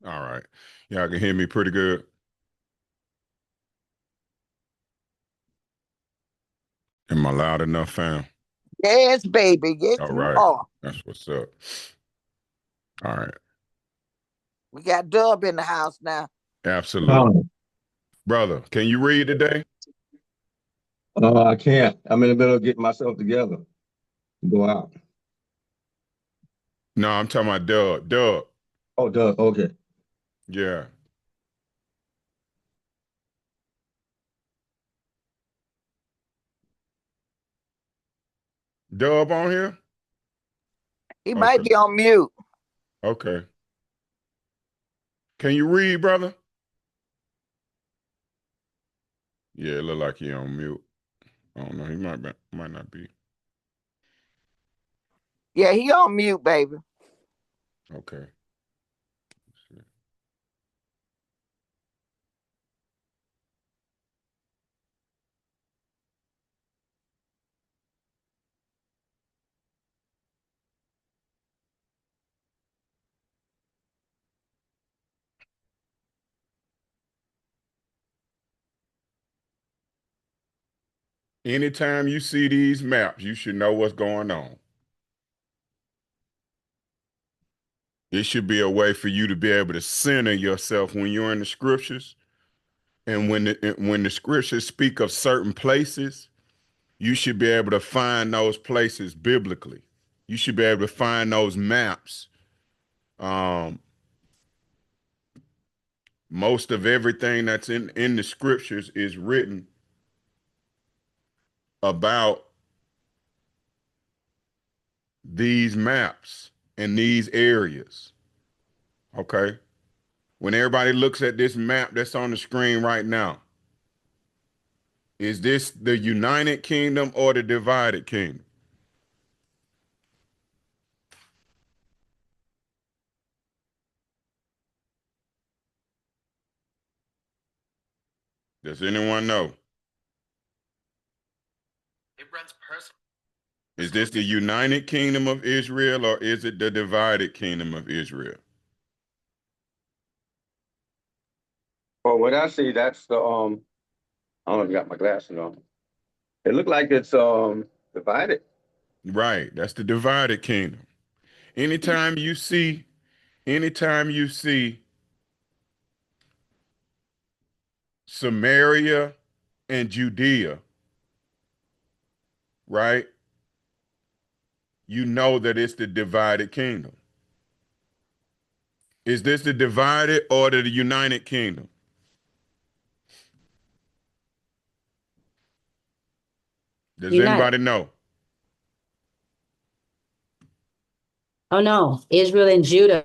All right. Y'all can hear me pretty good. Am I loud enough, fam? Yes, baby. Yes, All you right. are. That's what's up. All right. We got Dub in the house now. Absolutely. Um, Brother, can you read today? I can't. I'm in the middle of getting myself together. Go out. No, I'm talking about Dub. Dub. Oh, duh. Okay. Yeah. Dub on here? He might Okay. be on mute. Okay. Can you read, brother? Yeah, it look like he on mute. I don't know. He might not be. Yeah, he on mute, baby. Okay. Anytime you see these maps, you should know what's going on. It should be a way for you to be able to center yourself when you're in the scriptures. And when the scriptures speak of certain places, you should be able to find those places biblically. You should be able to find those maps. Um, Most of everything that's in the scriptures is written about these maps and these areas. Okay. When everybody looks at this map that's on the screen right now, is this the United Kingdom or the divided kingdom? Does anyone know? It runs personal. Is this the United Kingdom of Israel or is it the divided kingdom of Israel? Well, what I see, that's the I don't know if you got my glasses on. It looked like it's divided. Right, that's the divided kingdom. Anytime you see, anytime you see Samaria and Judea, right? You know that it's the divided kingdom. Is this the divided or the united kingdom? Does Unite. anybody know? Oh no, Israel and Judah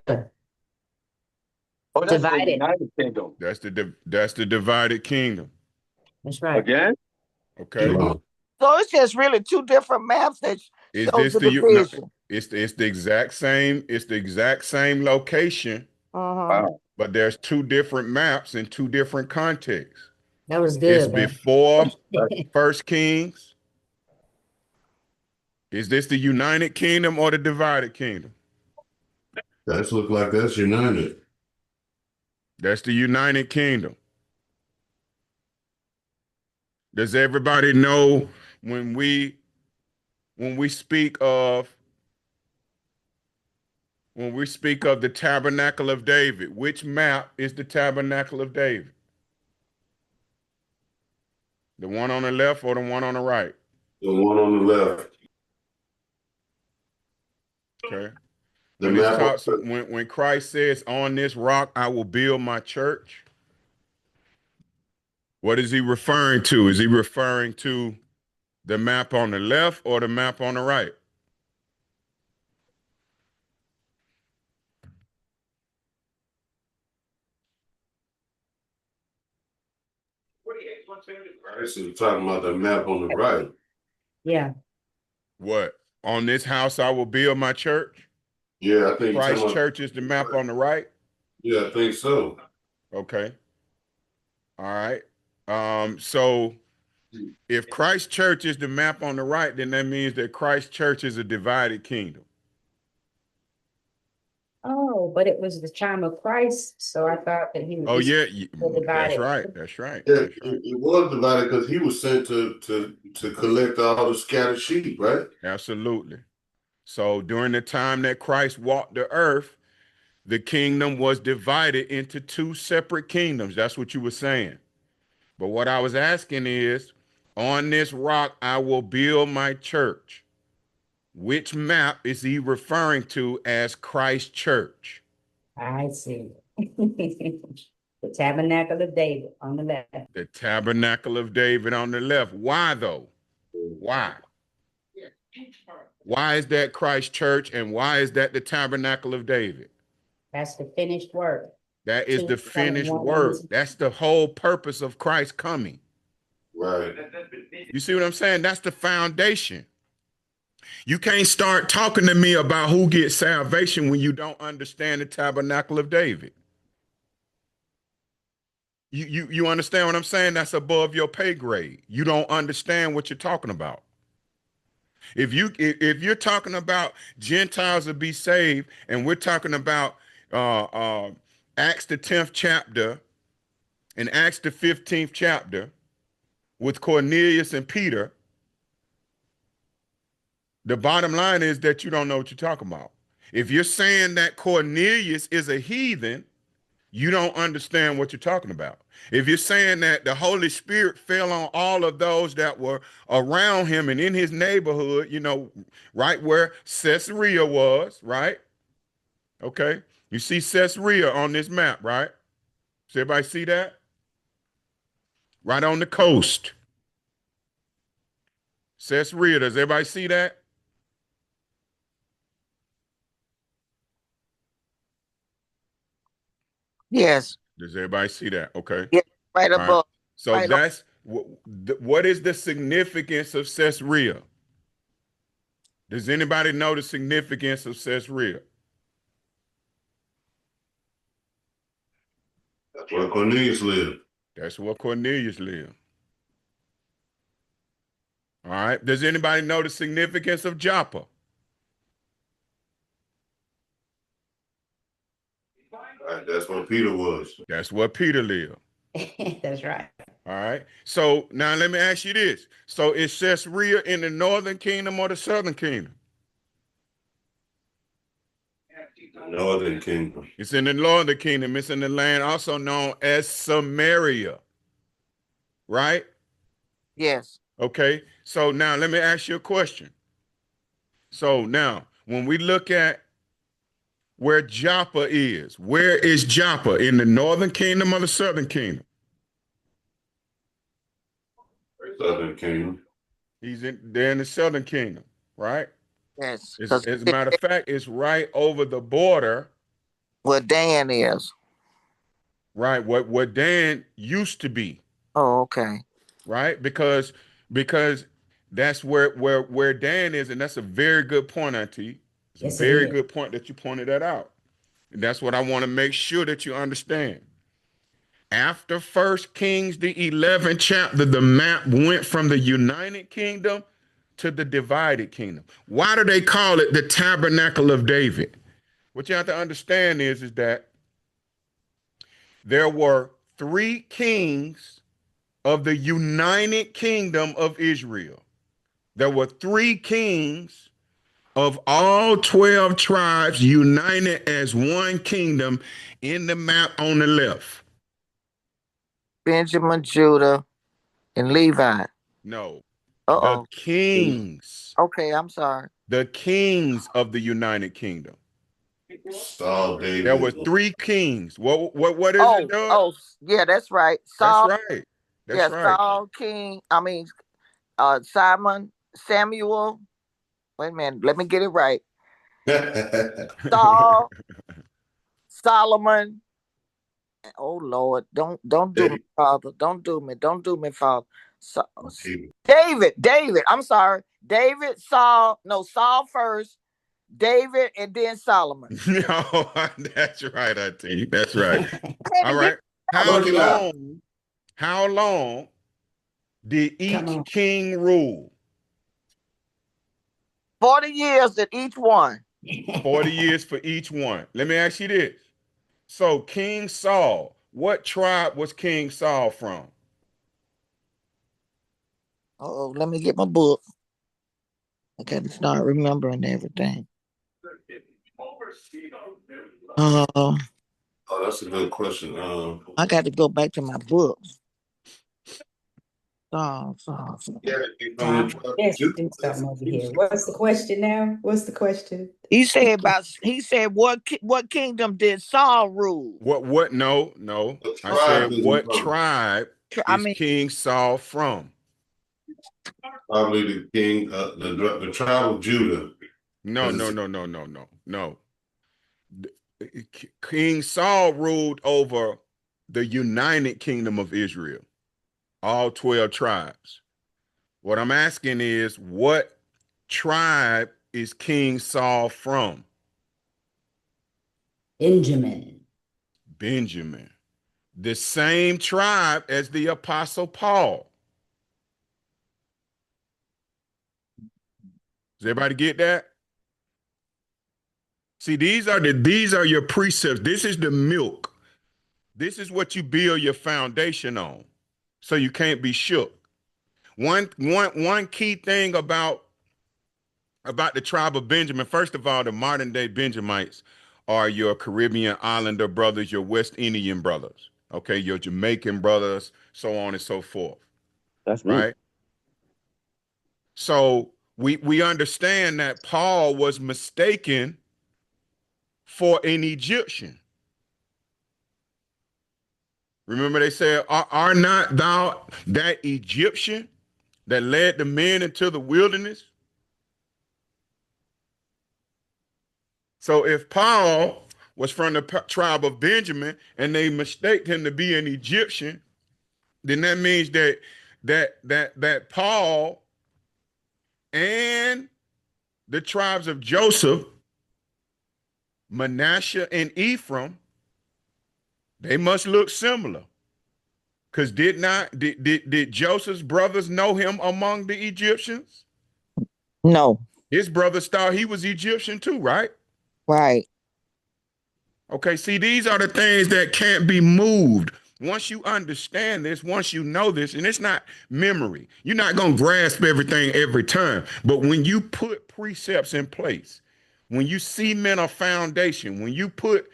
Oh, that's the divided. United Kingdom. That's the divided kingdom. That's right. Again? Okay. So it's just really two different maps that Is shows this the the no, division. it's the exact same, it's the exact same location, Uh-huh. Wow. but there's two different maps in two different contexts. That was It's good, man. before First Kings. Is this the United Kingdom or the divided kingdom? That's look like that's united. That's the United Kingdom. Does everybody know when we speak of when we speak of the tabernacle of David, which map is the tabernacle of David? The one on the left or the one on the right? The one on the left. Okay. The When it map. talks when Christ says, "On this rock I will build my church," what is he referring to? Is he referring to the map on the left or the map on the right? Christ is talking about the map on the right. Yeah. What? On this house I will build my church. Yeah, I think you're talking Christ about. church is the map on the right. Yeah, I think so. Okay. All right. So if Christ church is the map on the right, then that means that Christ church is a divided kingdom. Oh, but it was the time of Christ, so I thought that he would Oh be yeah, that's divided. right. That's right. Yeah, That's right. it was divided because he was sent to collect all the scattered sheep, right? Absolutely. So during the time that Christ walked the earth, the kingdom was divided into two separate kingdoms. That's what you were saying. But what I was asking is, on this rock I will build my church. Which map is he referring to as Christ church? I see. The tabernacle of David on the left. The tabernacle of David on the left. Why though? Why? Why is that Christ church and why is that the tabernacle of David? That's the finished work. That is the 2:21 finished work. That's the whole purpose of Christ coming. Right. You see what I'm saying? That's the foundation. You can't start talking to me about who gets salvation when you don't understand the tabernacle of David. You understand what I'm saying? That's above your pay grade. You don't understand what you're talking about. If you're talking about Gentiles to be saved, and we're talking about Acts the 10th chapter and Acts the 15th chapter with Cornelius and Peter, the bottom line is that you don't know what you're talking about. If you're saying that Cornelius is a heathen, you don't understand what you're talking about. If you're saying that the Holy Spirit fell on all of those that were around him and in his neighborhood, right where Caesarea was, right? Okay. You see Caesarea on this map, right? Does everybody see that? Right on the coast. Caesarea, does everybody see that? Yes. Does everybody see that? Okay. Yeah. Right All right. above. So Right. that's what is the significance of Caesarea? Does anybody know the significance of Caesarea? That's where Cornelius lived. That's where Cornelius lived. All right. Does anybody know the significance of Joppa? Right, that's where Peter was. That's where Peter lived. That's right. All right. So now let me ask you this. So is Caesarea in the northern kingdom or the southern kingdom? Northern Kingdom. It's in the northern kingdom. It's in the land also known as Samaria. Right? Yes. Okay. So now let me ask you a question. So now when we look at where Joppa is, where is Joppa? In the northern kingdom or the southern kingdom? Southern Kingdom. They're in the southern kingdom, right? Yes. As a matter of fact, it's right over the border. Where Dan is. Right. What Dan used to be. Oh, okay. Right? Because that's where Dan is, and that's a very good point, Auntie. It's a Yes, it very is. good point that you pointed that out. And that's what I want to make sure that you understand. After First Kings, the 11th chapter, the map went from the United Kingdom to the divided kingdom. Why do they call it the Tabernacle of David? What you have to understand is that there were three kings of the United Kingdom of Israel. There were three kings of all 12 tribes united as one kingdom in the map on the left. Benjamin, Judah, and Levi. No, the Uh-oh. kings, Okay, I'm sorry. the kings of the United Kingdom. Saul, There were David. three kings. What is it, Doug? Yeah, that's right. That's Saul, right. That's yeah, right. Saul, Simon, Samuel. Wait a minute, let me get it right. Saul, Solomon. Oh Lord, don't do me, Father. Don't do me, Father. So, David. I'm sorry. Saul first, David, and then Solomon. No, that's right, Auntie. That's right. I had All to right. get How long did Come each on. king rule? 40 years at each one. 40 years for each one. Let me ask you this. So King Saul, what tribe was King Saul from? Oh, let me get my book. I gotta start remembering everything. Uh, Oh, that's a good question. I got to go back to my book. So. Yeah, you from the Wow, tribe of let's Judah. do something over here. What's the question now? What's the question? He said what kingdom did Saul rule? What? No, no. What I tribe said, is he what from? tribe I is mean, King Saul from? Probably the king, the tribe of Judah. No, Because no, it's no, no, no, no, no. King Saul ruled over the United Kingdom of Israel, all 12 tribes. What I'm asking is, what tribe is King Saul from? Benjamin. Benjamin. The same tribe as the Apostle Paul. Does everybody get that? See, these are your precepts. This is the milk. This is what you build your foundation on. So you can't be shook. One key thing about the tribe of Benjamin, first of all, the modern day Benjamites are your Caribbean islander brothers, your West Indian brothers, okay, your Jamaican brothers, so on and so forth, That's me. right? So we understand that Paul was mistaken for an Egyptian. Remember, they said, are not thou that Egyptian that led the men into the wilderness? So if Paul was from the tribe of Benjamin and they mistake him to be an Egyptian, then that means that Paul and the tribes of Joseph, Manasseh, and Ephraim, they must look similar. Because did Joseph's brothers know him among the Egyptians? no, His brothers thought he was Egyptian too, right? right. Okay, see, these are the things that can't be moved. Once you understand this, once you know this, and it's not memory, you're not going to grasp everything every time. But when you put precepts in place, when you cement a foundation, when you put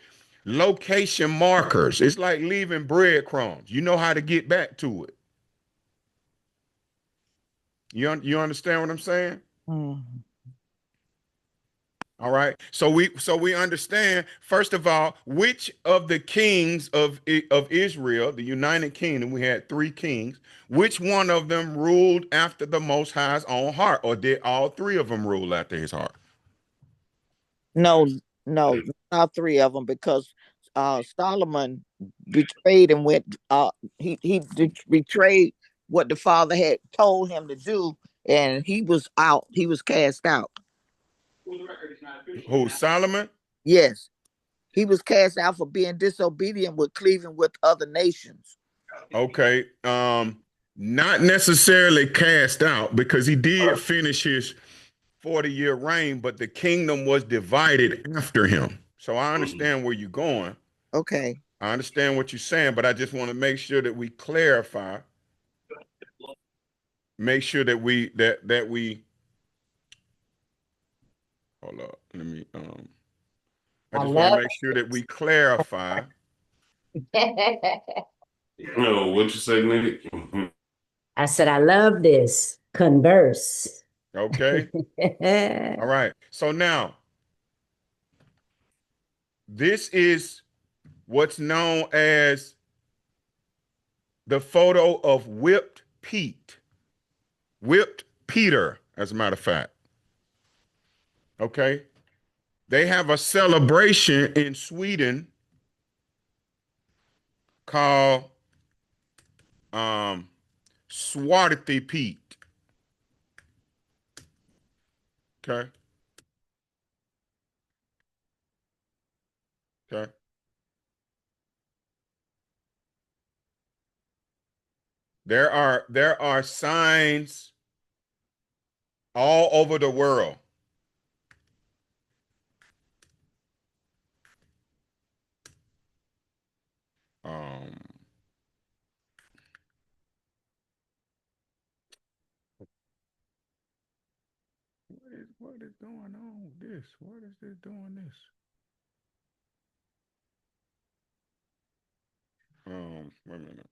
location markers, it's like leaving breadcrumbs. You know how to get back to it. You understand what I'm saying? Mm. All right. So we understand first of all which of the kings of Israel, the United Kingdom, we had three kings. Which one of them ruled after the Most High's own heart, or did all three of them rule after his heart? No, no, not three of them because Solomon betrayed and went. He betrayed what the father had told him to do, and he was out. He was cast out. Who, Solomon? Yes, he was cast out for being disobedient with cleaving with other nations. Okay. Not necessarily cast out because he did finish his 40-year reign, but the kingdom was divided after him. So I understand where you're going. Okay. I understand what you're saying, but I just want to make sure that we clarify, make sure that we hold up. Let me I I just want to love make sure that we clarify. it. no, what you say, Nick? I said, I love this. Converse. Okay. All right. So now this is what's known as the photo of whipped Pete. Whipped Peter, as a matter of fact. Okay. They have a celebration in Sweden called Swarthy Pete. Okay. Okay. There are signs all over the world What is going on with this? What is this doing this? Wait a minute.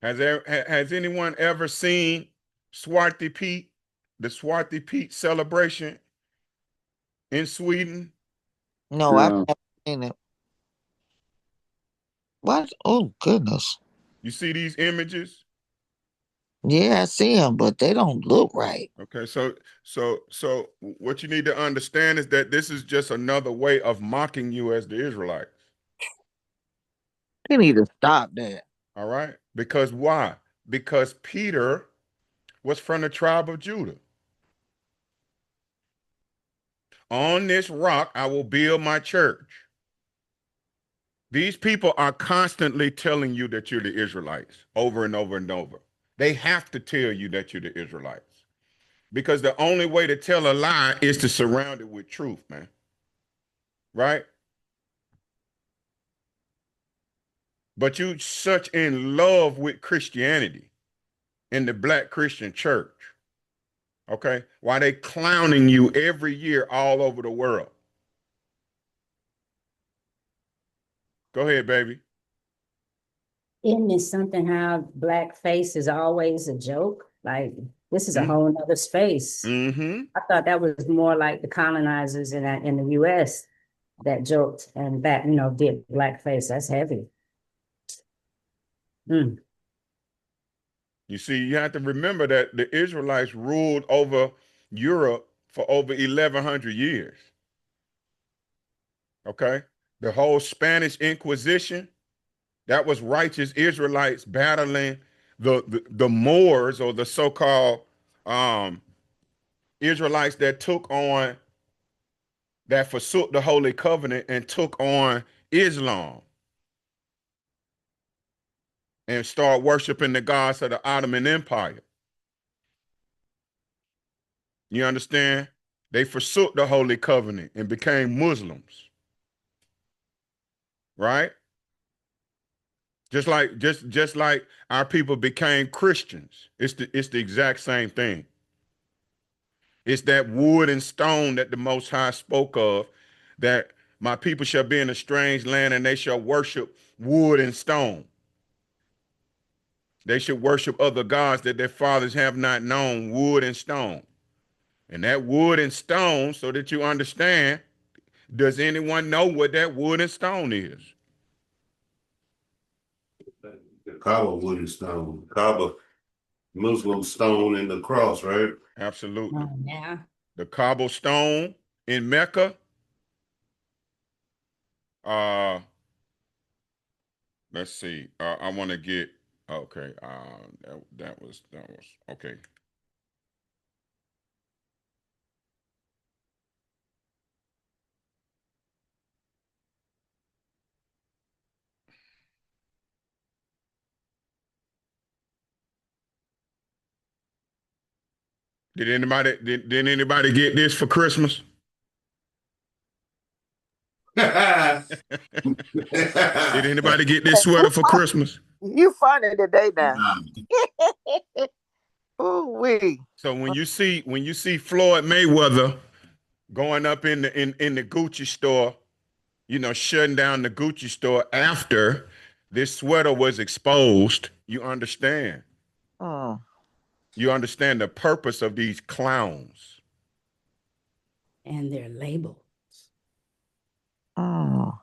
Has anyone ever seen Swati Pete, the Swati Pete celebration in Sweden? No, I've No. never seen it. What? Oh goodness. You see these images? Yeah, I see them, but they don't look right. Okay, so what you need to understand is that this is just another way of mocking you as the Israelites. They need to stop that. All right? Because why? Because Peter was from the tribe of Judah. On this rock I will build my church. These people are constantly telling you that you're the Israelites over and over and over. They have to tell you that you're the Israelites because the only way to tell a lie is to surround it with truth, man. Right? But you such in love with Christianity in the black Christian church. Okay? Why they clowning you every year all over the world. Go ahead, baby. Isn't it something how blackface is always a joke? Like this is a whole nother space. Mm-hmm. I thought that was more like the colonizers in the US that joked and that, did blackface. That's heavy. Mm. You see, you have to remember that the Israelites ruled over Europe for over 1,100 years. Okay? The whole Spanish Inquisition, that was righteous Israelites battling the Moors or the so-called um, Israelites that forsook the Holy Covenant and took on Islam and start worshiping the gods of the Ottoman Empire. You understand? They forsook the Holy Covenant and became Muslims, right? Just like our people became Christians. It's the exact same thing. It's that wood and stone that the Most High spoke of, that my people shall be in a strange land and they shall worship wood and stone. They should worship other gods that their fathers have not known, wood and stone. And that wood and stone, so that you understand, does anyone know what that wood and stone is? The Kaaba wooden stone, Kaaba Muslim stone and the cross, right? Absolutely. Yeah. The cobblestone in Mecca. Uh, let's see. I want to get okay. That was okay. Did anybody get this for Christmas? Did anybody get this sweater for Christmas? You funny today now. Ooh wee. So when you see Floyd Mayweather going up in the Gucci store, shutting down the Gucci store after this sweater was exposed, you understand. Mm, You understand the purpose of these clowns. And their label. mm.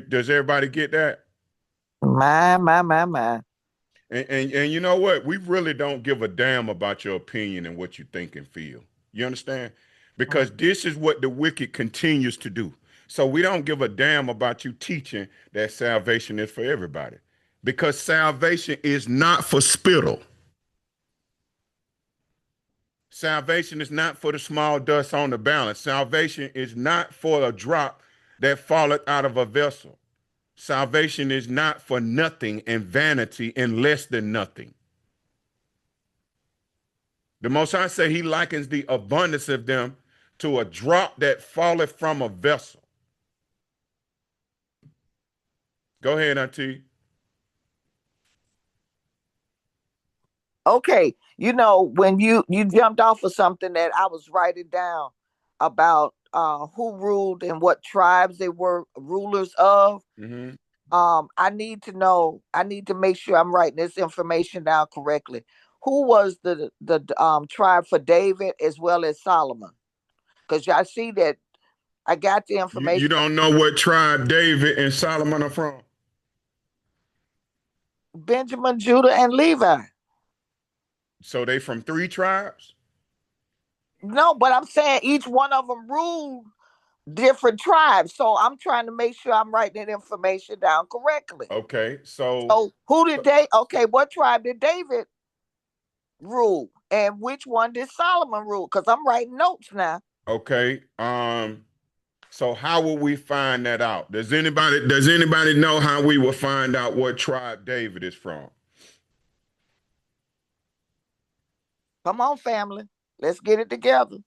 Does everybody get that? My. And you know what? We really don't give a damn about your opinion and what you think and feel. You understand? Mm. Because this is what the wicked continues to do. So we don't give a damn about you teaching that salvation is for everybody. Because salvation is not for Spittle. Salvation is not for the small dust on the balance. Salvation is not for a drop that falleth out of a vessel. Salvation is not for nothing and vanity and less than nothing. The Most High say he likens the abundance of them to a drop that falleth from a vessel. Go ahead, Auntie. Okay, you know, when you jumped off of something that I was writing down about who ruled and what tribes they were rulers of. Mm-hmm. I need to know, I need to make sure I'm writing this information down correctly. Who was the tribe for David as well as Solomon? Because y'all see that I got the information. You don't know what tribe David and Solomon are from? Benjamin, Judah, and Levi. So they from 3 tribes? No, but I'm saying each one of them ruled different tribes. So I'm trying to make sure I'm writing that information down correctly. Okay, so So who did they? Okay, what tribe did David rule, and which one did Solomon rule? Because I'm writing notes now. okay, so how will we find that out? Does anybody know how we will find out what tribe David is from? Come on, family, let's get it together.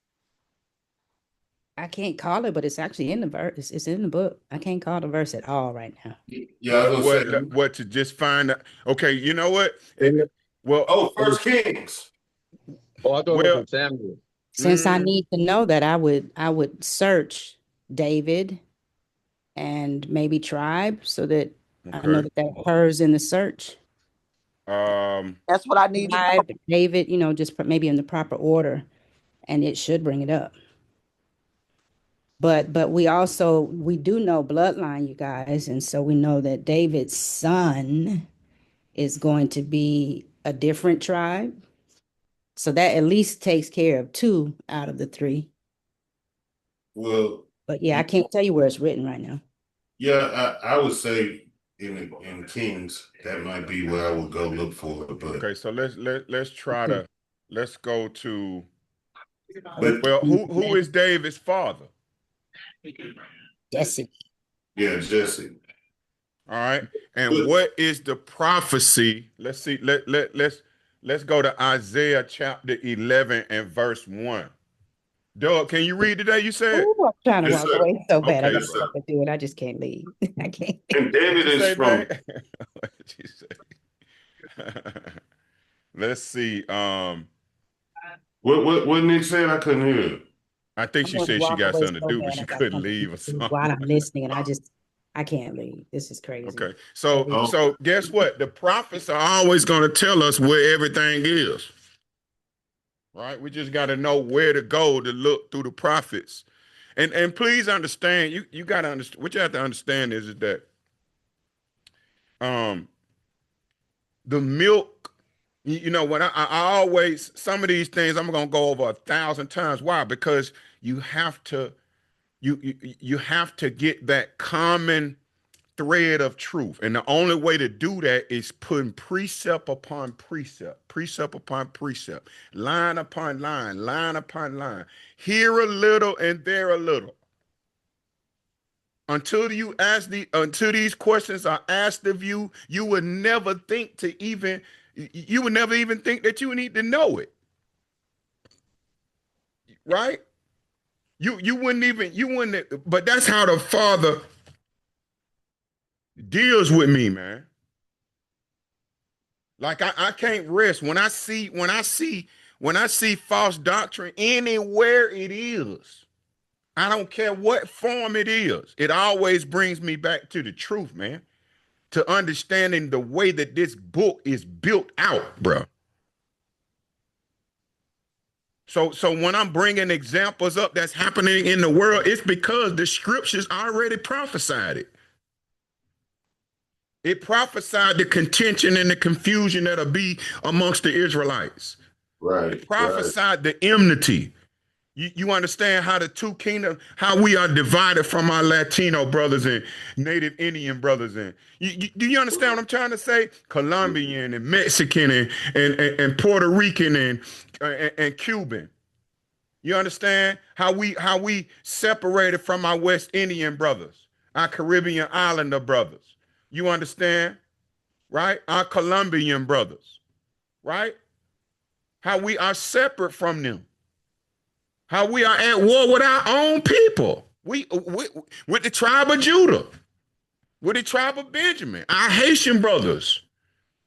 I can't call it, but it's actually in the verse. It's in the book. I can't call the verse at all right now. Yeah, What to just find out? Okay, you know what? Oh, First Kings. Oh, I thought it was from Samuel. Since I need to know that, I would search David and maybe tribe so that I know that occurs in the search. That's what I need to know. Tribe, David, just maybe in the proper order, and it should bring it up. But we do know bloodline, you guys, and so we know that David's son is going to be a different tribe. So that at least takes care of 2 out of the 3. Well, but yeah, I can't tell you where it's written right now. Yeah, I would say in Kings that might be where I would go look for it. But okay, so let's try to let's go to. But well, who is David's father? Jesse. Yeah, Jesse. All right, and what is the prophecy? Let's see. Let's go to Isaiah chapter 11 and verse 1. Doug, can you read today? You said. Ooh, I'm trying to walk away so bad. Okay, I got to do it. I just can't leave. I can't. And David is from. What did you say? Let's see. What Nick said? I couldn't hear it. I think she said she got something to do, but she couldn't leave or something. While I'm listening, and I can't leave. This is crazy. Okay, so guess what? The prophets are always going to tell us where everything is. Right? We just got to know where to go to look through the prophets. And please understand, you got to understand, what you have to understand is that the milk, when I always, some of these things I'm going to go over 1,000 times. Why? Because you have to get that common thread of truth. And the only way to do that is putting precept upon precept, precept upon precept, line upon line, line upon line, here a little and there a little. Until these questions are asked of you, you would never think think that you need to know it. Right? You wouldn't, but that's how the Father deals with me, man. Like I can't rest when I see false doctrine anywhere it is. I don't care what form it is. It always brings me back to the truth, man. To understanding the way that this book is built out, bro. So when I'm bringing examples up that's happening in the world, it's because the scriptures already prophesied it. It prophesied the contention and the confusion that'll be amongst the Israelites. Right. It prophesied the enmity. You understand how the 2 kingdoms, how we are divided from our Latino brothers and Native Indian brothers. And do you understand what I'm trying to say? Colombian and Mexican and Puerto Rican and Cuban. You understand how we separated from our West Indian brothers, our Caribbean Islander brothers. You understand? Right? Our Colombian brothers, right? How we are separate from them. How we are at war with our own people. We with the tribe of Judah, with the tribe of Benjamin, our Haitian brothers.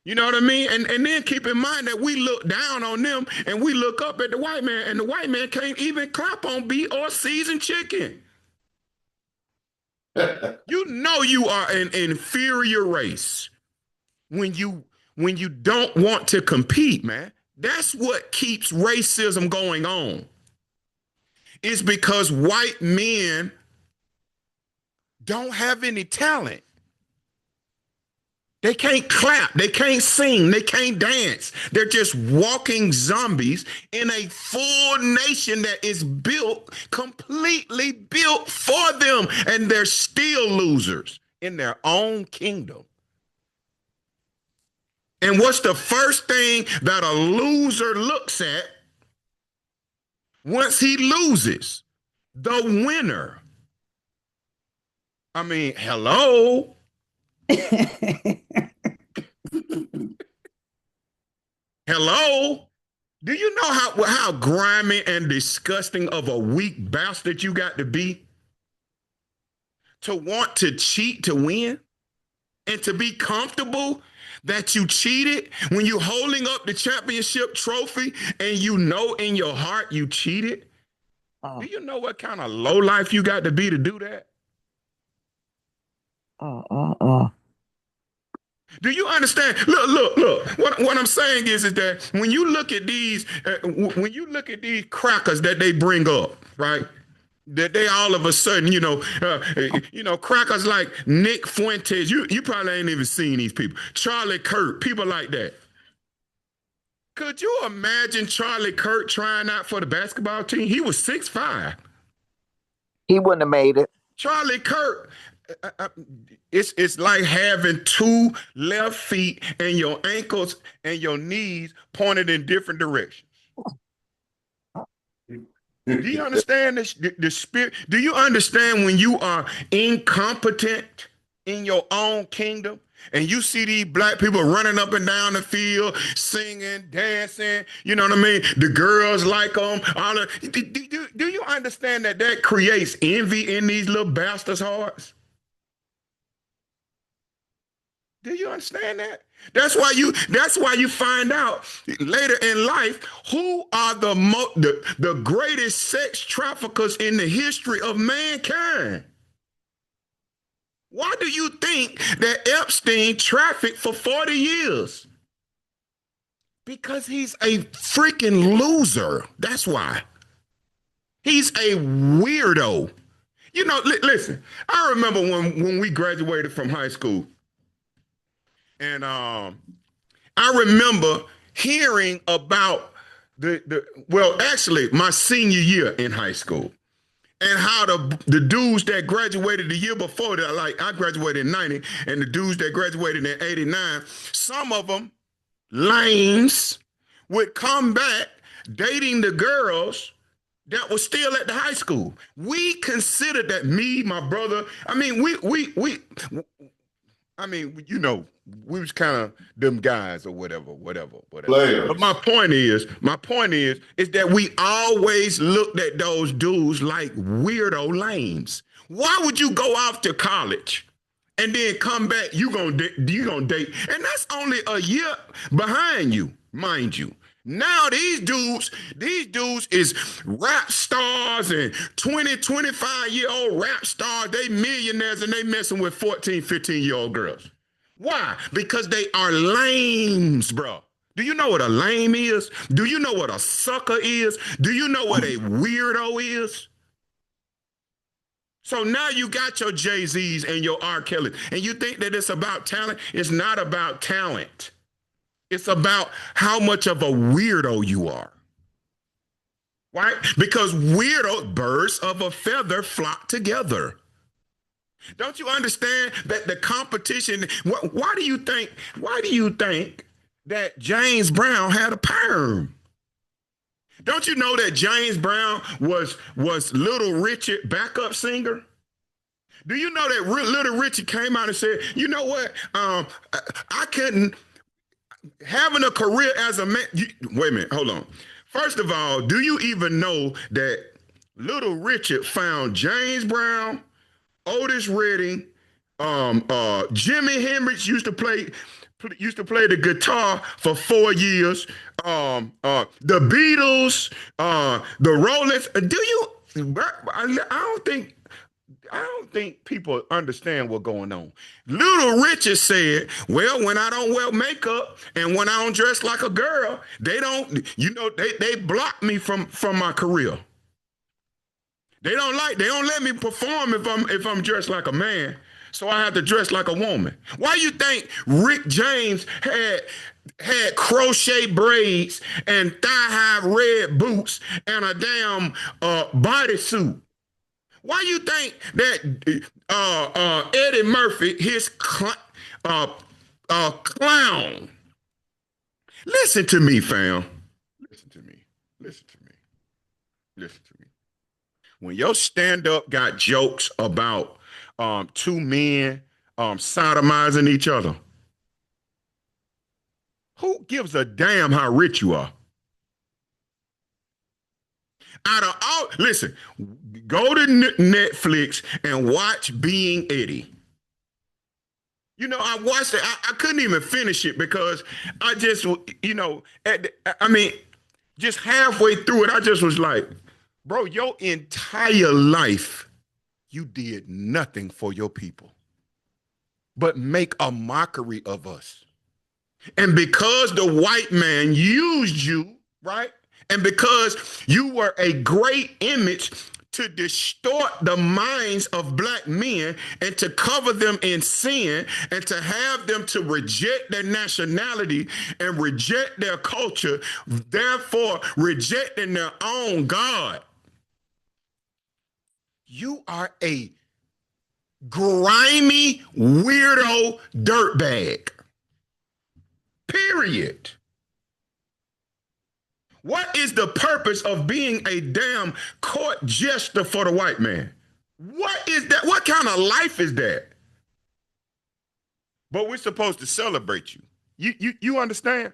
You know what I mean? And then keep in mind that we look down on them and we look up at the white man, and the white man can't even clap on beef or seasoned chicken. You know you are an inferior race when you don't want to compete, man. That's what keeps racism going on. It's because white men don't have any talent. They can't clap, they can't sing, they can't dance. They're just walking zombies in a full nation that is built, completely built for them, and they're still losers in their own kingdom. And what's the first thing that a loser looks at once he loses? The winner. I mean, hello? Hello? Do you know how grimy and disgusting of a weak bastard you got to be to want to cheat to win and to be comfortable that you cheated when you're holding up the championship trophy and you know in your heart you cheated? Do you know what kind of low life you got to be to do that? Do you understand? Look. What I'm saying is that when you look at these crackers that they bring up, right? That they all of a sudden, crackers like Nick Fuentes. You probably ain't even seen these people. Charlie Kirk, people like that. Could you imagine Charlie Kirk trying out for the basketball team? He was 6'5". He wouldn't have made it. Charlie Kirk. It's like having two left feet and your ankles and your knees pointed in different directions. Do you understand this? The spirit? Do you understand when you are incompetent in your own kingdom and you see these black people running up and down the field, singing, dancing? You know what I mean? The girls like them. Do you understand that creates envy in these little bastards' hearts? Do you understand that? That's why you find out later in life who are the greatest sex traffickers in the history of mankind. Why do you think that Epstein trafficked for 40 years? Because he's a freaking loser. That's why. He's a weirdo. You know, listen, I remember when we graduated from high school. And I remember hearing about my senior year in high school, and how the dudes that graduated the year before that, like I graduated in 90, and the dudes that graduated in 89, some of them, lames, would come back dating the girls that was still at the high school. We considered that, me, my brother, we was kind of them guys or whatever. Players. But my point is that we always looked at those dudes like weirdo lames. Why would you go off to college and then come back? You gonna date, and that's only a year behind you, mind you. Now these dudes is rap stars and 20, 25-year-old rap stars. They millionaires and they messing with 14, 15-year-old girls. Why? Because they are lames, bro. Do you know what a lame is? Do you know what a sucker is? Do you know what a weirdo is? So now you got your Jay-Z's and your R. Kelly, and you think that it's about talent? It's not about talent. It's about how much of a weirdo you are. Right? Because birds of a feather flock together. Don't you understand that the competition? Why do you think that James Brown had a perm? Don't you know that James Brown was Little Richard backup singer? Do you know that Little Richard came out and said, you know what? I couldn't having a career as a man. Wait a minute, hold on. First of all, do you even know that Little Richard found James Brown, Otis Redding, Jimi Hendrix used to play the guitar for 4 years. The Beatles, the Rollins. Do you? I don't think people understand what's going on. Little Richard said, well, when I don't wear makeup and when I don't dress like a girl, they don't, they block me from my career. They don't let me perform if I'm dressed like a man. So I have to dress like a woman. Why you think Rick James had crochet braids and thigh-high red boots and a damn bodysuit? Why you think that Eddie Murphy, his clown? Listen to me, fam. Listen to me. Listen to me. Listen to me. When your stand-up got jokes about two men sodomizing each other, who gives a damn how rich you are? Out of all, listen, go to Netflix and watch Being Eddie. You know, I watched it. I couldn't even finish it because I just, just halfway through it, I just was like, bro, your entire life, you did nothing for your people but make a mockery of us. And because the white man used you, right? And because you were a great image to distort the minds of black men and to cover them in sin and to have them to reject their nationality and reject their culture, therefore rejecting their own God. You are a grimy, weirdo dirtbag. Period. What is the purpose of being a damn court jester for the white man? What is that? What kind of life is that? But we're supposed to celebrate you. You understand?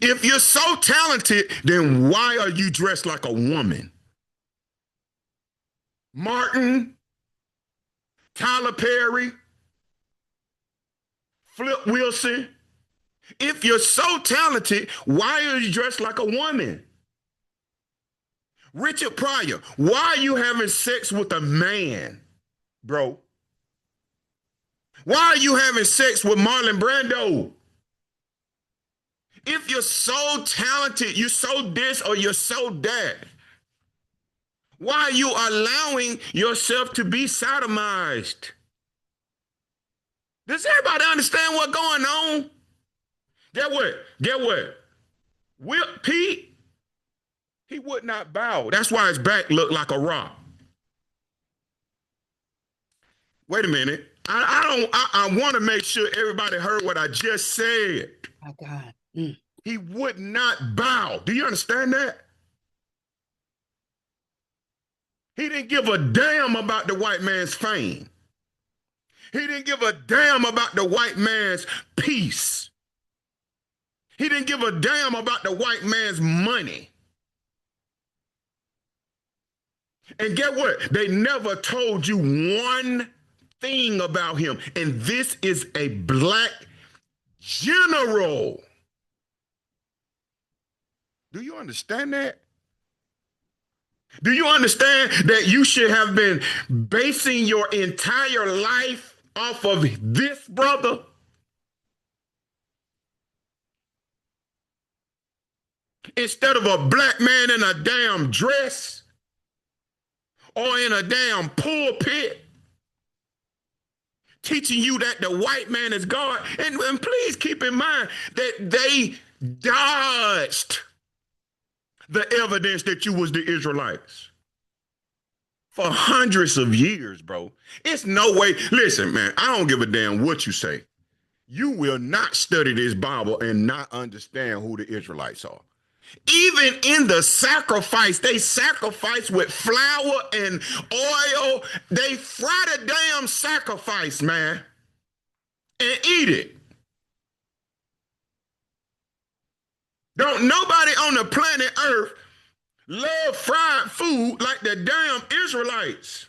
If you're so talented, then why are you dressed like a woman? Martin, Tyler Perry, Flip Wilson. If you're so talented, why are you dressed like a woman? Richard Pryor, why are you having sex with a man, bro? Why are you having sex with Marlon Brando? If you're so talented, you're so this or you're so that, why are you allowing yourself to be sodomized? Does everybody understand what's going on? Get what? Pete, he would not bow. That's why his back looked like a rock. Wait a minute. I want to make sure everybody heard what I just said. My God. He would not bow. Do you understand that? He didn't give a damn about the white man's fame. He didn't give a damn about the white man's peace. He didn't give a damn about the white man's money. And get what? They never told you one thing about him. And this is a black general. Do you understand that? Do you understand that you should have been basing your entire life off of this brother? Instead of a black man in a damn dress or in a damn pulpit teaching you that the white man is God. And please keep in mind that they dodged the evidence that you was the Israelites for hundreds of years, bro. It's no way. Listen, man, I don't give a damn what you say. You will not study this Bible and not understand who the Israelites are. Even in the sacrifice, they sacrifice with flour and oil. They fry the damn sacrifice, man, and eat it. Don't nobody on the planet Earth love fried food like the damn Israelites.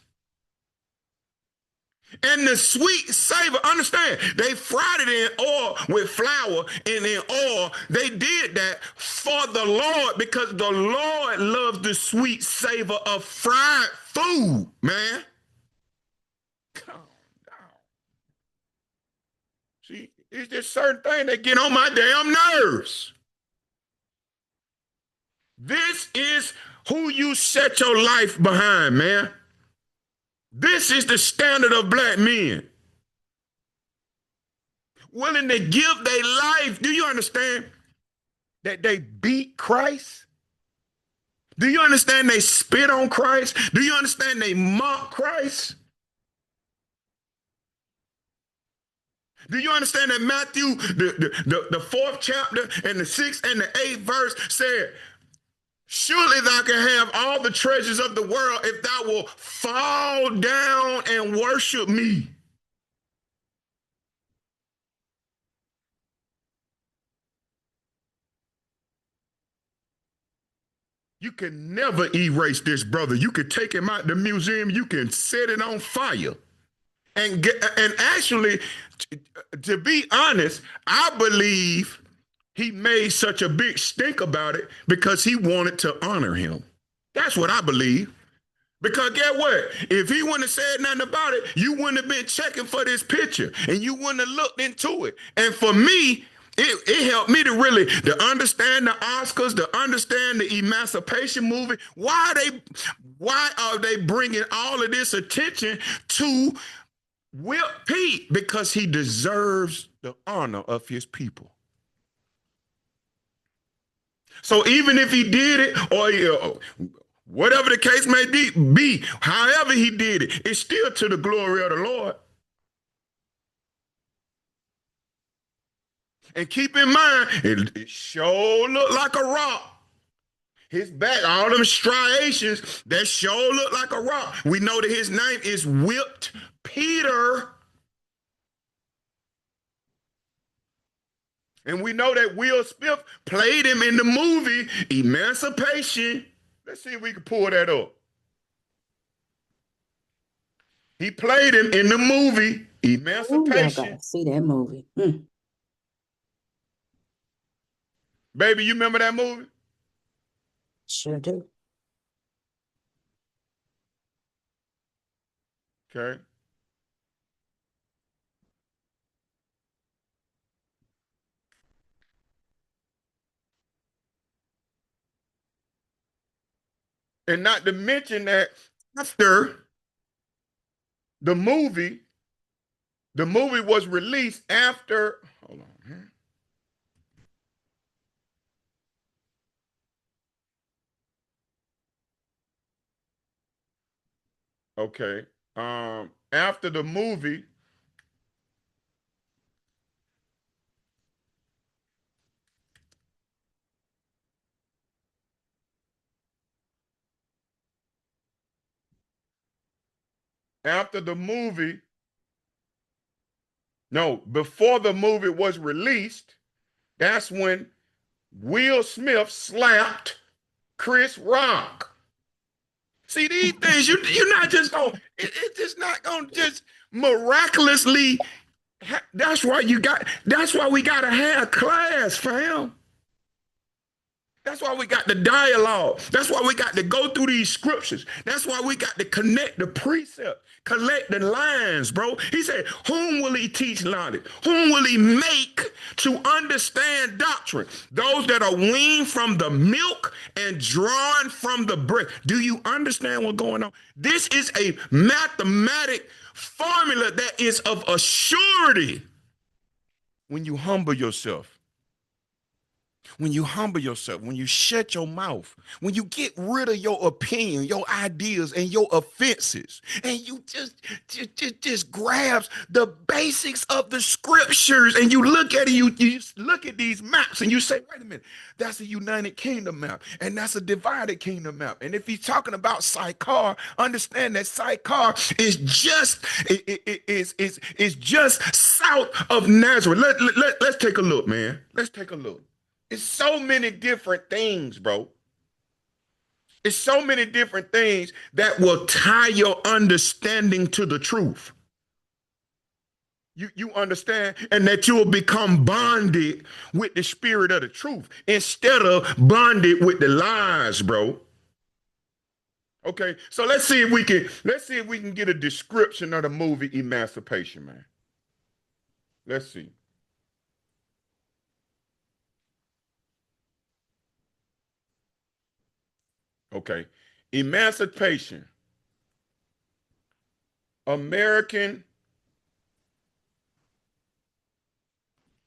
And the sweet savor, understand, they fried it in oil with flour and in oil. They did that for the Lord because the Lord loves the sweet savor of fried food, man. Calm down. See, it's just certain things that get on my damn nerves. This is who you set your life behind, man. This is the standard of black men. Willing to give their life. Do you understand that they beat Christ? Do you understand they spit on Christ? Do you understand they mock Christ? Do you understand that Matthew, the 4th chapter and the 6th and the 8th verse said, surely thou can have all the treasures of the world if thou will fall down and worship me. You can never erase this, brother. You can take him out the museum. You can set it on fire. And actually, to be honest, I believe he made such a big stink about it because he wanted to honor him. That's what I believe. Because get what? If he wouldn't have said nothing about it, you wouldn't have been checking for this picture and you wouldn't have looked into it. And for me, it helped me to really to understand the Oscars, to understand the Emancipation movement. Why are they bringing all of this attention to Will Pete? Because he deserves the honor of his people. So even if he did it, or whatever the case may be, however he did it, it's still to the glory of the Lord. And keep in mind, it sure looked like a rock. His back, all them striations, that sure look like a rock. We know that his name is Whipped Peter. And we know that Will Smith played him in the movie Emancipation. Let's see if we can pull that up. He played him in the movie Emancipation. Ooh, I gotta see that movie. Baby, you remember that movie? Sure do. Okay. And not to mention that after the movie was released after, hold on here. Okay. After the movie, before the movie was released, that's when Will Smith slapped Chris Rock. See, these things, you're not just going, it's just not going to just miraculously, that's why we got to have class, fam. That's why we got the dialogue. That's why we got to go through these scriptures. That's why we got to connect the precept, collect the lines, bro. He said, whom will he teach knowledge? Whom will he make to understand doctrine? Those that are weaned from the milk and drawn from the breast. Do you understand what's going on? This is a mathematic formula that is of a surety when you humble yourself. when you humble yourself, when you shut your mouth, when you get rid of your opinion, your ideas, and your offenses, and you just grabs the basics of the scriptures, and you look at it, you just look at these maps, and you say, wait a minute, that's a United Kingdom map, and that's a divided kingdom map. And if he's talking about Sychar, understand that Sychar is just south of Nazareth. Let's take a look, man. Let's take a look. It's so many different things, bro. It's so many different things that will tie your understanding to the truth. You understand? And that you will become bonded with the spirit of the truth instead of bonded with the lies, bro. Okay, so let's see if we can get a description of the movie Emancipation, man. Let's see. Okay. Emancipation. American.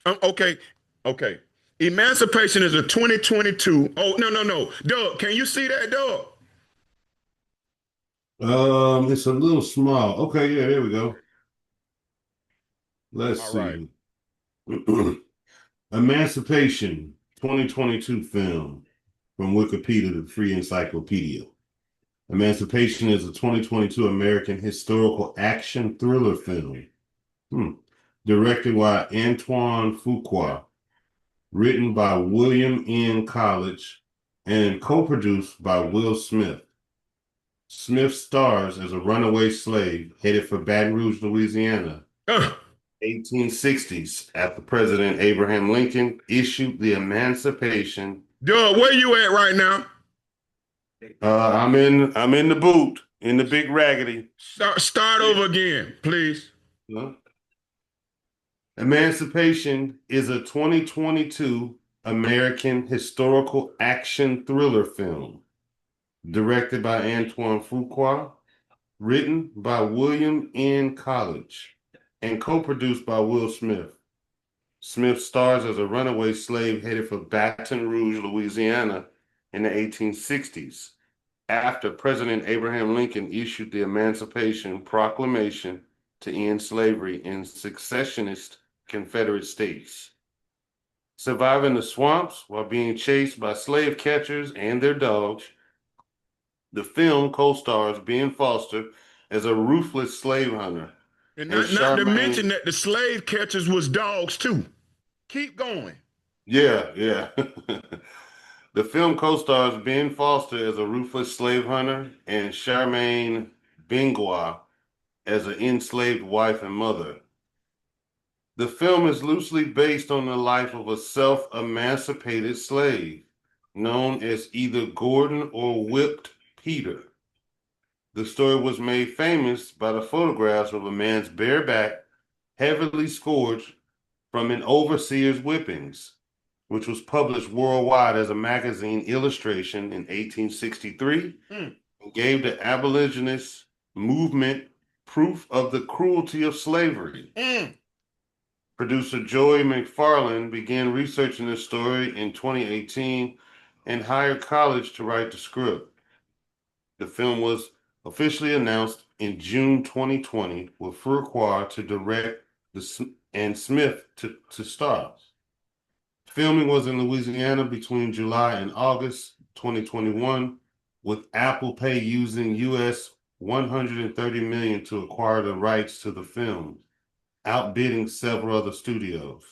Okay. Okay. Emancipation is a 2022. Oh, no. Doug, can you see that, Doug? It's a little small. Okay, yeah, there we go. Let's All right. see. Emancipation 2022 film from Wikipedia, the free encyclopedia. Emancipation is a 2022 American historical action thriller film. Directed by Antoine Fuqua, written by William N. College, and co-produced by Will Smith. Smith stars as a runaway slave headed for Baton Rouge, Louisiana, 1860s, after President Abraham Lincoln issued the Emancipation. Doug, where you at right now? I'm in the boot, in the big raggedy. Start over again, please. Emancipation is a 2022 American historical action thriller film directed by Antoine Fuqua, written by William N. College, and co-produced by Will Smith. Smith stars as a runaway slave headed for Baton Rouge, Louisiana in the 1860s, after President Abraham Lincoln issued the Emancipation Proclamation to end slavery in secessionist Confederate states. Surviving the swamps while being chased by slave catchers and their dogs, the film co-stars Ben Foster as a ruthless slave hunter. And not to mention that the slave catchers was dogs too. Keep going. Yeah. The film co-stars Ben Foster as a ruthless slave hunter and Charmaine Bingwa as an enslaved wife and mother. The film is loosely based on the life of a self-emancipated slave known as either Gordon or Whipped Peter. The story was made famous by the photographs of a man's bare back, heavily scourged from an overseer's whippings, which was published worldwide as a magazine illustration in 1863 and gave the abolitionist movement proof of the cruelty of slavery. Producer Joey McFarlane began researching this story in 2018 and hired College to write the script. The film was officially announced in June 2020 with Fuqua to direct and Smith to star. Filming was in Louisiana between July and August 2021, with Apple Pay using US $130 million to acquire the rights to the film, outbidding several other studios.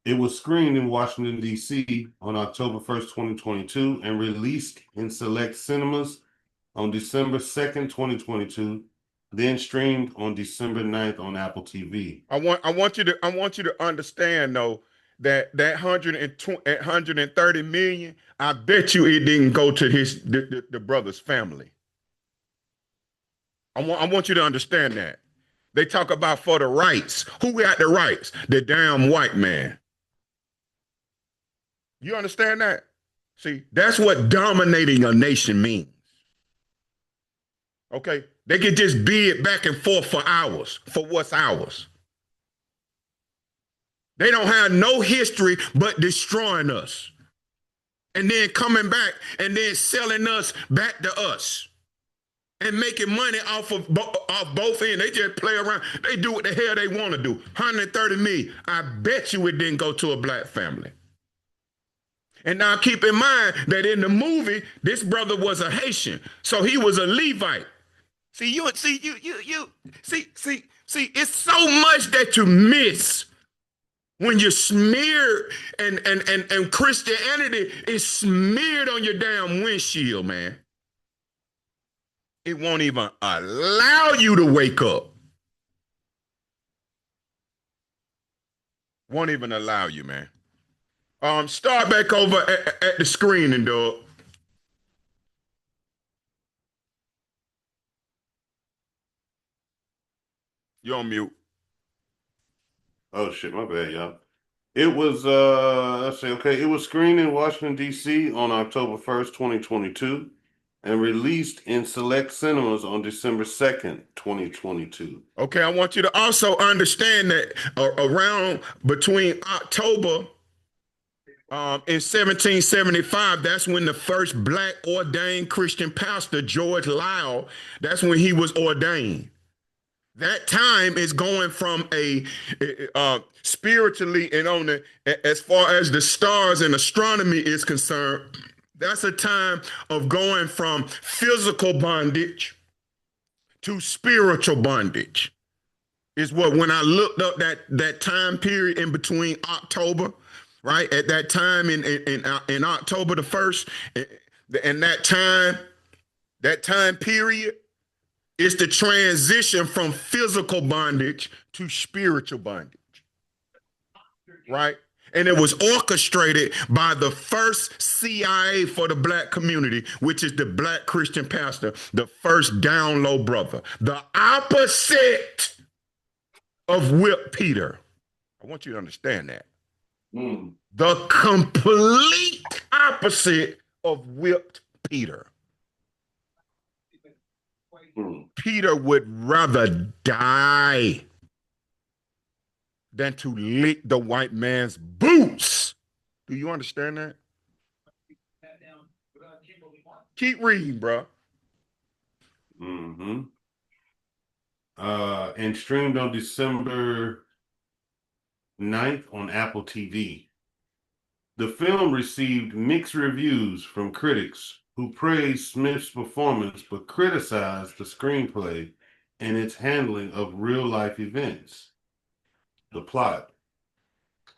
It was screened in Washington, D.C. on October 1st, 2022, and released in select cinemas on December 2nd, 2022, then streamed on December 9th on Apple TV. I want you to understand though that 130 million, I bet you it didn't go to the brother's family. I want you to understand that. They talk about for the rights. Who got the rights? The damn white man. You understand that? See, that's what dominating a nation means. Okay? They could just bid back and forth for hours, for what's ours. They don't have no history but destroying us. And then coming back and then selling us back to us. And making money off both ends. They just play around. They do what the hell they want to do. 130 million. I bet you it didn't go to a black family. And now keep in mind that in the movie, this brother was a Haitian. So he was a Levite. See, it's so much that you miss when you're smeared and Christianity is smeared on your damn windshield, man. It won't even allow you to wake up. Won't even allow you, man. Start back over at the screening, dog. You're on mute. Oh shit, my bad, y'all. It was let's see, okay. It was screened in Washington, D.C. on October 1st, 2022, and released in select cinemas on December 2nd, 2022. Okay, I want you to also understand that around between October in 1775, that's when the first black ordained Christian pastor, George Lyle, that's when he was ordained. That time is going from a spiritually and on the as far as the stars and astronomy is concerned, that's a time of going from physical bondage to spiritual bondage. Is what when I looked up that time period in between October, right at that time in October the 1st, and that time period. It's the transition from physical bondage to spiritual bondage, right? And it was orchestrated by the first CIA for the black community, which is the black Christian pastor, the first down low brother, the opposite of Whip Peter. I want you to understand that. The complete opposite of Whipped Peter. Peter would rather die than to lick the white man's boots. Do you understand that? Keep reading, bro. And streamed on December 9th on Apple TV. The film received mixed reviews from critics who praised Smith's performance but criticized the screenplay and its handling of real-life events. The plot.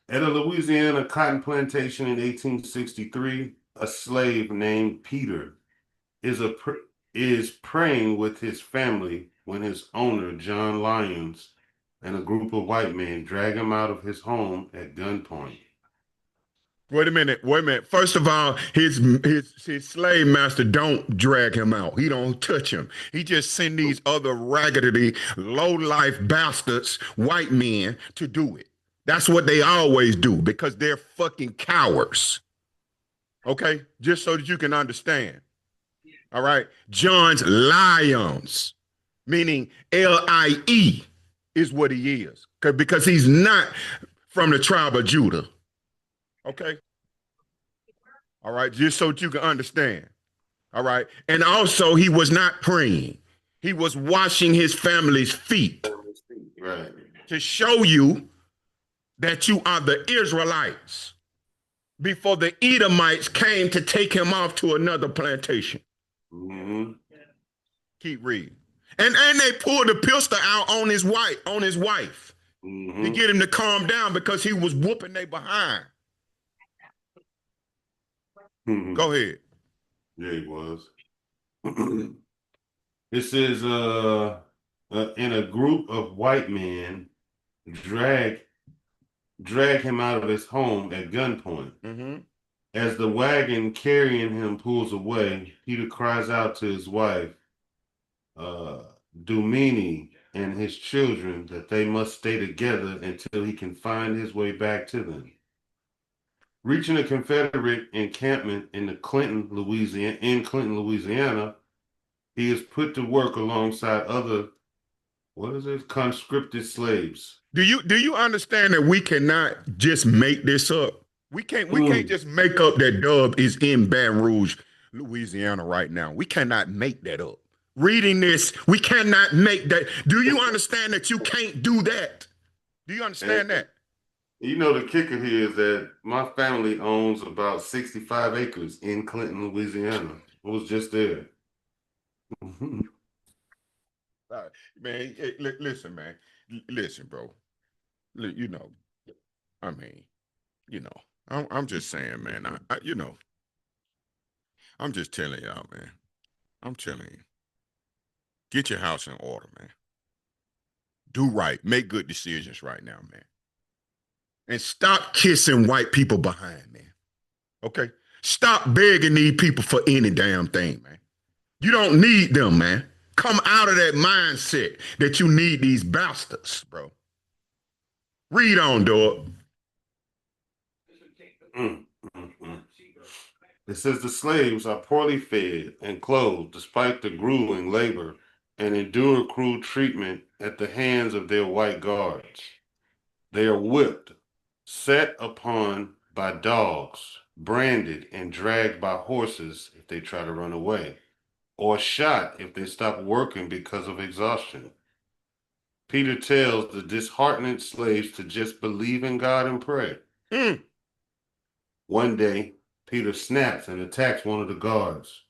At a Louisiana cotton plantation in 1863, a slave named Peter is praying with his family when his owner, John Lyons, and a group of white men drag him out of his home at gunpoint. Wait a minute. First of all, his slave master don't drag him out. He don't touch him. He just send these other raggedy, low-life bastards, white men, to do it. That's what they always do because they're fucking cowards. Okay? Just so that you can understand. All right? John's Lions, meaning L-I-E is what he is. Because he's not from the tribe of Judah. Okay. All right. Just so that you can understand. All right. And also, he was not praying. He was washing his family's feet. Right. To show you that you are the Israelites before the Edomites came to take him off to another plantation. Keep reading. And they pulled the pistol out on his wife. To get him to calm down because he was whooping they behind. Go ahead. Yeah, he was. It says, in a group of white men drag him out of his home at gunpoint. As the wagon carrying him pulls away, Peter cries out to his wife, Dumini, and his children that they must stay together until he can find his way back to them. Reaching a Confederate encampment in Clinton, Louisiana, he is put to work alongside other, conscripted slaves. Do you understand that we cannot just make this up? We can't just make up that Dub is in Baton Rouge, Louisiana right now. We cannot make that up. Reading this, we cannot make that. Do you understand that you can't do that? Do you understand And that? you know the kicker here is that my family owns about 65 acres in Clinton, Louisiana. I was just there. Man, listen, man. Listen, bro. You know, I mean, you know, I'm just saying, man. I'm just telling y'all, man. I'm telling you, get your house in order, man. Do right, make good decisions right now, man, and stop kissing white people behind, man. Okay, stop begging these people for any damn thing, man. You don't need them, man. Come out of that mindset that you need these bastards, bro. Read on, dog. Mm, mm, mm. It says the slaves are poorly fed and clothed despite the grueling labor and endure cruel treatment at the hands of their white guards. They are whipped, set upon by dogs, branded and dragged by horses if they try to run away, or shot if they stop working because of exhaustion. Peter tells the disheartened slaves to just believe in God and pray. Mm. One day, Peter snaps and attacks one of the guards,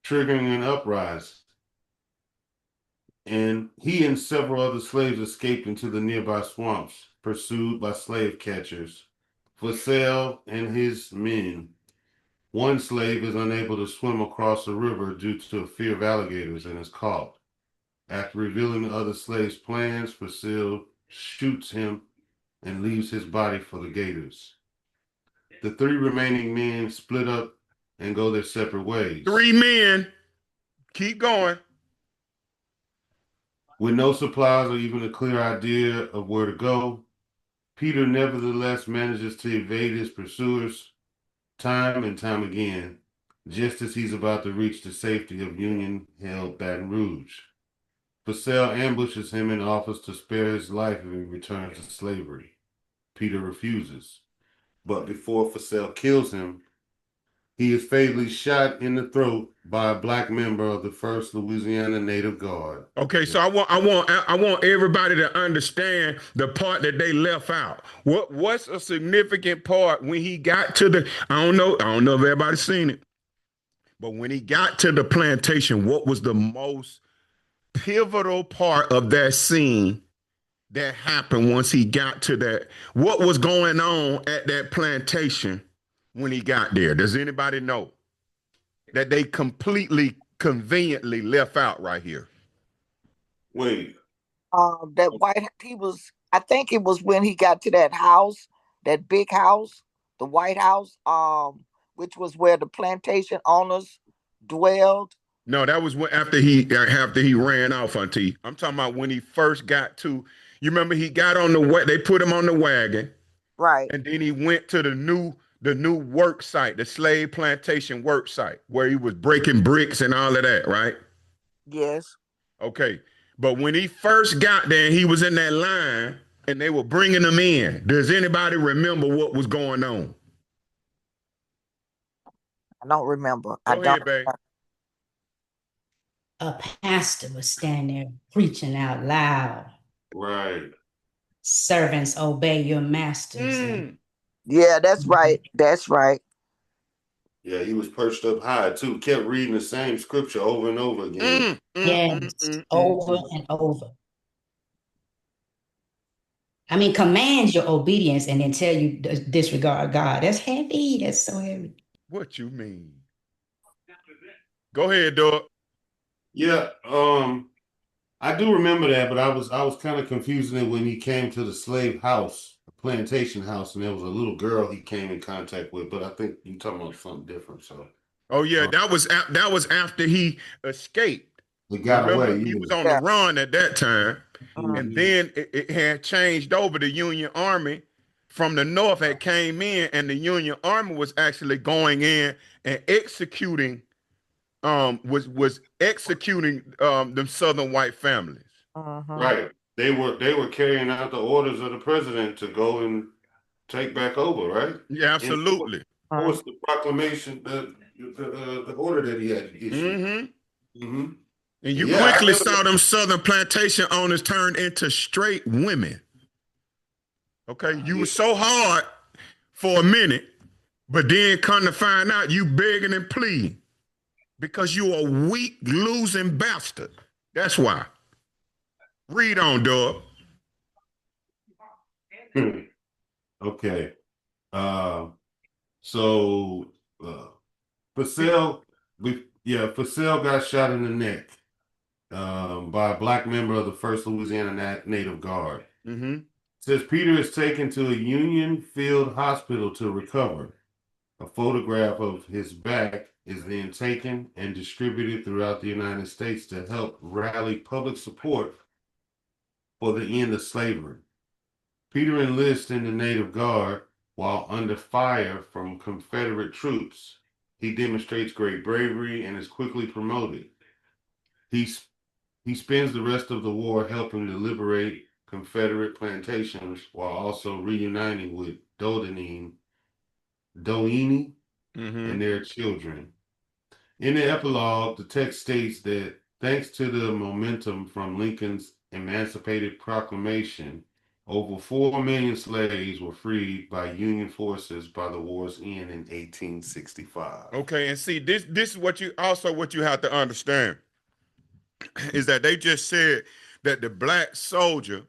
triggering an uprising, and he and several other slaves escaped into the nearby swamps, pursued by slave catchers. Fussell and his men. One slave is unable to swim across the river due to a fear of alligators and is caught. After revealing the other slave's plans, Fussell shoots him and leaves his body for the gators. The three remaining men split up and go their separate ways. 3 men. Keep going. With no supplies or even a clear idea of where to go, Peter nevertheless manages to evade his pursuers time and time again, just as he's about to reach the safety of Union-held Baton Rouge. Fussell ambushes him and offers to spare his life if he returns to slavery. Peter refuses, but before Fussell kills him, he is fatally shot in the throat by a black member of the 1st Louisiana Native Guard. Okay, so I want everybody to understand the part that they left out. What's a significant part when he got to the I don't know if everybody's seen it, but when he got to the plantation, what was the most pivotal part of that scene that happened once he got to that? What was going on at that plantation when he got there? Does anybody know that they completely conveniently left out right here? Wait, That white he was. I think it was when he got to that house, that big house, the White House, which was where the plantation owners dwelled. No, that was after he ran off, Auntie. I'm talking about when he first got to. You remember he got on they put him on the wagon, Right. and then he went to the new work site, the slave plantation work site, where he was breaking bricks and all of that, right? Yes. Okay. But when he first got there, he was in that line and they were bringing him in. Does anybody remember what was going on? I don't remember. I Go don't. ahead, babe. A pastor was standing there preaching out loud. right. Servants, obey your masters. Yeah, that's right. That's right. Yeah, he was perched up high too, kept reading the same scripture over and over again. Yes, over and over. I mean, command your obedience and then tell you disregard God. That's heavy. That's so heavy. What you mean? Go ahead, dog. Yeah, I do remember that, but I was kind of confusing it when he came to the slave house, the plantation house, and there was a little girl he came in contact with. But I think you're talking about something different. So Oh yeah, that was after he escaped. he got Remember, away. he Yeah. was on the Yeah. run at that time, and Mhm. then it had changed over. The Union Army from the north had came in, and the Union Army was actually going in and executing was executing the Southern white families. Mm-hmm. Right. They were carrying out the orders of the president to go and take back over, right? Yeah, absolutely. Enforce the proclamation, the order that he had issued. Mm-hmm. Mm-hmm. And you Yeah, I quickly remember saw them southern plantation owners turn into straight women. Okay, you were so hard for a minute, but then come to find out you begging and pleading because you a weak, losing bastard. That's why. Read on, dog. Okay. So Purcell, Purcell got shot in the neck by a black member of the First Louisiana Native Guard. Mm-hmm. Says Peter is taken to a Union Field hospital to recover. A photograph of his back is then taken and distributed throughout the United States to help rally public support for the end of slavery. Peter enlists in the Native Guard while under fire from Confederate troops. He demonstrates great bravery and is quickly promoted. He spends the rest of the war helping to liberate Confederate plantations while also reuniting with Doini Mm-hmm. and their children. In the epilogue, the text states that thanks to the momentum from Lincoln's Emancipated Proclamation, over 4 million slaves were freed by Union forces by the war's end in 1865. Okay, and see, this is what you have to understand is that they just said that the black soldier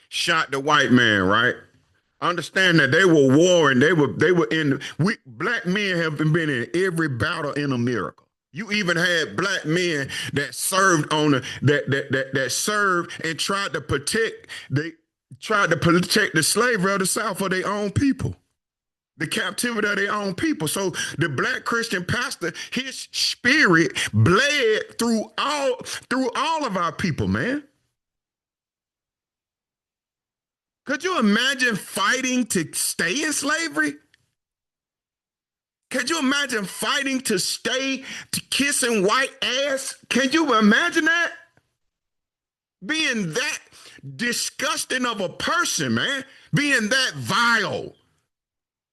shot the white man, right? Understand that they were warring. They were in. We black men have been in every battle in America. You even had black men that served on that served and tried to protect the slavery of the South for their own people, the captivity of their own people. So the black Christian pastor, his spirit bled through all of our people, man. Could you imagine fighting to stay in slavery? Could you imagine fighting to stay to kissing white ass? Can you imagine that? Being that disgusting of a person, man. Being that vile.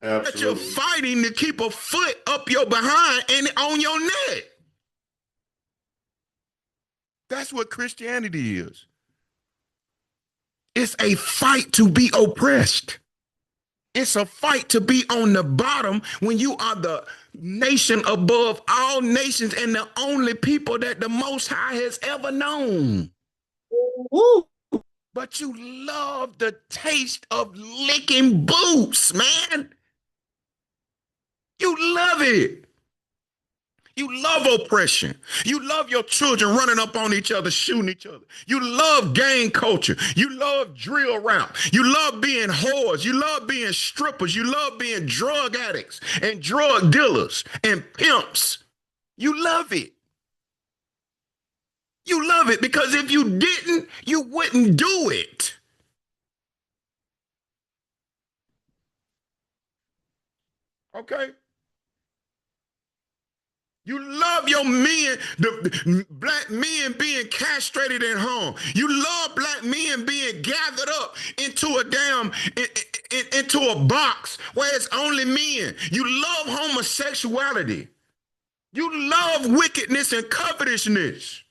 Absolutely. That you're fighting to keep a foot up your behind and on your neck. That's what Christianity is. It's a fight to be oppressed. It's a fight to be on the bottom when you are the nation above all nations and the only people that the Most High has ever known. Woo. But you love the taste of licking boots, man. You love it. You love oppression. You love your children running up on each other, shooting each other. You love gang culture. You love drill rap. You love being whores. You love being strippers. You love being drug addicts and drug dealers and pimps. You love it. You love it because if you didn't, you wouldn't do it. Okay? You love your men, the black men being castrated at home. You love black men being gathered up into into a box where it's only men. You love homosexuality. You love wickedness and covetousness.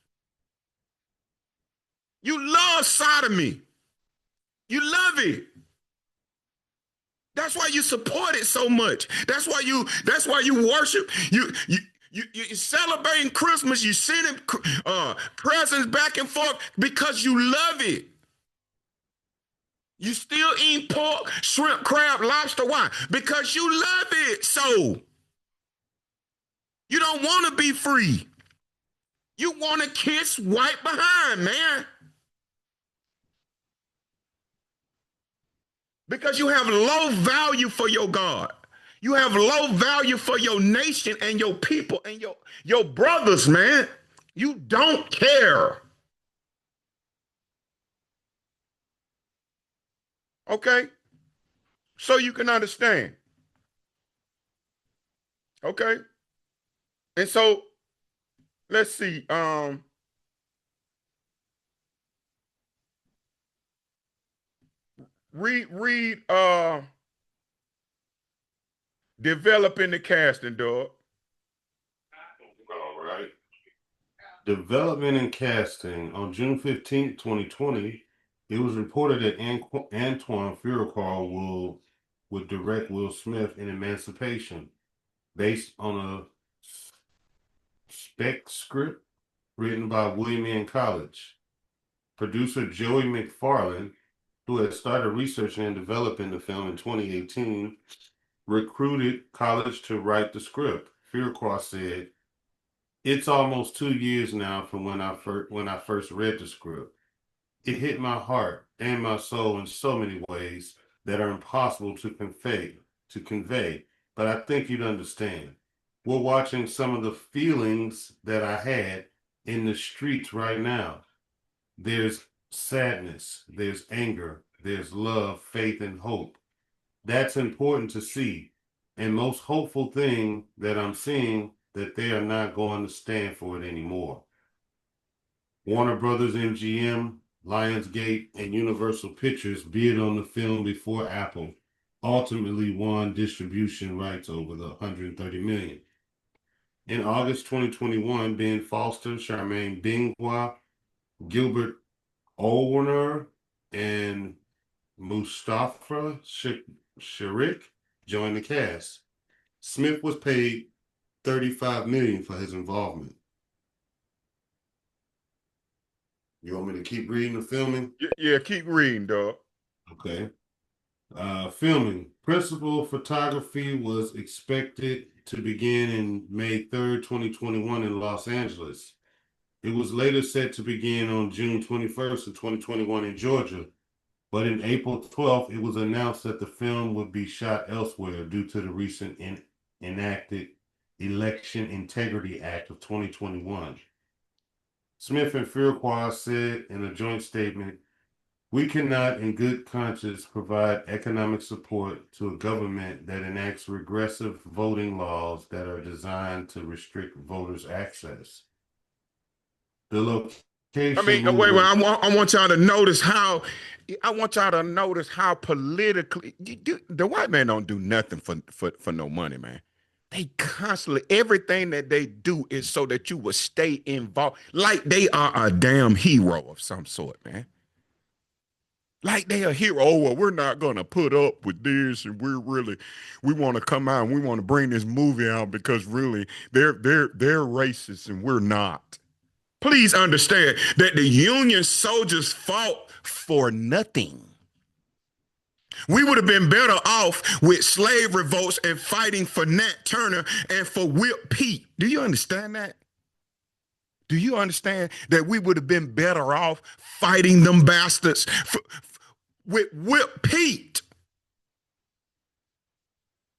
You love sodomy. You love it. That's why you support it so much. That's why you worship. You celebrating Christmas. You sending presents back and forth because you love it. You still eat pork, shrimp, crab, lobster. Why? Because you love it. So you don't want to be free. You want to kiss white behind, man. Because you have low value for your God. You have low value for your nation and your people and your brothers, man. You don't care. Okay? So you can understand. Okay? And so let's see. Read developing the casting, dog. All right. Development and casting. On June 15th, 2020, it was reported that Antoine Fuqua would direct Will Smith in Emancipation, based on a spec script written by William N. College. Producer Joey McFarlane, who had started researching and developing the film in 2018, recruited College to write the script. Fuqua said, "It's almost 2 years now from when I first read the script. It hit my heart and my soul in so many ways that are impossible to convey, but I think you'd understand. We're watching some of the feelings that I had in the streets right now. There's sadness, there's anger, there's love, faith, and hope. That's important to see. And most hopeful thing that I'm seeing that they are not going to stand for it anymore." Warner Brothers MGM, Lionsgate, and Universal Pictures bid on the film before Apple ultimately won distribution rights over the $130 million. In August 2021, Ben Foster, Charmaine Bingwa, Gilbert Olner, and Mustafa Sharik joined the cast. Smith was paid $35 million for his involvement. You want me to keep reading the filming? Yeah, keep reading, dog. Okay. Filming. Principal photography was expected to begin in May 3rd, 2021 in Los Angeles. It was later set to begin on June 21st of 2021 in Georgia, but in April 12th, it was announced that the film would be shot elsewhere due to the recent enacted Election Integrity Act of 2021. Smith and Fuqua said in a joint statement, "We cannot in good conscience provide economic support to a government that enacts regressive voting laws that are designed to restrict voters' access." The I mean, location wait. movement. I want y'all to notice how. I want y'all to notice how politically the white man don't do nothing for no money, man. They constantly everything that they do is so that you will stay involved, like they are a damn hero of some sort, man. Like they a hero. Oh, well, we're not gonna put up with this, and we want to come out and we want to bring this movie out because really they're racist and we're not. Please understand that the Union soldiers fought for nothing. We would have been better off with slave revolts and fighting for Nat Turner and for Whip Pete. Do you understand that? Do you understand that we would have been better off fighting them bastards with Whip Pete,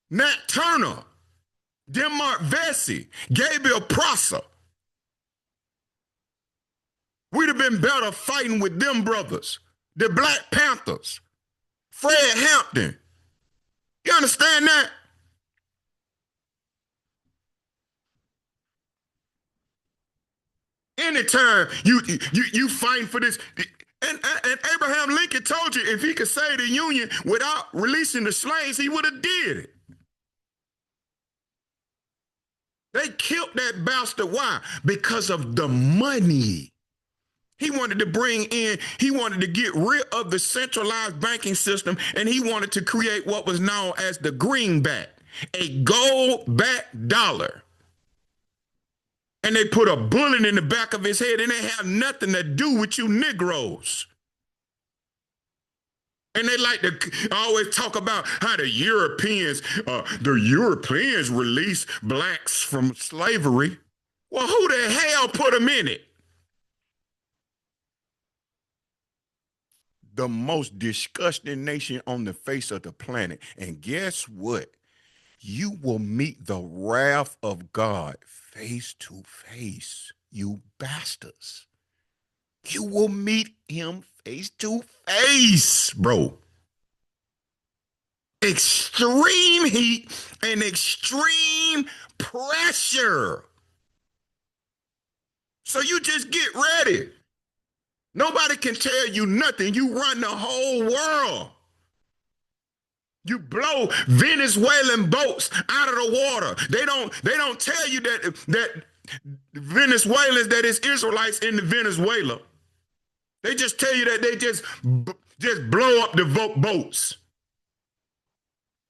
Nat Turner, Denmark Vesey, Gabriel Prosser? We'd have been better fighting with them brothers, the Black Panthers, Fred Hampton. You understand that? Anytime you fighting for this, and Abraham Lincoln told you if he could save the Union without releasing the slaves, he would have did it. They killed that bastard. Why? Because of the money. He wanted to get rid of the centralized banking system, and he wanted to create what was known as the greenback, a gold-backed dollar. And they put a bullet in the back of his head, and they have nothing to do with you Negroes. And they like to always talk about how the Europeans released blacks from slavery. Well, who the hell put them in it? The most disgusting nation on the face of the planet. And guess what? You will meet the wrath of God face to face, you bastards. You will meet him face to face, bro. Extreme heat and extreme pressure. So you just get ready. Nobody can tell you nothing. You run the whole world. You blow Venezuelan boats out of the water. They don't tell you that Venezuelans, that is Israelites in the Venezuela. They just tell you that they just blow up the boats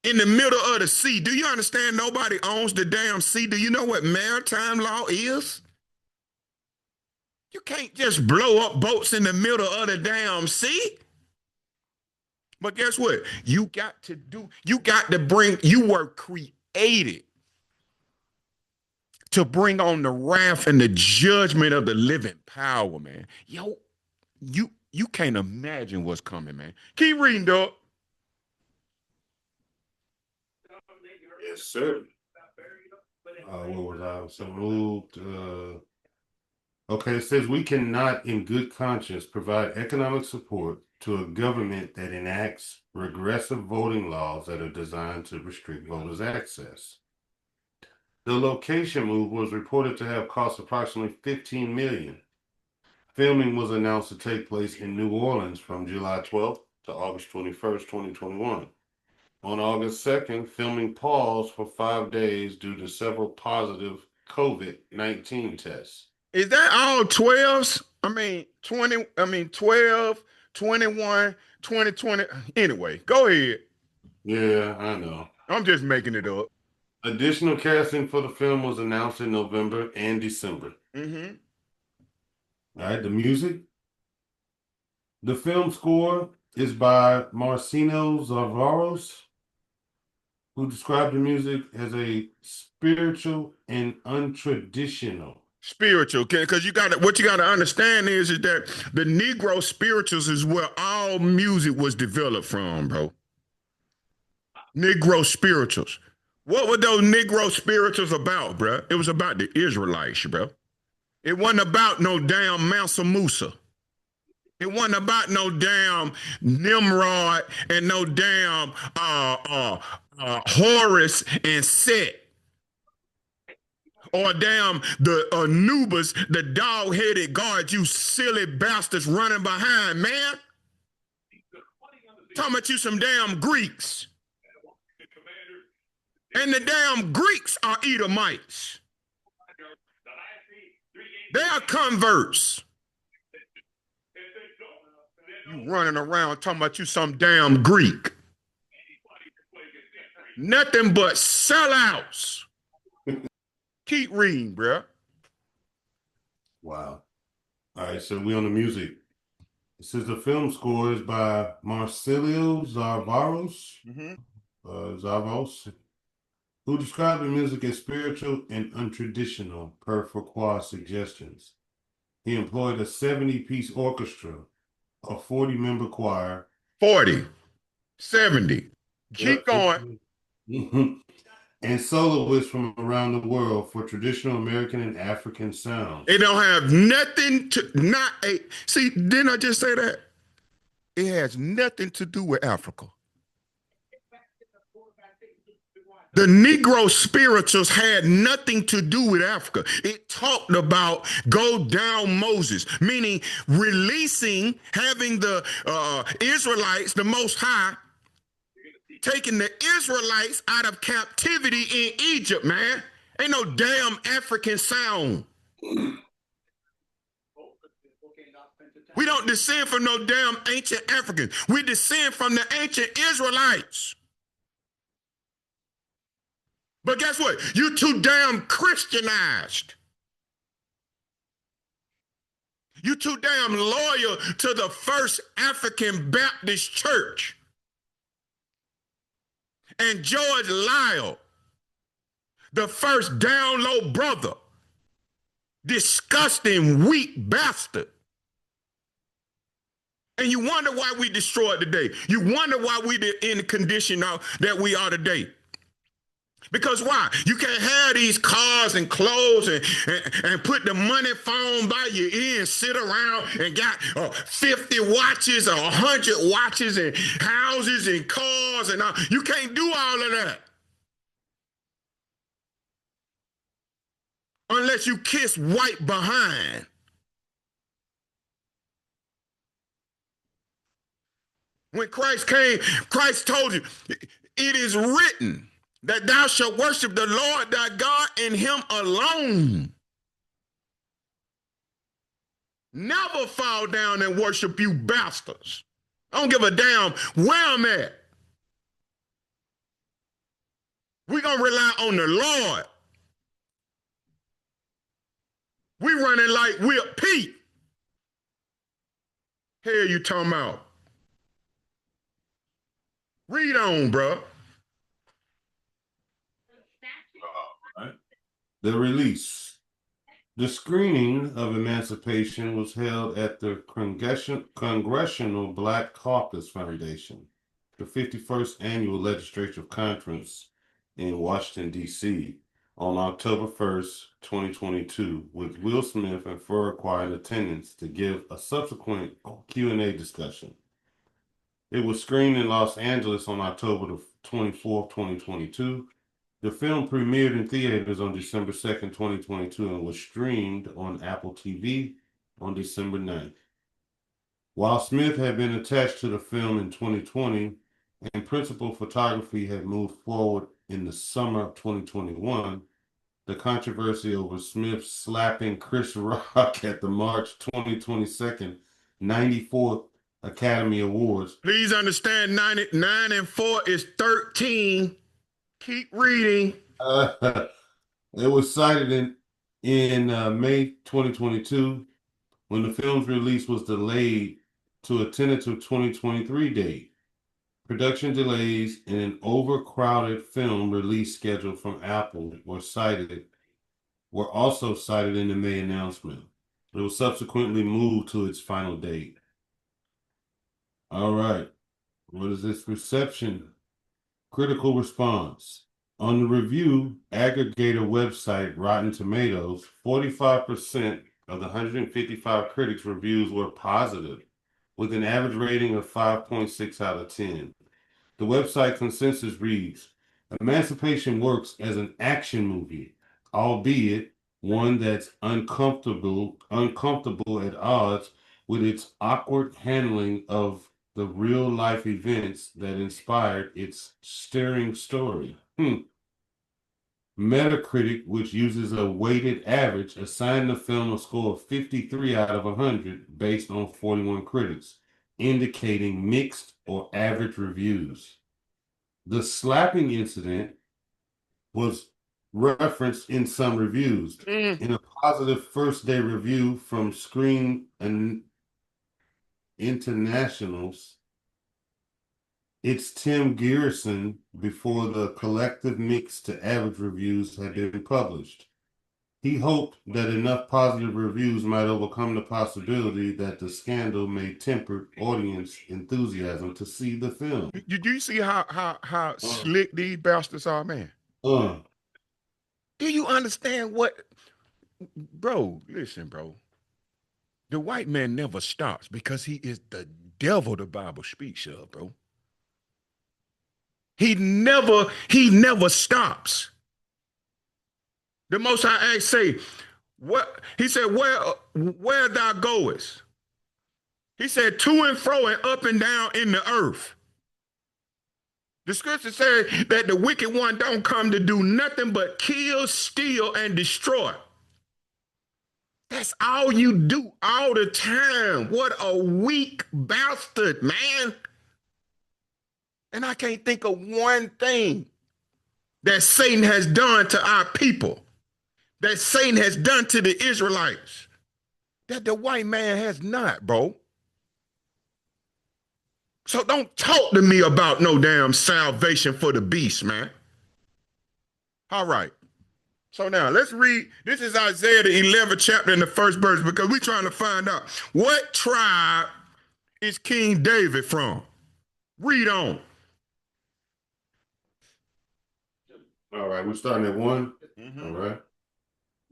in the middle of the sea. Do you understand? Nobody owns the damn sea. Do you know what maritime law is? You can't just blow up boats in the middle of the damn sea. But guess what? You got to bring, you were created to bring on the wrath and the judgment of the living power, man. Yo, you can't imagine what's coming, man. Keep reading, dog. Yes, sir. What was I? So moved. Okay, it says we cannot, in good conscience, provide economic support to a government that enacts regressive voting laws that are designed to restrict voters' access. The location move was reported to have cost approximately $15 million. Filming was announced to take place in New Orleans from July 12th to August 21st, 2021. On August 2nd, filming paused for 5 days due to several positive COVID-19 tests. Is that all 12s? I mean, 12, 21, 2020. Anyway, go ahead. Yeah, I know. I'm just making it up. Additional casting for the film was announced in November and December. Mm-hmm. All right, the music. The film score is by Marcino Zarvaros, who described the music as a spiritual and untraditional. Spiritual, because what you got to understand is that the Negro spirituals is where all music was developed from, bro. Negro spirituals. What were those Negro spirituals about, bro? It was about the Israelites, bro. It wasn't about no damn Mansa Musa. It wasn't about no damn Nimrod and no damn Horus and Set. Or damn the Anubis, the dog-headed guard, you silly bastards running behind, man. Talking about you some damn Greeks. And the damn Greeks are Edomites. They are converts. You running around talking about you some damn Greek. Nothing but sellouts. Keep reading, bro. Wow. All right, so we on the music. It says the film score is by Marcelo Zarvaros, who described the music as spiritual and untraditional, per Fuqua's suggestions. He employed a 70-piece orchestra, a 40-member choir. 40, 70. Keep going. And soloists from around the world for traditional American and African sounds. It don't have nothing to, see, didn't I just say that? It has nothing to do with Africa. The Negro spirituals had nothing to do with Africa. It talked about go down Moses, meaning releasing, having the Israelites, the Most High, taking the Israelites out of captivity in Egypt, man. Ain't no damn African sound. We don't descend from no damn ancient Africans. We descend from the ancient Israelites. But guess what? You too damn Christianized. You too damn loyal to the First African Baptist Church. And George Lyle, the first down low brother, disgusting, weak bastard. And you wonder why we destroyed today. You wonder why we in the condition that we are today. Because why? You can't have these cars and clothes and put the money phone by your ear and sit around and got 50 watches or 100 watches and houses and cars and all. You can't do all of that. Unless you kiss white behind. When Christ came, Christ told you, it is written that thou shalt worship the Lord thy God and him alone. Never fall down and worship you bastards. I don't give a damn where I'm at. We're going to rely on the Lord. We running like Whip Pete. Hell you talking about? Read on, bro. All right. The release. The screening of Emancipation was held at the Congressional Black Caucus Foundation, the 51st Annual Legislative Conference in Washington, D.C., on October 1st, 2022, with Will Smith and Farrakhan in attendance to give a subsequent Q&A discussion. It was screened in Los Angeles on October 24th, 2022. The film premiered in theaters on December 2nd, 2022, and was streamed on Apple TV on December 9th. While Smith had been attached to the film in 2020 and principal photography had moved forward in the summer of 2021, the controversy over Smith slapping Chris Rock at the March 2022 94th Academy Awards. Please understand 9 and 4 is 13. Keep reading. It was cited in May 2022 when the film's release was delayed to a tentative 2023 date. Production delays and an overcrowded film release schedule from Apple were also cited in the May announcement. It was subsequently moved to its final date. All right. What is this reception? Critical response. On the review aggregator website Rotten Tomatoes, 45% of the 155 critics' reviews were positive, with an average rating of 5.6 out of 10. The website consensus reads, Emancipation works as an action movie, albeit one that's uncomfortable at odds with its awkward handling of the real-life events that inspired its stirring story. Metacritic, which uses a weighted average, assigned the film a score of 53 out of 100 based on 41 critics, indicating mixed or average reviews. The slapping incident was referenced in some reviews. In a positive first-day review from Screen and Internationals, it's Tim Garrison before the collective mixed to average reviews had been published. He hoped that enough positive reviews might overcome the possibility that the scandal may temper audience enthusiasm to see the film. Did you see how slick these bastards are, man? Do you understand what? Bro, listen, bro. The white man never stops because he is the devil the Bible speaks of, bro. He never stops. The Most High say, what? He said, where thou goest? He said, to and fro and up and down in the earth. The scripture says that the wicked one don't come to do nothing but kill, steal, and destroy. That's all you do all the time. What a weak bastard, man. And I can't think of one thing that Satan has done to our people, that Satan has done to the Israelites, that the white man has not, bro. So don't talk to me about no damn salvation for the beast, man. All right. So now let's read. This is Isaiah, the 11th chapter in the first verse, because we're trying to find out what tribe is King David from. Read on. All right, we're starting at 1. All right.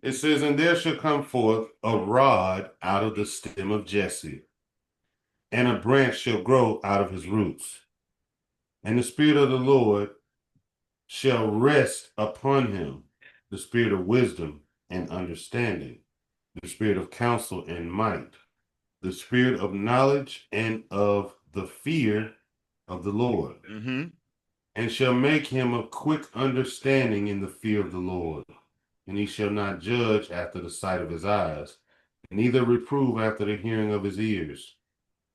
It says, and there shall come forth a rod out of the stem of Jesse, and a branch shall grow out of his roots. And the Spirit of the Lord shall rest upon him, the Spirit of wisdom and understanding, the Spirit of counsel and might, the Spirit of knowledge and of the fear of the Lord. and shall make him of quick understanding in the fear of the Lord. And he shall not judge after the sight of his eyes, neither reprove after the hearing of his ears.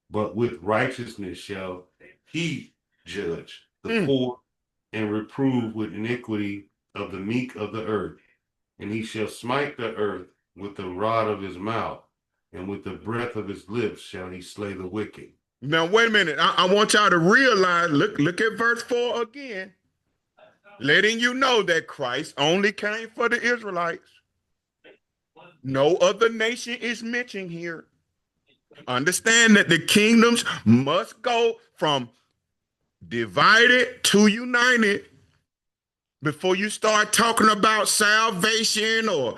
But with righteousness shall he judge the poor, and reprove with iniquity of the meek of the earth. And he shall smite the earth with the rod of his mouth, and with the breath of his lips shall he slay the wicked. Now, wait a minute. I want y'all to realize, look at verse 4 again. Letting you know that Christ only came for the Israelites. No other nation is mentioned here. Understand that the kingdoms must go from divided to united before you start talking about salvation or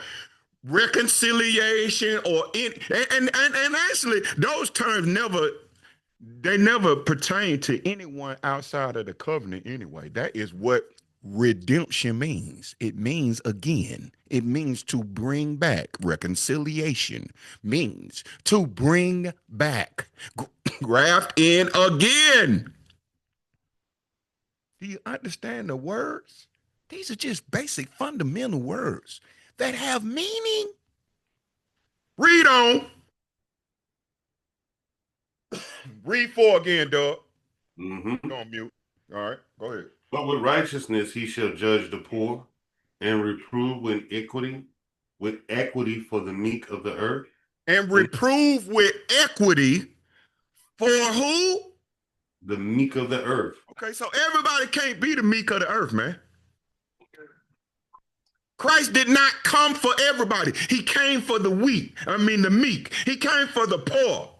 reconciliation or and actually those terms never pertain to anyone outside of the covenant anyway. That is what redemption means. It means again. It means to bring back. Reconciliation means to bring back. Graft in again. Do you understand the words? These are just basic fundamental words that have meaning. Read on. Read 4 again, Doug. Mm-hmm. Go on mute. All right, go ahead. But with righteousness he shall judge the poor, and reprove with equity for the meek of the earth. And reprove with equity for who? The meek of the earth. Okay, so everybody can't be the meek of the earth, man. Christ did not come for everybody. He came for the weak. The meek. He came for the poor.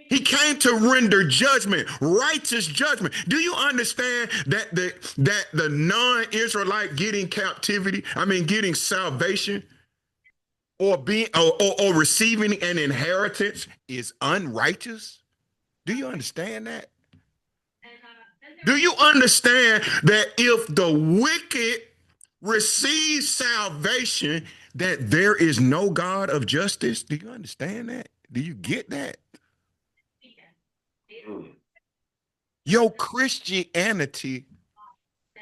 He came to render judgment, righteous judgment. Do you understand that the non-Israelite getting captivity, getting salvation, or receiving an inheritance is unrighteous? Do you understand that? Do you understand that if the wicked receive salvation, that there is no God of justice? Do you understand that? Do you get that? Your Christianity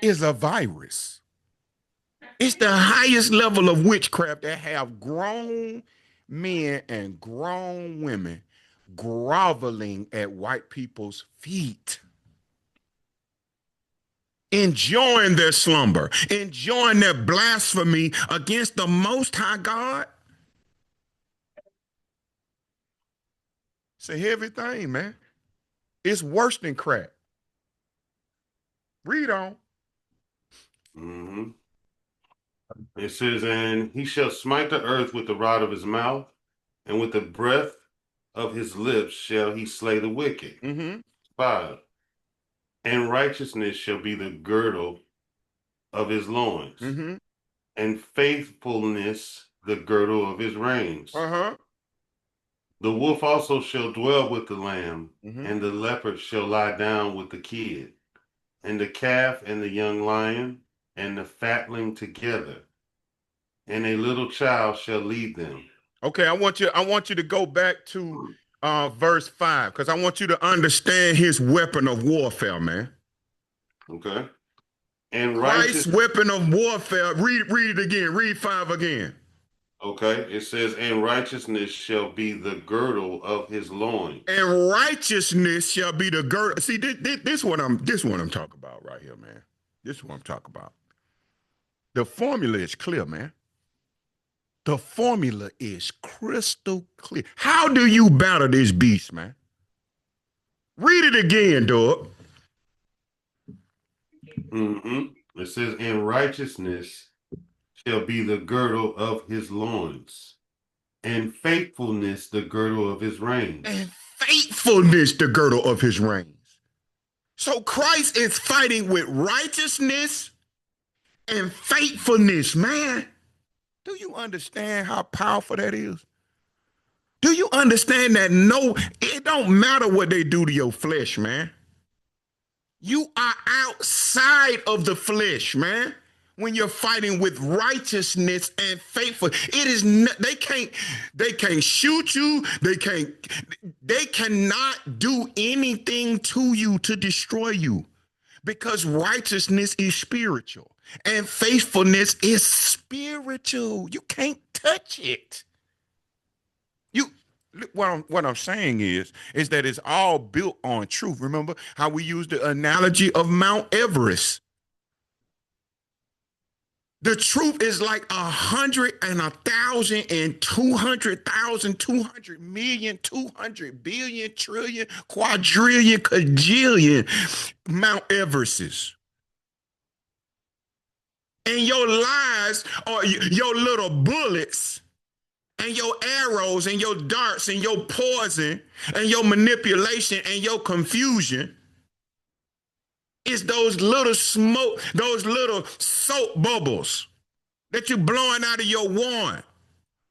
is a virus. It's the highest level of witchcraft that have grown men and grown women groveling at white people's feet, enjoying their slumber, enjoying their blasphemy against the Most High God. It's a heavy thing, man. It's worse than crack. Read on. Mm-hmm. It says, and he shall smite the earth with the rod of his mouth, and with the breath of his lips shall he slay the wicked. 5. And righteousness shall be the girdle of his loins, and faithfulness the girdle of his reins. The wolf also shall dwell with the lamb, and the leopard shall lie down with the kid, and the calf and the young lion and the fatling together, and a little child shall lead them. Okay, I want you to go back to verse 5, because I want you to understand his weapon of warfare, man. Okay. And Christ's weapon of warfare. Read it again. Read 5 again. Okay, it says, and righteousness shall be the girdle of his loins. And righteousness shall be the girdle. See, this what I'm talking about right here, man. This is what I'm talking about. The formula is clear, man. The formula is crystal clear. How do you battle this beast, man? Read it again, dog. It says, and righteousness shall be the girdle of his loins, and faithfulness the girdle of his reins. And faithfulness the girdle of his reins. So Christ is fighting with righteousness and faithfulness, man. Do you understand how powerful that is? Do you understand that it don't matter what they do to your flesh, man. You are outside of the flesh, man. When you're fighting with righteousness and faithful, it is they can't shoot you. They cannot do anything to you to destroy you, Because righteousness is spiritual and faithfulness is spiritual. You can't touch it. You what I'm saying is that it's all built on truth. Remember how we used the analogy of Mount Everest? The truth is like 100 and 1,000 and 200,000, 200 million, 200 billion, trillion, quadrillion, cajillion Mount Everests. And your lies are your little bullets and your arrows and your darts and your poison and your manipulation and your confusion is those little smoke, those little soap bubbles that you're blowing out of your wand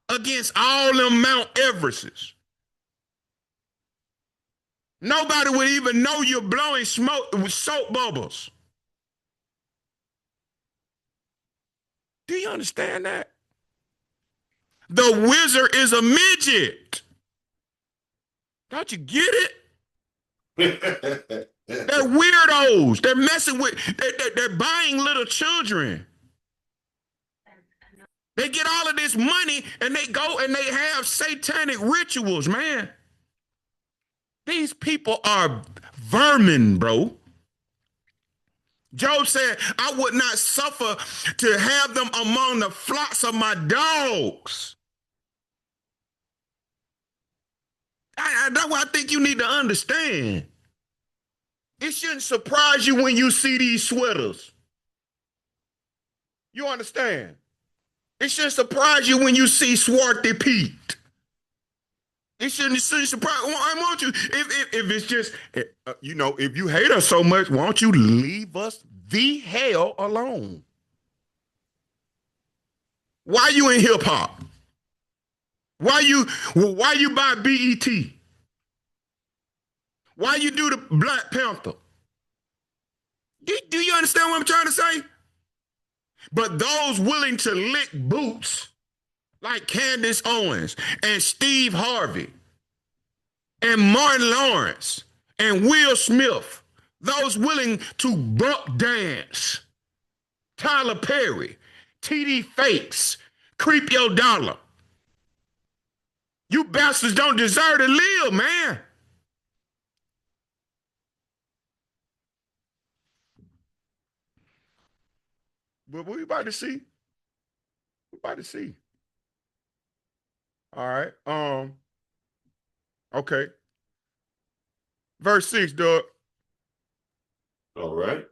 against all them Mount Everests. Nobody would even know you're blowing smoke with soap bubbles. Do you understand that? The wizard is a midget. Don't you get it? They're weirdos. They're messing with, they're buying little children. They get all of this money and they go and they have satanic rituals, man. These people are vermin, bro. Job said, I would not suffer to have them among the flocks of my dogs. That's what I think you need to understand. It shouldn't surprise you when you see these sweaters. You understand? It shouldn't surprise you when you see Swarty Pete. It shouldn't surprise. Why won't you? If it's just, if you hate us so much, why don't you leave us the hell alone? Why you in hip hop? Why you buy BET? Why you do the Black Panther? Do you understand what I'm trying to say? But those willing to lick boots like Candace Owens and Steve Harvey and Martin Lawrence and Will Smith, those willing to buck dance, Tyler Perry, TD Fakes, Creep Your Dollar. You bastards don't deserve to live, man. But what we about to see? We're about to see. All right. Okay. Verse 6, Doug. All right.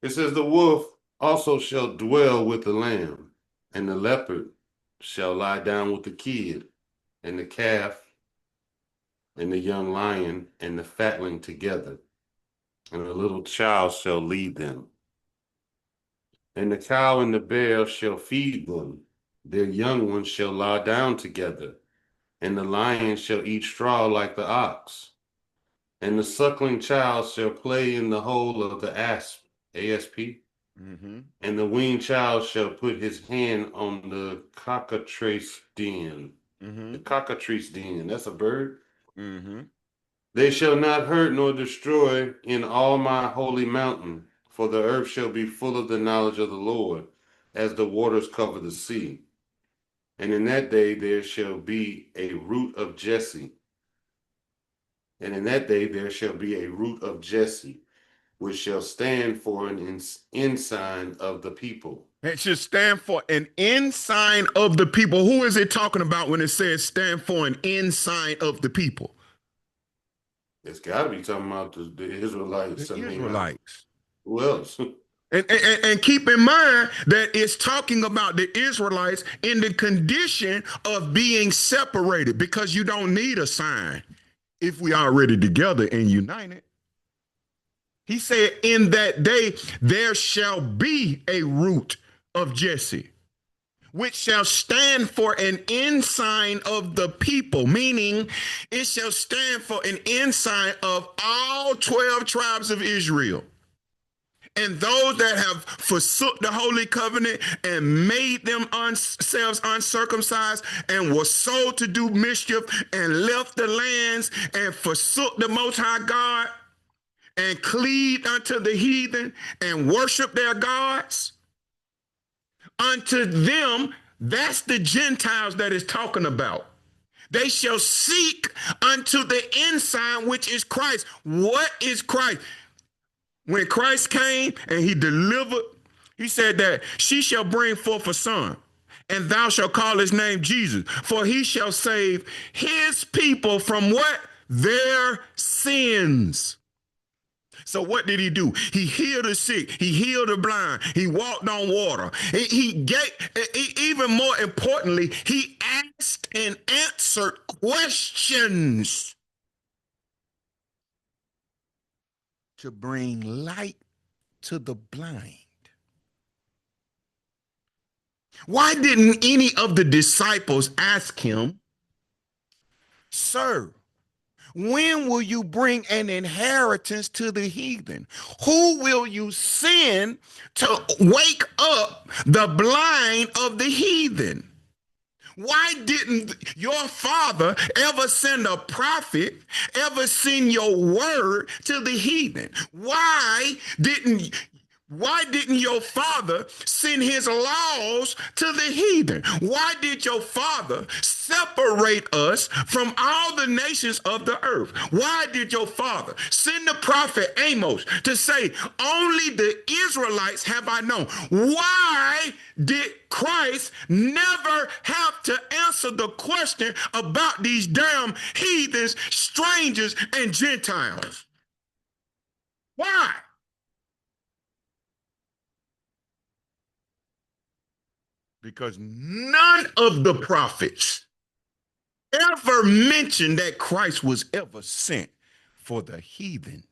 It says, the wolf also shall dwell with the lamb, and the leopard shall lie down with the kid, and the calf, and the young lion, and the fatling together, and the little child shall lead them. And the cow and the bear shall feed them, their young ones shall lie down together, and the lion shall eat straw like the ox. And the suckling child shall play in the hole of the asp, ASP. Mm-hmm. And the weaned child shall put his hand on the cockatrice den. Mm-hmm. The cockatrice den, that's a bird. Mm-hmm. They shall not hurt nor destroy in all my holy mountain, for the earth shall be full of the knowledge of the Lord, as the waters cover the sea. And in that day there shall be a root of Jesse. And in that day there shall be a root of Jesse, which shall stand for an ensign of the people. It should stand for an ensign of the people. Who is it talking about when it says stand for an ensign of the people? It's got to be talking about the Israelites. The Israelites. Who else? And keep in mind that it's talking about the Israelites in the condition of being separated, because you don't need a sign if we are already together and united. He said, in that day, there shall be a root of Jesse, which shall stand for an ensign of the people, meaning it shall stand for an ensign of all 12 tribes of Israel. And those that have forsook the holy covenant and made themselves uncircumcised and were sold to do mischief and left the lands and forsook the Most High God and cleave unto the heathen and worship their gods? Unto them, that's the Gentiles that is talking about. They shall seek unto the ensign, which is Christ. What is Christ? When Christ came and he delivered, he said that she shall bring forth a son, and thou shalt call his name Jesus, for he shall save his people from what? Their sins. So what did he do? He healed the sick. He healed the blind. He walked on water. He gave, even more importantly, he asked and answered questions to bring light to the blind. Why didn't any of the disciples ask him, Sir, when will you bring an inheritance to the heathen? Who will you send to wake up the blind of the heathen? Why didn't your father ever send a prophet, ever send your word to the heathen? Why didn't your father send his laws to the heathen? Why did your father separate us from all the nations of the earth? Why did your father send the prophet Amos to say, only the Israelites have I known? Why did Christ never have to answer the question about these damn heathens, strangers, and Gentiles? Why? Because none of the prophets ever mentioned that Christ was ever sent for the heathen.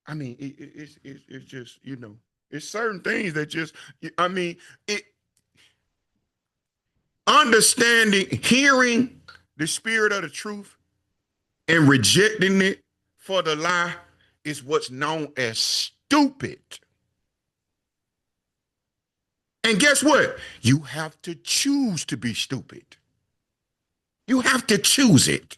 I mean, it's just, it's certain things that just, understanding, hearing the spirit of the truth and rejecting it for the lie is what's known as stupid. And guess what? You have to choose to be stupid. You have to choose it.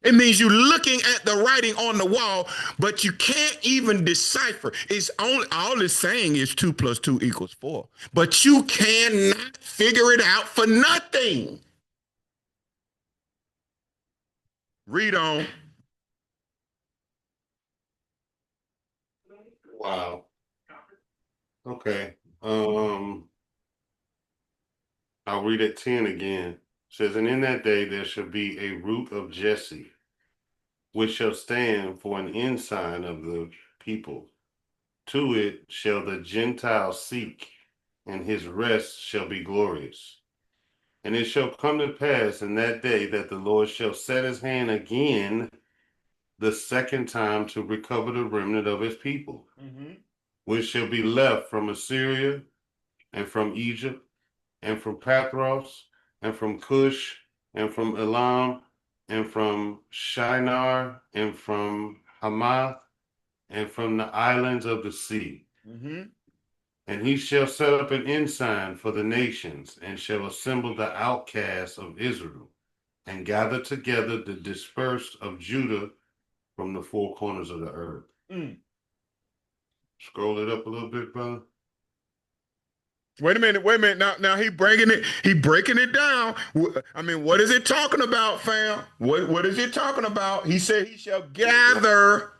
It means you're looking at the writing on the wall, but you can't even decipher. It's only all it's saying is 2 + 2 = 4. But you cannot figure it out for nothing. Read on. Wow. Okay. I'll read at 10 again. It says, and in that day there shall be a root of Jesse, which shall stand for an ensign of the people. To it shall the Gentiles seek, and his rest shall be glorious. And it shall come to pass in that day that the Lord shall set his hand again the second time to recover the remnant of his people, which shall be left from Assyria and from Egypt and from Pathros and from Cush and from Elam and from Shinar and from Hamath and from the islands of the sea. And he shall set up an ensign for the nations and shall assemble the outcasts of Israel and gather together the dispersed of Judah from the 4 corners of the earth. Scroll it up a little bit, brother. Wait a minute. Now he breaking it down. I mean, what is it talking about, fam? What is it talking about? He said he shall gather.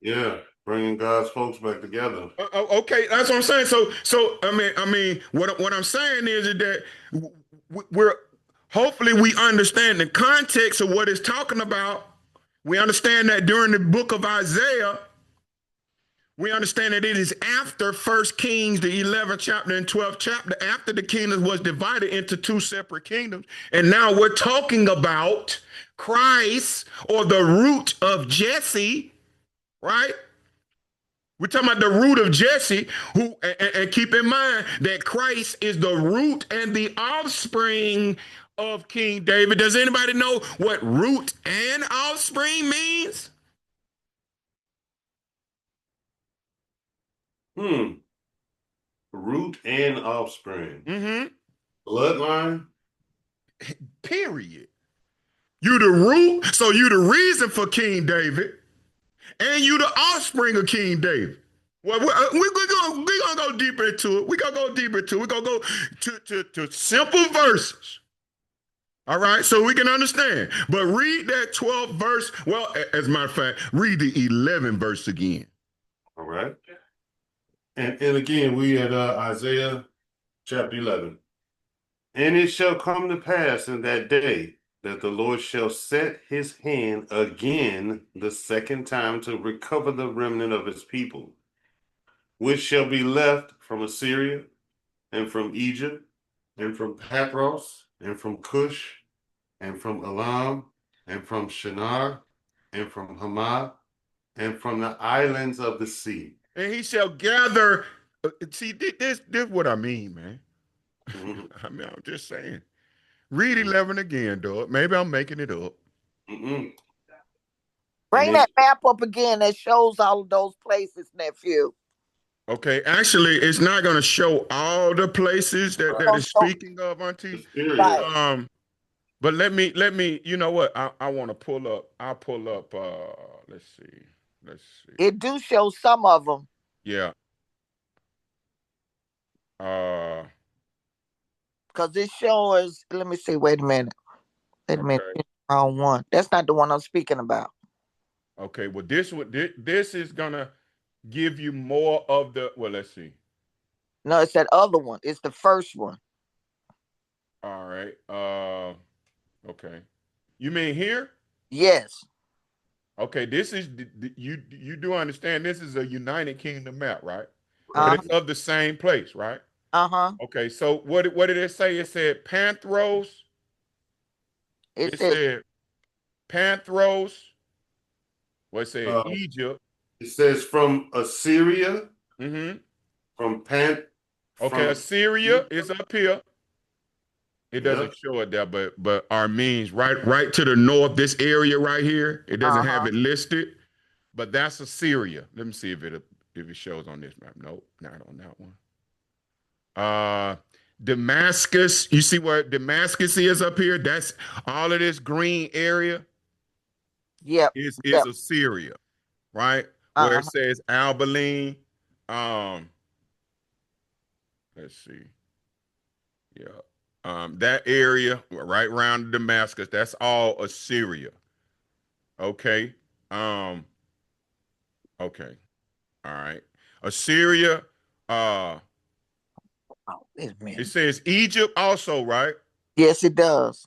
Yeah, bringing God's folks back together. Okay, that's what I'm saying. So I mean, what I'm saying is that we're hopefully we understand the context of what it's talking about. We understand that during the book of Isaiah, we understand that it is after 1 Kings, the 11th chapter and 12th chapter, after the kingdom was divided into 2 separate kingdoms. And now we're talking about Christ, or the root of Jesse, right? We're talking about the root of Jesse, who, and keep in mind that Christ is the root and the offspring of King David. Does anybody know what root and offspring means? Root and offspring. Bloodline. Period. You the root, so you the reason for King David, and you the offspring of King David. Well, we're gonna go deeper into it. We're gonna go deeper into it. We're gonna go to simple verses. All right, so we can understand. But read that 12th verse. Well, as a matter of fact, read the 11th verse again. All right. And again, we at Isaiah chapter 11. And it shall come to pass in that day that the Lord shall set his hand again the second time to recover the remnant of his people, which shall be left from Assyria and from Egypt and from Pathros and from Cush and from Elam and from Shinar and from Hamath and from the islands of the sea. And he shall gather. See, this is what I mean, man. Mm-hmm. I mean, I'm just saying. Read 11 again, dog. Maybe I'm making it up. Mm-hmm. Bring that map up again that shows all of those places, nephew. Okay, actually, it's not going to show all the places that it's speaking of, Auntie. Right. But let me, you know what? I want to pull up. I'll pull up. Let's see. It do show some of them. Yeah. Because it shows. Let me see. Wait a minute. Wrong one. That's not the one I'm speaking about. Okay. Well, this is gonna give you more of the. Well, let's see. No, it's that other one. It's the first one. All right. Okay. You mean here? Yes. Okay. This is you do understand this is a United Kingdom map, right? Uh-huh. But it's of the same place, right? Uh-huh. Okay. So what did it say? It said Panthros. It said Panthros. What it said? Egypt. It says from Assyria. Mm-hmm. From Assyria is up here. It doesn't show it there, but Armenes right to the north, this area right here, it doesn't have it listed, but that's Assyria. Let me see if it shows on this map. Nope, not on that one. Damascus, you see where Damascus is up here? That's all of this green area. Yep. Is Assyria, right? Where it says Albaline. Let's see. Yeah. That area right around Damascus, that's all Assyria. Okay. Okay. All right. Assyria, it says Egypt also, right? Yes, it does.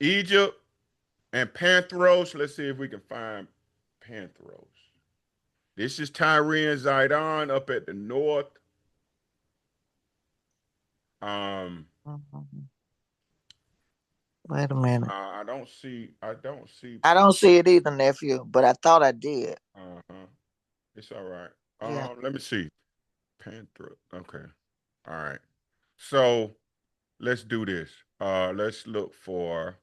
Egypt and Panthros. Let's see if we can find Panthros. This is Tyre and Zidon up at the north. Wait a minute. I don't see. I don't see it either, nephew, but I thought I did. It's all right. Yeah. Let me see. Panther. Okay. All right. So let's do this. Let's look for.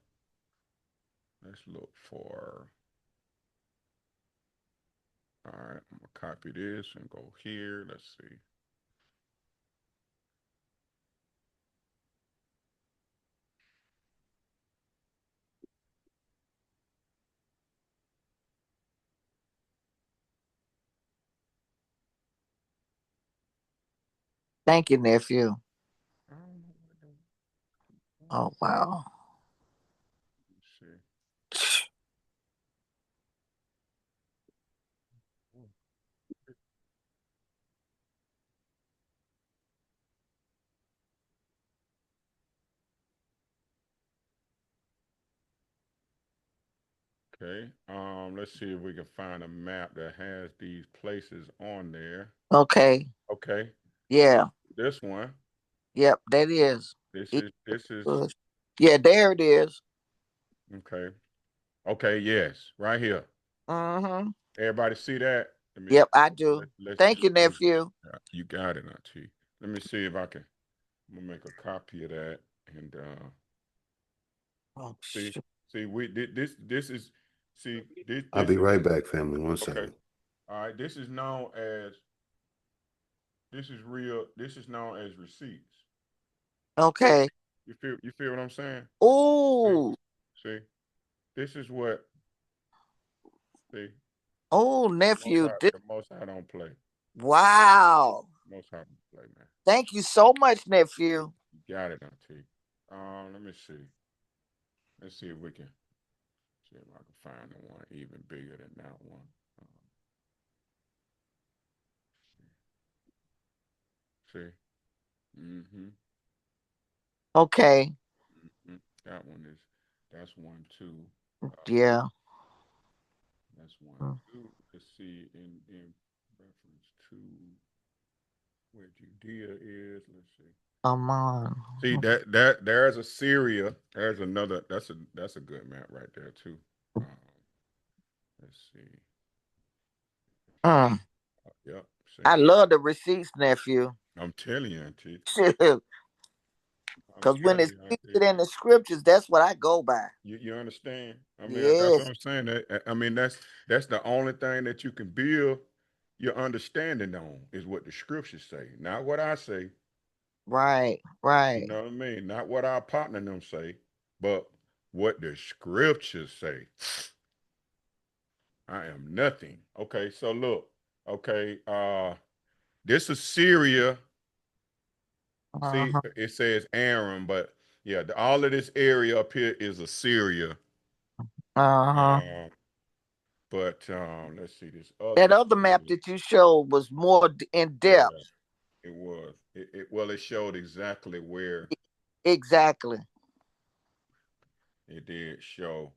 All right. I'm gonna copy this and go here. Let's see. Thank you, nephew. Oh wow. Let's see. Okay. Let's see if we can find a map that has these places on there. Okay. Okay. Yeah. This one. Yep, that is. This is. Yeah, there it is. Okay. Okay. Yes. Right here. Mm-hmm. Everybody see that? Yep, I do. Thank you, nephew. You got it, Auntie. Let me see if I can. I'm gonna make a copy of that and see we this is see this. I'll be right back, family. One second. All right, this is known as this is known as receipts. Okay. You feel what I'm saying? Ooh. See? This is what. See, Oh, nephew. the most I don't play. Wow. Most I don't play, man. Thank you so much, nephew. You got it, Auntie. Let me see. Let's see if we can see if I can find the one even bigger than that one. See. Mm-hmm. Okay. Mm-hmm. That's one, two. Yeah. That's one, two. Let's see in reference to where Judea is. Let's see. Come on. See that there's Assyria. There's another. That's a good map right there too. Let's see. Mm. Yep. See. I love the receipts, nephew. I'm telling you, Auntie. I'm Because when telling it's you, Auntie. featured in the scriptures, that's what I go by. You understand? I mean, that's what Yes. I'm saying. I mean, that's the only thing that you can build your understanding on is what the scriptures say, not what I say. Right. You Right. know what I mean? Not what our partner them say, but what the scriptures say. I am nothing. Okay, so look. Okay, this is Syria. See, Uh-huh. it says Aaron, but yeah, all of this area up here is Assyria. Uh-huh. Um, but let's see this other That other map Syria. that you showed was more in Yeah, depth. it was. It showed exactly where Exactly. it did show.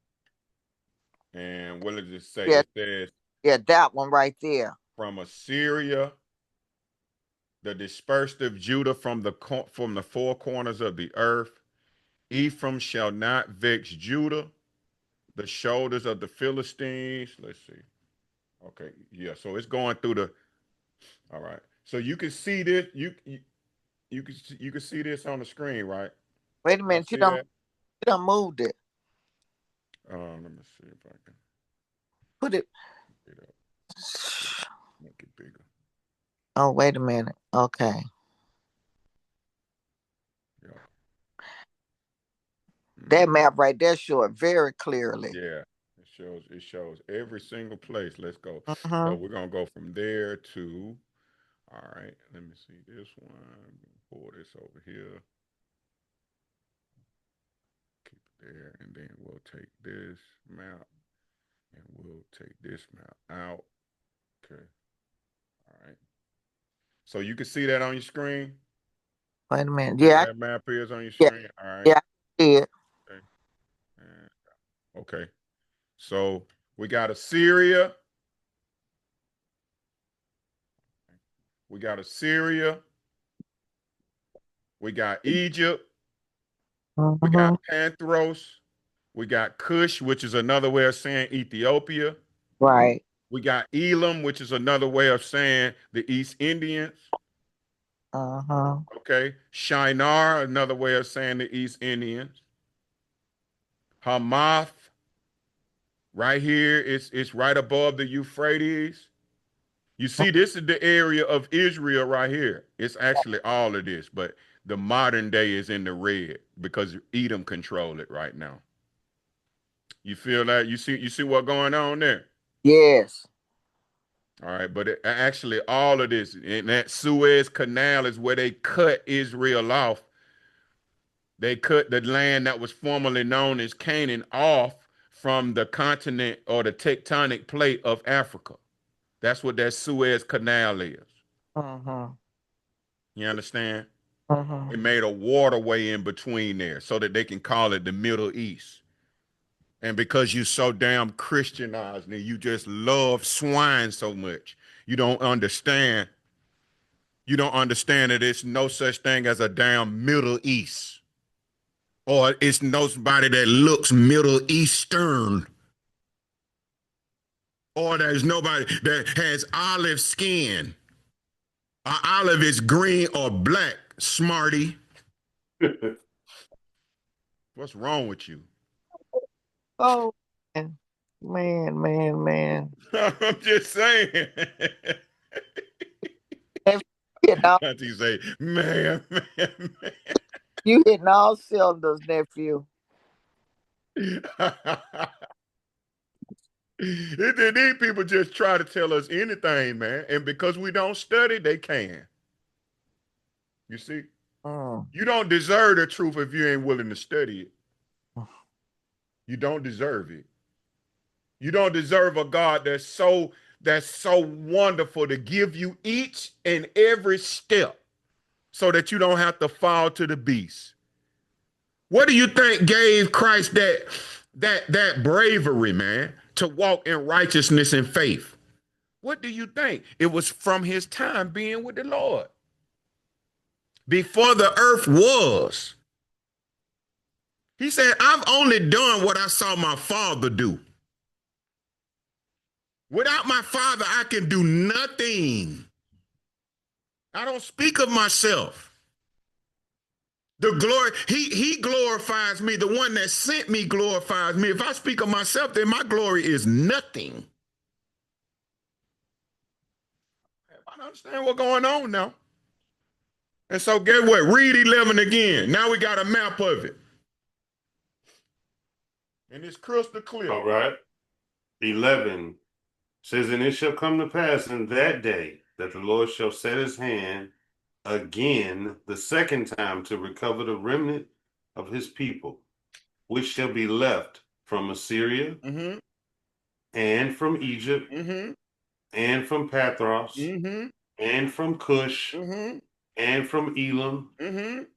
And what does it say? Yeah. It says Yeah, that one right there. from Assyria, the dispersed of Judah from the four corners of the earth. Ephraim shall not vex Judah, the shoulders of the Philistines. Let's see. Okay, yeah. So it's going through the. All right. So you can see this. You can see this on the screen, right? Wait a Y'all minute. see that? You done moved it. Let me see if I can Put it. get up, make it bigger. Oh, wait a minute. Okay. Yeah. That Mhm. map right there show it very clearly. Yeah. It shows every single place. Let's go. So Mm-hmm. we're gonna go from there to. All right. Let me see this one. Pull this over here. Keep it there, and then we'll take this map and we'll take this map out. Okay. All right. So you can see that on your screen. Wait a minute. Where Yeah. that map is on your Yeah. screen. All right. Yeah. I see it. Okay. Okay. So we got Assyria. We got Assyria. We got Egypt. We got Mm-hmm. Panthros. We got Cush, which is another way of saying Ethiopia. Right. We got Elam, which is another way of saying the East Indians. Uh-huh. Okay. Shinar, another way of saying the East Indians. Hamath, right here, it's right above the Euphrates. You see, this is the area of Israel right here. It's actually all of this, but the modern day is in the red because Edom control it right now. You feel that? You see what's going on there? Yes. All right, but actually all of this in that Suez Canal is where they cut Israel off. They cut the land that was formerly known as Canaan off from the continent or the tectonic plate of Africa. That's what that Suez Canal is. Uh-huh. You understand? Uh-huh. They made a waterway in between there so that they can call it the Middle East. And because you so damn Christianized and you just love swine so much, you don't understand. You don't understand that it's no such thing as a damn Middle East. Or it's nobody that looks Middle Eastern. Or there's nobody that has olive skin. Olive is green or black, smarty. What's wrong with you? Oh, man. Man. I'm just saying. If you hitting all, Auntie say, man. you hitting all cylinders, nephew. These people just try to tell us anything, man. And because we don't study, they can. You see? You don't deserve the truth if you ain't willing to study it. You don't deserve it. You don't deserve a God that's so wonderful to give you each and every step so that you don't have to fall to the beast. What do you think gave Christ that bravery, man, to walk in righteousness and faith? What do you think? It was from his time being with the Lord. Before the earth was. He said, I've only done what I saw my father do. Without my father, I can do nothing. I don't speak of myself. The glory, he glorifies me. The one that sent me glorifies me. If I speak of myself, then my glory is nothing. I don't understand what's going on now. And so guess what? Read 11 again. Now we got a map of it. And it's crystal clear. All right. 11 says, and it shall come to pass in that day that the Lord shall set his hand again the second time to recover the remnant of his people, which shall be left from Assyria and from Egypt and from Pathros and from Cush and from Elam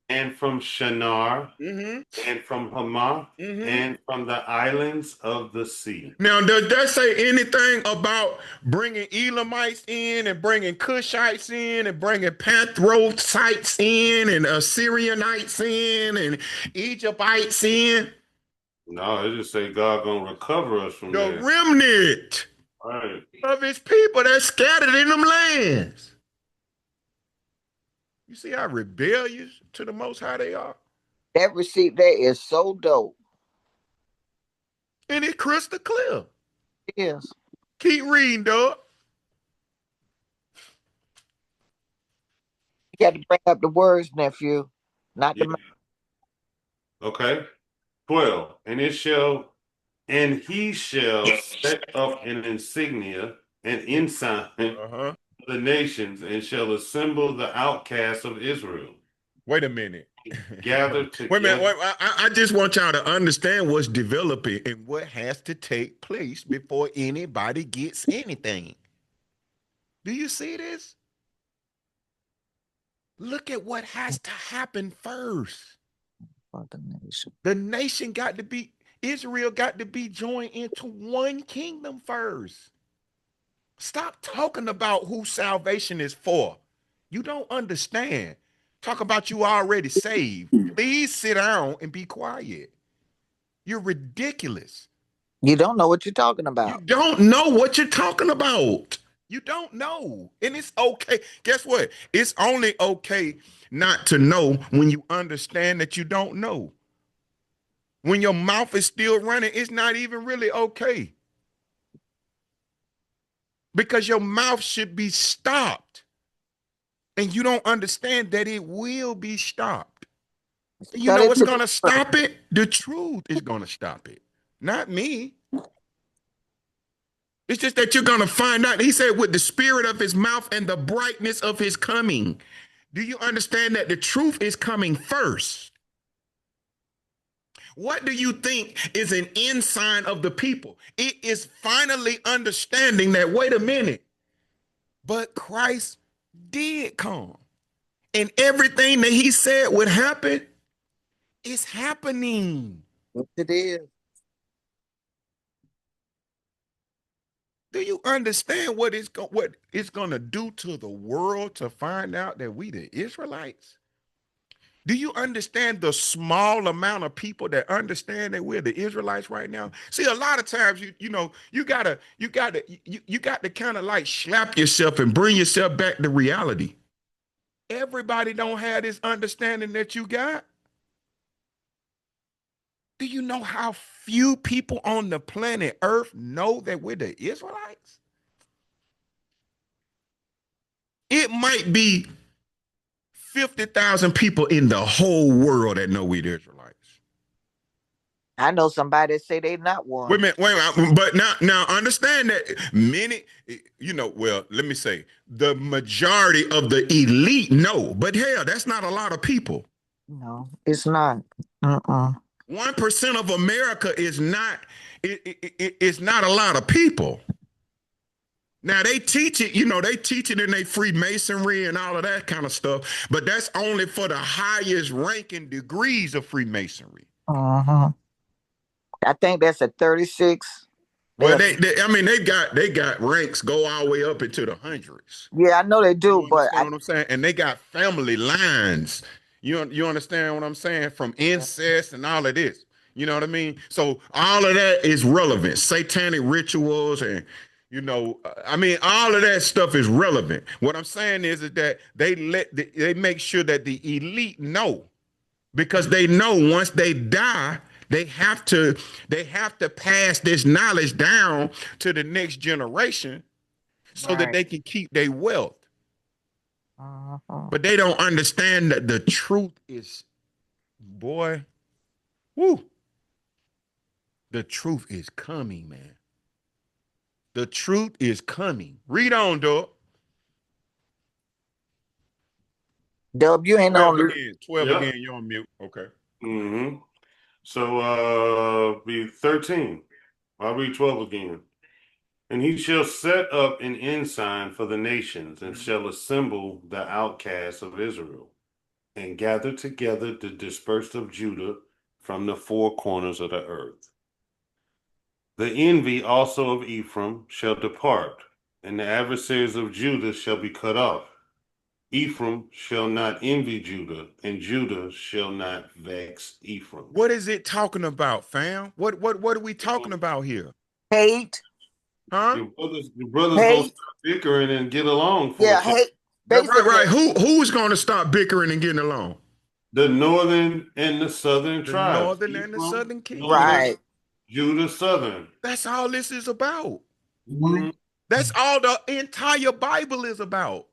and from Shinar and from Hamath and from the islands of the sea. Now, does that say anything about bringing Elamites in and bringing Cushites in and bringing Pathrosites in and Assyrianites in and Egyptites in? No, it just say God gonna recover us from the that. remnant of his people that's scattered in them lands. You see how rebellious to the Most High they are? That receipt there is so dope. And it's crystal clear. Yes. Keep reading, dog. You got to bring up the words, nephew. Not the Okay. 12. And he shall set up an insignia, an ensign of the nations, and shall assemble the outcasts of Israel. Wait a minute. Gather together. Wait a minute. I just want y'all to understand what's developing and what has to take place before anybody gets anything. Do you see this? Look at what has to happen first. The nation got to be, Israel got to be joined into one kingdom first. Stop talking about who salvation is for. You don't understand. Talk about you already saved. Please sit down and be quiet. You're ridiculous. You don't know what you're talking about. You don't know what you're talking about. You don't know. And it's okay. Guess what? It's only okay not to know when you understand that you don't know. When your mouth is still running, it's not even really okay. Because your mouth should be stopped. And you don't understand that it will be stopped. You know what's going to stop it? The truth is going to stop it. Not me. It's just that you're going to find out. He said with the spirit of his mouth and the brightness of his coming. Do you understand that the truth is coming first? What do you think is an ensign of the people? It is finally understanding that, wait a minute, but Christ did come. And everything that he said would happen is happening. It is. Do you understand what it's going to do to the world to find out that we the Israelites? Do you understand the small amount of people that understand that we're the Israelites right now? See, a lot of times you got to kind of like slap yourself and bring yourself back to reality. Everybody don't have this understanding that you got. Do you know how few people on the planet Earth know that we're the Israelites? It might be 50,000 people in the whole world that know we're the Israelites. I know somebody that say they not one. Wait a minute, but now understand that many, well, let me say the majority of the elite know, but hell, that's not a lot of people. No, it's not. 1% of America is not, it's not a lot of people. Now they teach it, they teach it in their Freemasonry and all of that kind of stuff, but that's only for the highest ranking degrees of Freemasonry. I think that's a 36. Well, they got ranks go all the way up into the hundreds. Yeah, I know they do, You but understand what I'm saying? And they got family lines. You understand what I'm saying? From incest and all of this. You know what I mean? So all of that is relevant. Satanic rituals and all of that stuff is relevant. What I'm saying is that they make sure that the elite know, because they know once they die, they have to pass this knowledge down to the next generation so that they can keep their wealth. But they don't understand that the truth is, boy, whoo, the truth is coming, man. The truth is coming. Read on, dog. W ain't 12 on. again. 12 again. You're on mute. Okay. Mm-hmm. So be 13. I'll read 12 again. And he shall set up an ensign for the nations, and shall assemble the outcasts of Israel, and gather together the dispersed of Judah from the four corners of the earth. The envy also of Ephraim shall depart, and the adversaries of Judah shall be cut off. Ephraim shall not envy Judah, and Judah shall not vex Ephraim. What is it talking about, fam? What are we talking about here? Hate. Huh? Your brothers gonna stop bickering and get along for a hate. Right. Who's gonna stop bickering and getting along? The northern and the southern The tribes. northern and the southern kingdom. Right. Judah, southern. That's all this is about. Mm-hmm. That's all the entire Bible is about.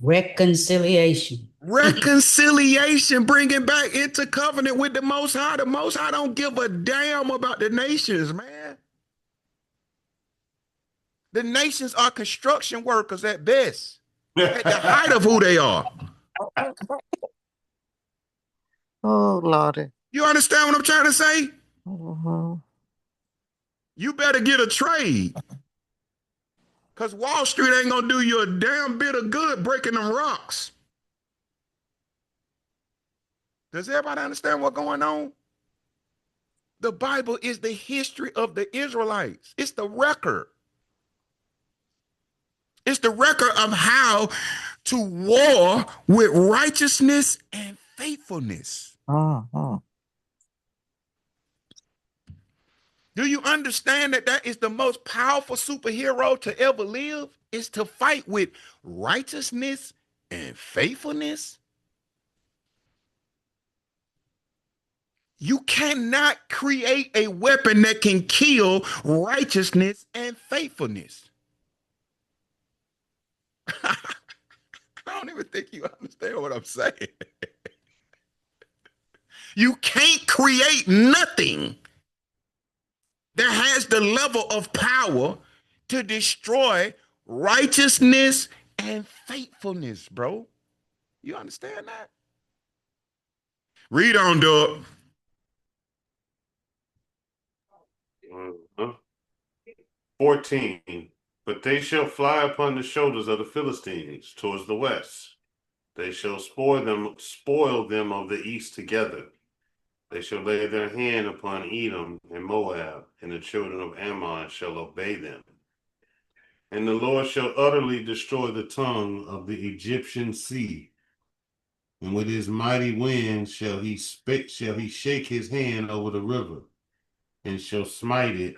Reconciliation. Reconciliation, bringing back into covenant with the Most High. The Most High don't give a damn about the nations, man. The nations are construction workers at best, at the height of who they are. Oh, Lordy. You understand what I'm trying to say? You better get a trade. Because Wall Street ain't going to do you a damn bit of good breaking them rocks. Does everybody understand what's going on? The Bible is the history of the Israelites. It's the record. It's the record of how to war with righteousness and faithfulness. Do you understand that that is the most powerful superhero to ever live? Is to fight with righteousness and faithfulness? You cannot create a weapon that can kill righteousness and faithfulness. I don't even think you understand what I'm saying. You can't create nothing that has the level of power to destroy righteousness and faithfulness, bro. You understand that? Read on, dog. 14. But they shall fly upon the shoulders of the Philistines towards the west. They shall spoil them of the east together. They shall lay their hand upon Edom and Moab, and the children of Ammon shall obey them. And the Lord shall utterly destroy the tongue of the Egyptian sea. And with his mighty wind shall he shake his hand over the river, and shall smite it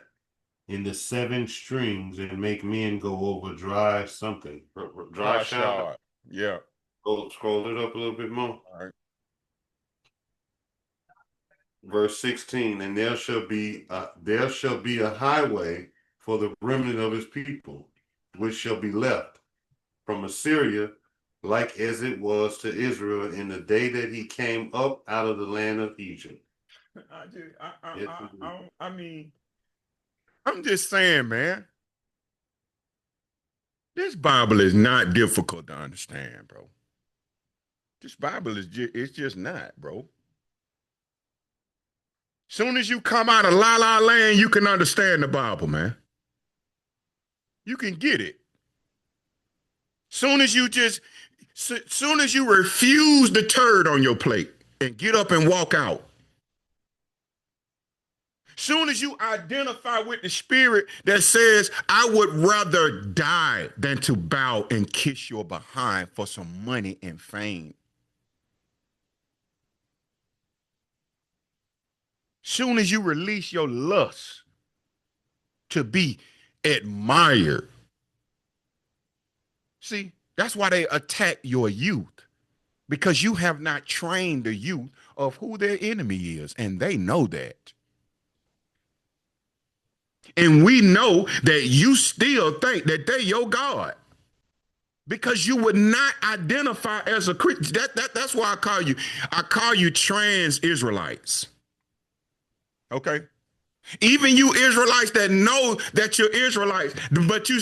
in the 7 strings, and make men go over dry shod. Yeah. Scroll it up a little bit more. All right. Verse 16, and there shall be a highway for the remnant of his people, which shall be left from Assyria, like as it was to Israel in the day that he came up out of the land of Egypt. I mean, I'm just saying, man. This Bible is not difficult to understand, bro. This Bible is it's just not, bro. Soon as you come out of La La Land, you can understand the Bible, man. You can get it. Soon as you refuse the turd on your plate and get up and walk out. Soon as you identify with the spirit that says, I would rather die than to bow and kiss your behind for some money and fame. Soon as you release your lust to be admired. See, that's why they attack your youth, because you have not trained the youth of who their enemy is, and they know that. And we know that you still think that they're your God, because you would not identify as a Christian. That's why I call you trans Israelites. Okay. Even you Israelites that know that you're Israelites, but you're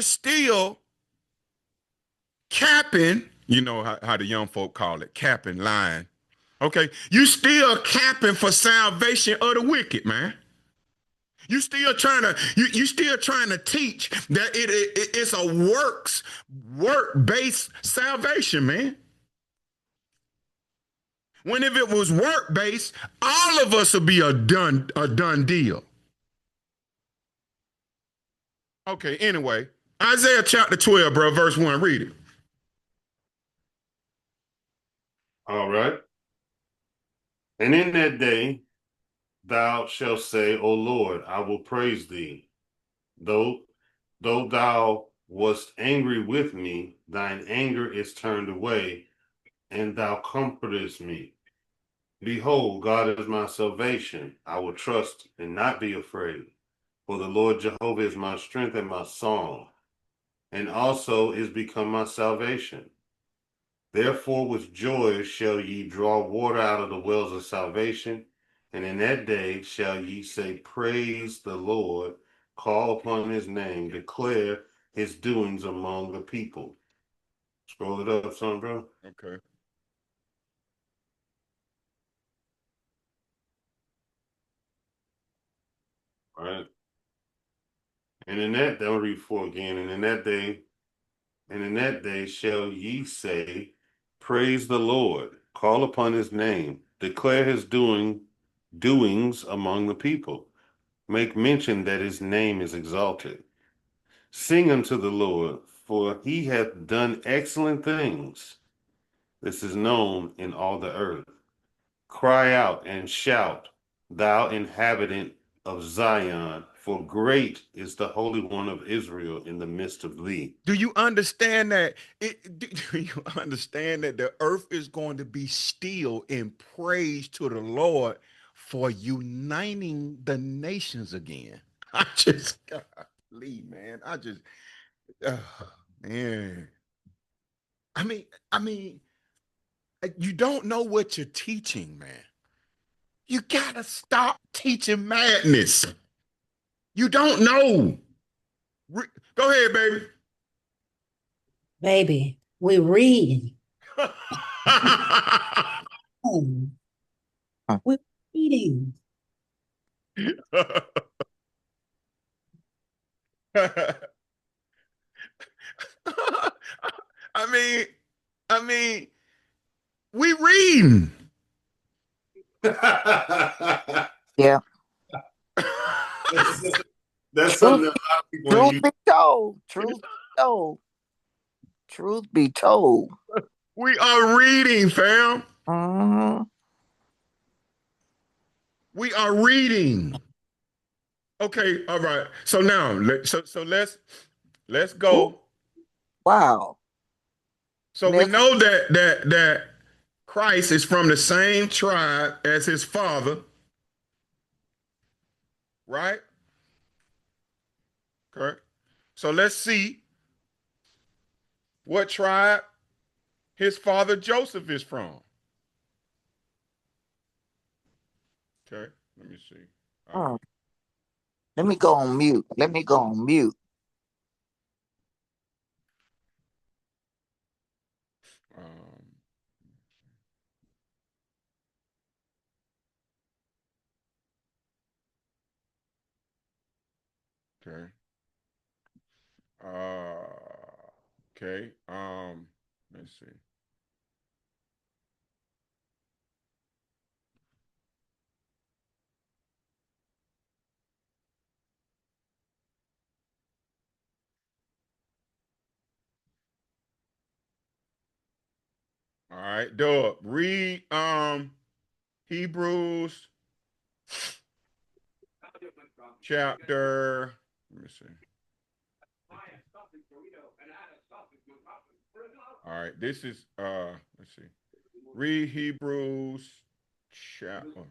still capping, you know how the young folk call it, capping, lying. Okay. You still capping for salvation of the wicked, man. You still trying to teach that it's a work-based salvation, man. When if it was work-based, all of us would be a done deal. Okay, anyway, Isaiah chapter 12, bro, verse 1, read it. All right. And in that day thou shalt say, O Lord, I will praise thee. Though thou wast angry with me, thine anger is turned away, and thou comfortest me. Behold, God is my salvation. I will trust and not be afraid. For the Lord Jehovah is my strength and my song, and also is become my salvation. Therefore with joy shall ye draw water out of the wells of salvation, and in that day shall ye say, Praise the Lord, call upon his name, declare his doings among the people. Scroll it up, son, bro. Okay. All right. And in that, I'll read 4 again. And in that day shall ye say, Praise the Lord, call upon his name, declare his doings among the people. Make mention that his name is exalted. Sing unto the Lord, for he hath done excellent things. This is known in all the earth. Cry out and shout, thou inhabitant of Zion, for great is the Holy One of Israel in the midst of thee. Do you understand that? Do you understand that the earth is going to be still in praise to the Lord for uniting the nations again? I just golly, man. Oh, man. I mean, I mean, you don't know what you're teaching, man. You gotta stop teaching madness. You don't know. Go ahead, baby. Baby, we read. We're reading. I mean, I mean, we reading. Yeah. That's something that a lot of people Truth use. be told. Truth be told. Truth be told. We are reading, fam. Mm-hmm. We are reading. Okay, all right. So now, let's go. Ooh, wow. So we know that Christ is from the same tribe as his father, right? Correct. So let's see what tribe his father Joseph is from. Okay, let me see. Let me go on mute. Let me go on mute. Um, okay. Okay. Let's see. All right, Doug. Read Hebrews chapter. Let me see. All right, this is let's see. Read Hebrews chapter.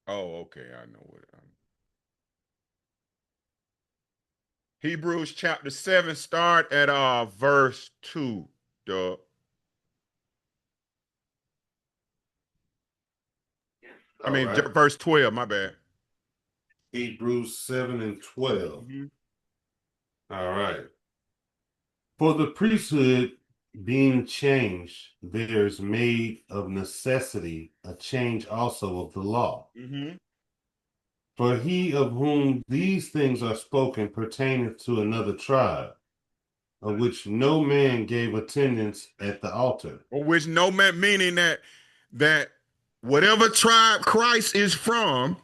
Oh, okay. I know what. Hebrews chapter 7, start at verse 2, Doug. I mean, right. verse 12, my bad. Hebrews 7 and 12. Mm-hmm. All right. For the priesthood being changed, there is made of necessity a change also of the law. Mm-hmm. For he of whom these things are spoken pertaineth to another tribe, of which no man gave attendance at the altar. Or which no man, meaning that whatever tribe Christ is from,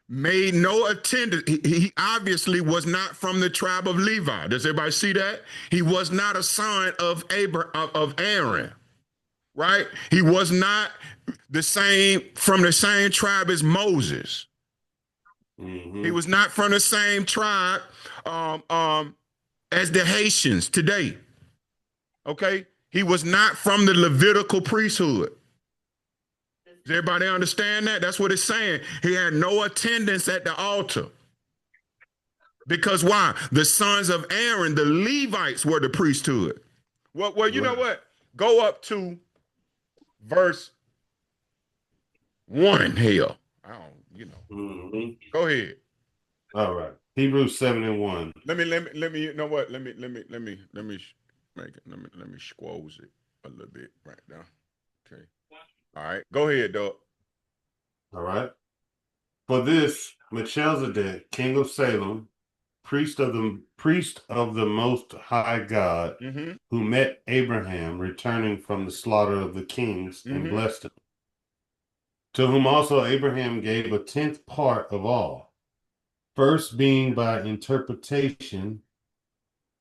made no attendance. He obviously was not from the tribe of Levi. Does everybody see that? He was not a son of Aaron, right? He was not from the same tribe as Moses. Mm-hmm. He was not from the same tribe as the Haitians today. Okay, he was not from the Levitical priesthood. Does everybody understand that? That's what it's saying. He had no attendance at the altar. Because why? The sons of Aaron, the Levites, were the priesthood. Well, you know what? Go up to verse 1 here. I don't, Mm-hmm. Go ahead. All right. Hebrews 7 and 1. Let me, you know what? Let me make it. Let me squoze it a little bit right now. Okay. All right. Go ahead, Doug. All right. For this, Melchizedek, king of Salem, priest of the Most High God, Mm-hmm. who met Abraham returning from the slaughter of the kings and Mm-hmm. blessed him, to whom also Abraham gave a tenth part of all, first being by interpretation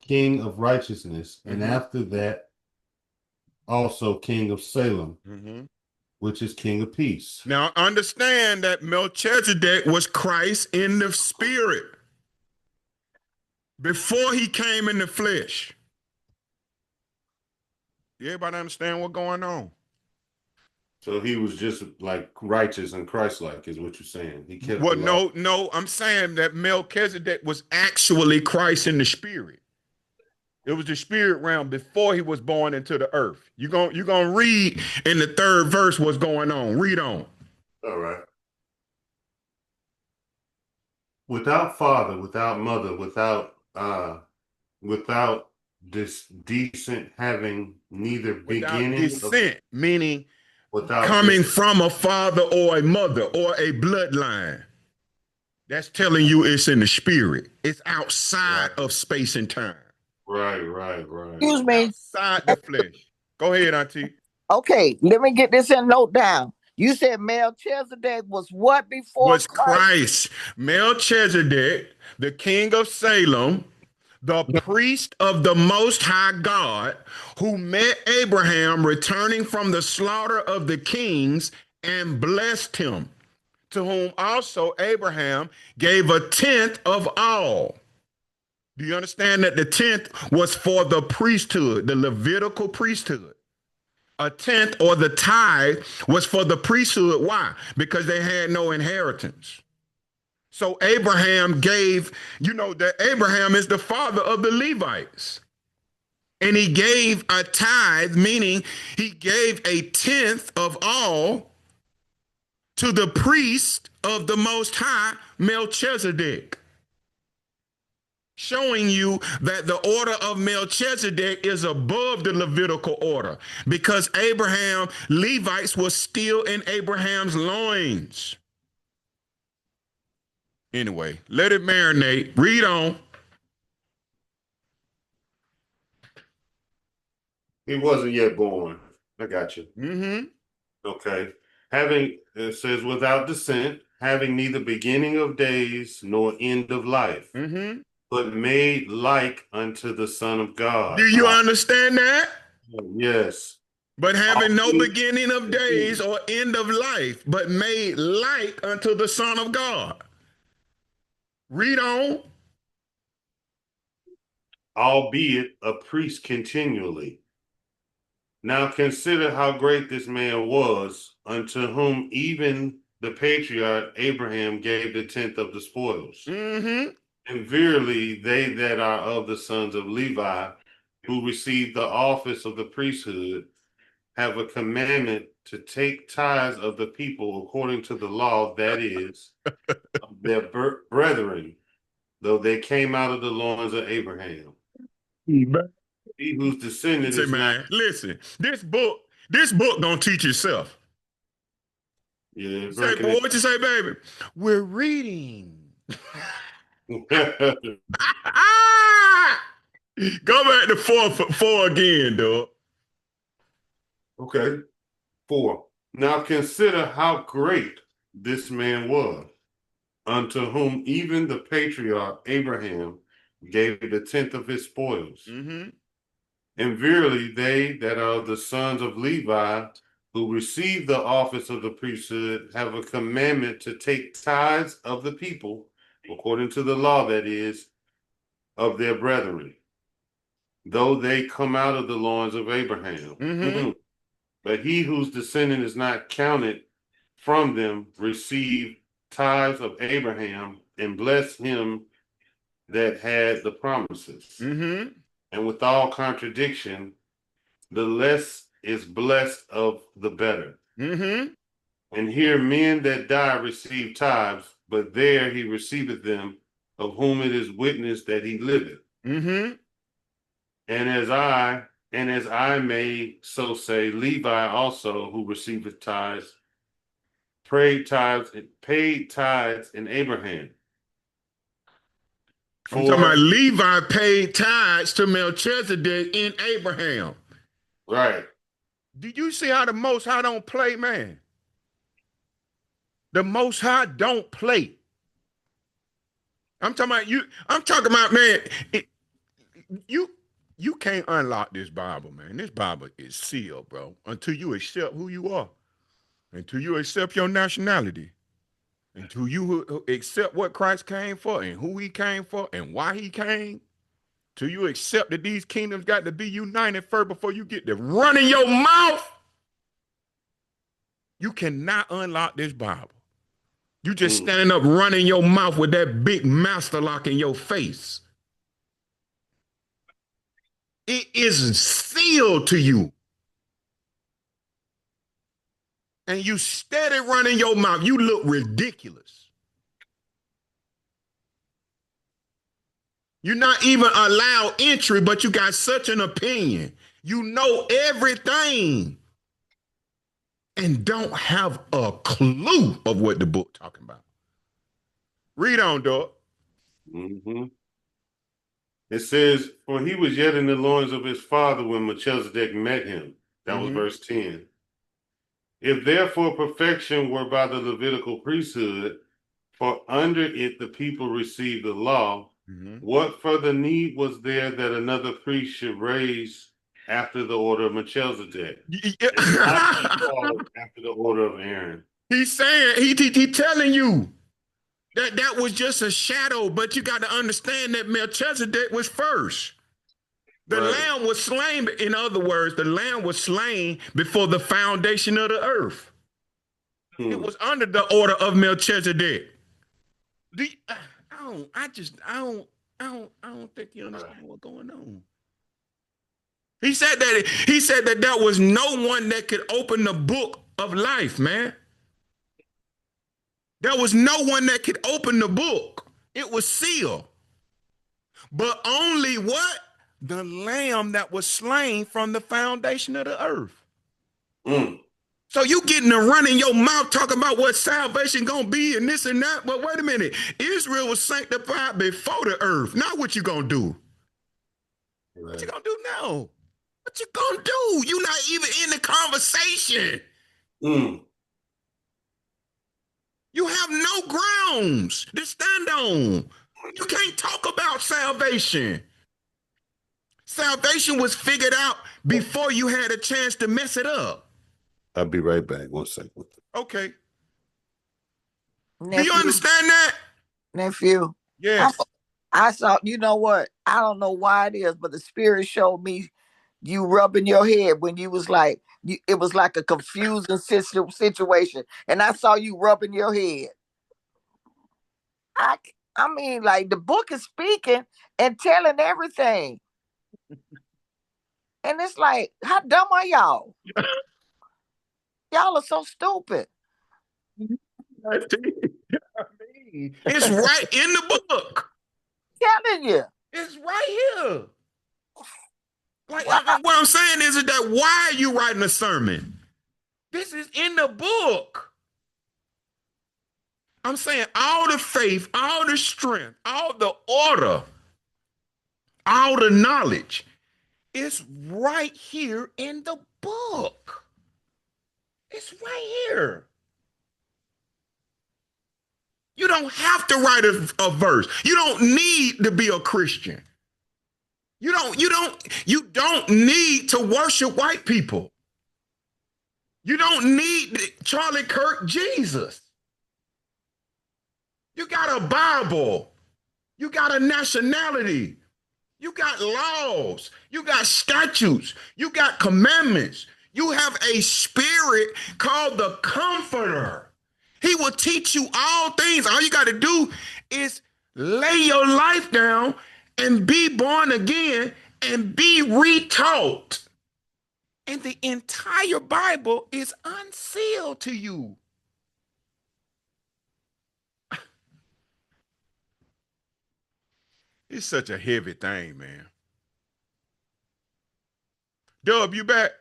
king of righteousness, and Mm-hmm. after that also king of Salem, Mm-hmm. which is king of peace. Now understand that Melchizedek was Christ in the spirit before he came in the flesh. Everybody understand what's going on? So he was just like righteous and Christ-like, is what you're saying. He kept the Well, law. no, I'm saying that Melchizedek was actually Christ in the spirit. It was the spirit realm before he was born into the earth. You're gonna read in the third verse what's going on. Read on. All right. Without father, without mother, without this decent having neither Without beginning of descent, meaning without coming this. from a father or a mother or a bloodline. That's telling you it's in the spirit. It's outside Right, of space and time. right. Excuse me. Outside the flesh. Go ahead, Auntie. Okay, let me get this in note down. You said Melchizedek was what before Was Christ? Christ, Melchizedek, the king of Salem, the priest of the Most High God, who met Abraham returning from the slaughter of the kings and blessed him, to whom also Abraham gave a tenth of all. Do you understand that the tenth was for the priesthood, the Levitical priesthood? a tenth or the tithe was for the priesthood. Why? Because they had no inheritance. So Abraham gave, that Abraham is the father of the Levites. And he gave a tithe, meaning he gave a tenth of all to the priest of the Most High, Melchizedek. Showing you that the order of Melchizedek is above the Levitical order because Abraham, Levites was still in Abraham's loins. Anyway, let it marinate. Read on. He wasn't yet born. I got you. Mm-hmm. Okay. It says, without descent, having neither beginning of days nor end of life, Mm-hmm. but made like unto the Son of God. Do you understand that? Yes. But having no beginning of days or end of life, but made like unto the Son of God. Read on. Albeit a priest continually. Now consider how great this man was, unto whom even the patriarch Abraham gave the tenth of the spoils. Mm-hmm. And verily, they that are of the sons of Levi, who receive the office of the priesthood, have a commandment to take tithes of the people according to the law, that is, of their brethren, though they came out of the loins of Abraham. He whose descendant Listen, is not. man. Listen, this book gonna teach itself. Yeah, Say, boy, what you say, baby? We're reading. Go back to four again, dog. Okay. 4. Now consider how great this man was, unto whom even the patriarch Abraham gave the tenth of his spoils. Mm-hmm. And verily, they that are the sons of Levi, who receive the office of the priesthood, have a commandment to take tithes of the people, according to the law, that is, of their brethren, though they come out of the loins of Abraham. Mm-hmm. But he whose descendant is not counted from them received tithes of Abraham and blessed him that had the promises. Mm-hmm. And with all contradiction, the less is blessed of the better. Mm-hmm. And here men that die receive tithes, but there he receiveth them, of whom it is witnessed that he liveth. Mm-hmm. And as I may so say, Levi also, who receiveth tithes, paid tithes in Abraham. I'm talking about Levi paid tithes to Melchizedek in Abraham. Right. Do you see how the Most High don't play, man? The Most High don't play. I'm talking about you. I'm talking about, man. You can't unlock this Bible, man. This Bible is sealed, bro. Until you accept who you are, until you accept your nationality, until you accept what Christ came for and who He came for and why He came. Till you accept that these kingdoms got to be united first before you get to running your mouth. You cannot unlock this Bible. You just standing up running your mouth with that big master lock in your face. It is sealed to you. And you steady running your mouth. You look ridiculous. You're not even allowed entry, but you got such an opinion. You know everything and don't have a clue of what the book talking about. Read on, dog. Mm-hmm. It says, for he was yet in the loins of his father when Melchizedek met him. That was verse 10. If therefore perfection were by the Levitical priesthood, for under it the people received the law, what further need was there that another priest should raise after the order of Melchizedek? After the order of Aaron. He's saying, he telling you that was just a shadow, but you got to understand that Melchizedek was first. The lamb was slain. In other words, the lamb was slain before the foundation of the earth. It was under the order of Melchizedek. I don't think you understand what's going on. He said that there was no one that could open the book of life, man. There was no one that could open the book. It was sealed. But only what? The lamb that was slain from the foundation of the earth. So you getting to run in your mouth talking about what salvation gonna be and this and that. But wait a minute. Israel was sanctified before the earth. Now what you gonna do? Right. What you gonna do now? What you gonna do? You're not even in the conversation. You have no grounds to stand on. You can't talk about salvation. Salvation was figured out before you had a chance to mess it up. I'll be right back. 1 second. Okay. Nephew, do you understand that? Nephew. Yes. I saw, you know what? I don't know why it is, but the Spirit showed me you rubbing your head when you was like, it was like a confusing situation. And I saw you rubbing your head. I mean, like the book is speaking and telling everything. And it's like, how dumb are y'all? Y'all are so stupid. It's right in the book. Telling you. It's right here. Like what I'm saying is that why are you writing a sermon? This is in the book. I'm saying all the faith, all the strength, all the order, all the knowledge is right here in the book. It's right here. You don't have to write a verse. You don't need to be a Christian. You don't need to worship white people. You don't need Charlie Kirk Jesus. You got a Bible. You got a nationality. You got laws. You got statutes. You got commandments. You have a spirit called the Comforter. He will teach you all things. All you got to do is lay your life down and be born again and be retaught. And the entire Bible is unsealed to you. It's such a heavy thing, man. Dub, you back?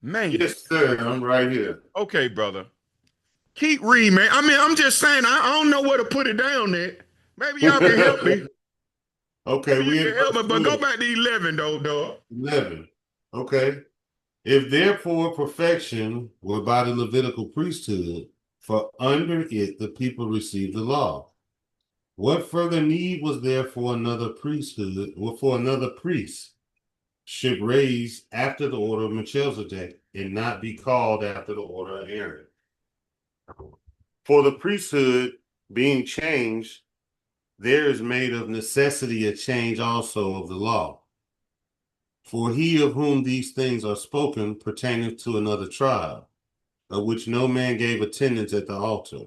Man. Yes, sir. I'm right here. Okay, brother. Keep reading, man. I mean, I'm just saying, I don't know where to put it down at. Maybe y'all can help me. Okay, we can help me, but go back to 11, though, dog. 11. Okay. If therefore perfection were by the Levitical priesthood, for under it the people received the law, what further need was there for another priesthood, or for another priest should raise after the order of Melchizedek and not be called after the order of Aaron? For the priesthood being changed, there is made of necessity a change also of the law. For he of whom these things are spoken pertaineth to another tribe, of which no man gave attendance at the altar.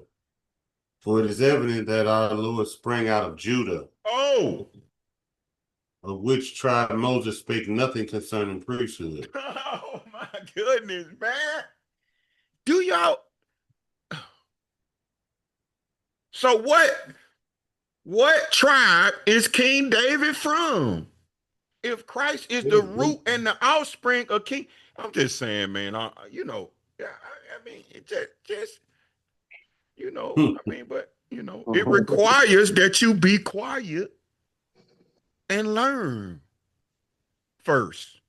For it is evident that our Lord sprang out of Judah. Oh! Of which tribe Moses spake nothing concerning priesthood. Oh my goodness, man. Do y'all... So what tribe is King David from? If Christ is the root and the offspring of King, I'm just saying, man. I mean, it just I mean, but it requires that you be quiet and learn first,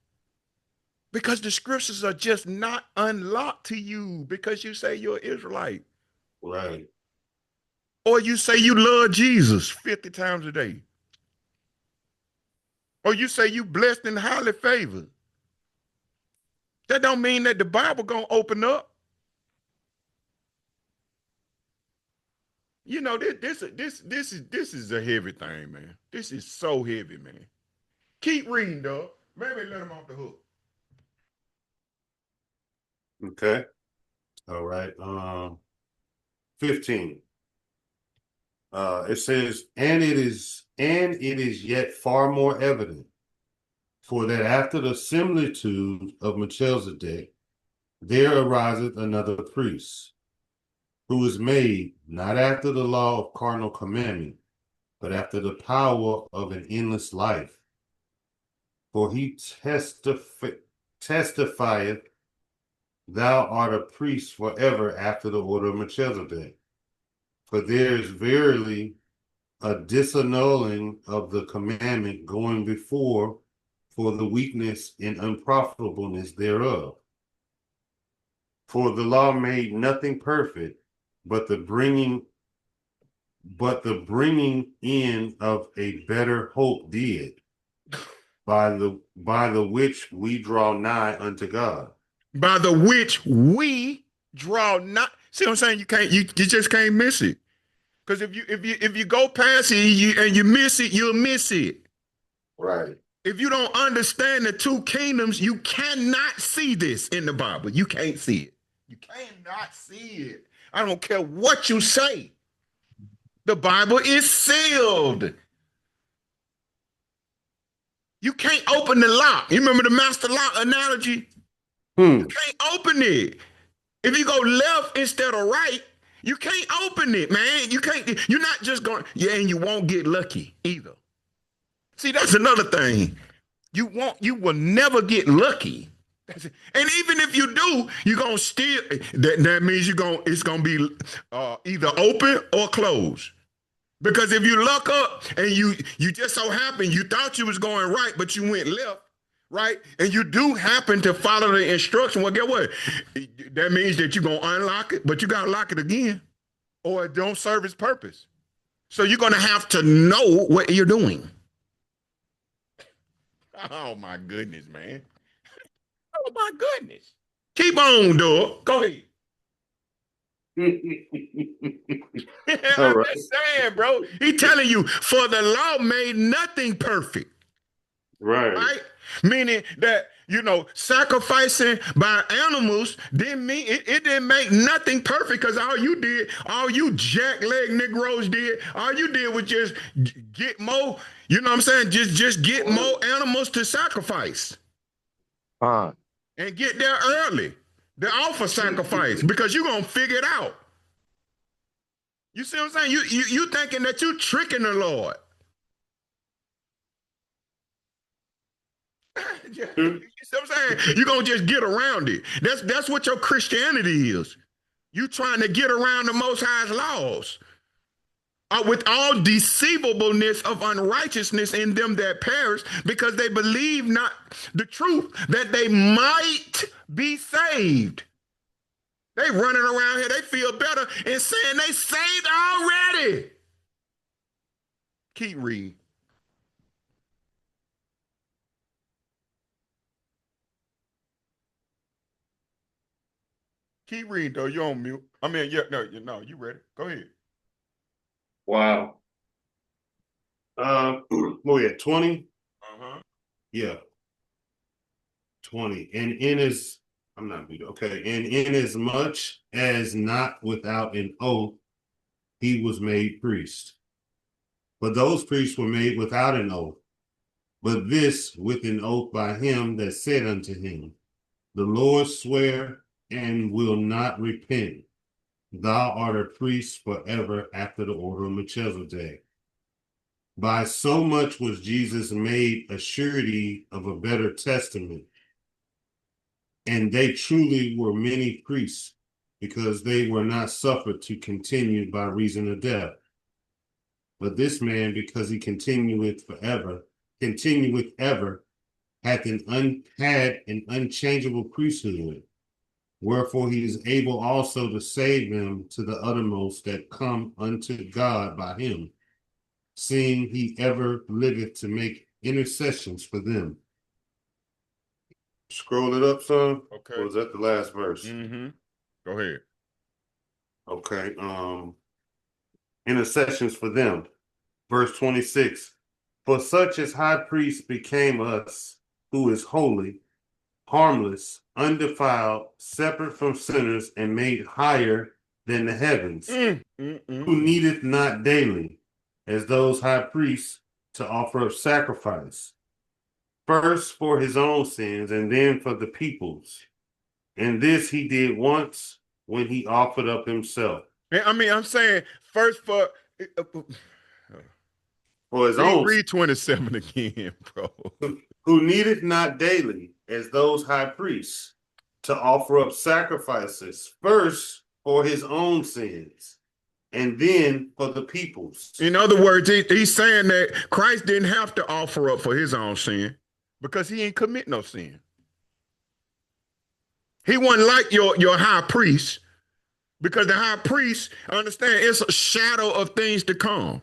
because the scriptures are just not unlocked to you because you say you're an Israelite, right? Or you say you love Jesus 50 times a day. Or you say you blessed and highly favored. That don't mean that the Bible gonna open up. You know, this is a heavy thing, man. This is so heavy, man. Keep reading, dog. Maybe let him off the hook. Okay. All right. 15. It says, and it is yet far more evident, for that after the similitude of Melchizedek, there ariseth another priest, who is made not after the law of carnal commandment, but after the power of an endless life. For he testifieth, thou art a priest forever after the order of Melchizedek. For there is verily a disannulling of the commandment going before for the weakness and unprofitableness thereof. For the law made nothing perfect, but the bringing in of a better hope did, by the which we draw nigh unto God. By the which we draw not. See what I'm saying? You just can't miss it. Because if you go past it and you miss it, you'll miss it. Right. If you don't understand the two kingdoms, you cannot see this in the Bible. You can't see it. You cannot see it. I don't care what you say. The Bible is sealed. You can't open the lock. You remember the master lock analogy? You can't open it. If you go left instead of right, you can't open it, man. You can't, you're not just going, yeah, and you won't get lucky either. See, that's another thing. You will never get lucky. And even if you do, you're gonna still that means it's gonna be either open or closed. Because if you luck up and you just so happen you thought you was going right, but you went left, right? And you do happen to follow the instruction, well, get what? That means that you're gonna unlock it, but you gotta lock it again, or it don't serve its purpose. So you're gonna have to know what you're doing. Oh my goodness, man. Oh my goodness. Keep on, dog. Go ahead. All I'm right. just saying, bro. He telling you, for the law made nothing perfect. Right? Meaning that, sacrificing by animals didn't mean it didn't make nothing perfect, because all you jackleg Negroes did, all you did was just get more, you know what I'm saying? Just get more animals to sacrifice. And get there early. The offer sacrifice, because you're gonna figure it out. You see what I'm saying? You thinking that you tricking the Lord. You see what I'm saying? You're gonna just get around it. That's what your Christianity is. You trying to get around the Most High's laws. With all deceivableness of unrighteousness in them that perish, because they believe not the truth, that they might be saved. They running around here, they feel better and saying they saved already. Keep reading. Keep reading, though. You're on mute. I mean, yeah, no, you ready. Go ahead. Wow. What we at 20? Uh-huh. Yeah. 20. And in as I'm not reading. Okay. And in as much as not without an oath, he was made priest. But those priests were made without an oath. But this with an oath by him that said unto him, the Lord swear and will not repent. Thou art a priest forever after the order of Melchizedek. By so much was Jesus made a surety of a better testament. And they truly were many priests, because they were not suffered to continue by reason of death. But this man, because he continueth ever, hath an unchangeable priesthood. Wherefore he is able also to save them to the uttermost that come unto God by him, seeing he ever liveth to make intercessions for them. Scroll it up, son. Okay. Or was that the last verse? Mm-hmm. Go ahead. Okay. intercessions for them. Verse 26, for such as high priest became us, who is holy, harmless, undefiled, separate from sinners, and made higher than the heavens, who needeth not daily, as those high priests, to offer up sacrifice, first for his own sins, and then for the people's. And this he did once when he offered up himself. I mean, I'm saying first for his own. Read 27 again, bro. Who needed not daily, as those high priests, to offer up sacrifices, first for his own sins, and then for the people's. In other words, he's saying that Christ didn't have to offer up for his own sin because he ain't commit no sin. He wasn't like your high priest, because the high priest, understand, it's a shadow of things to come.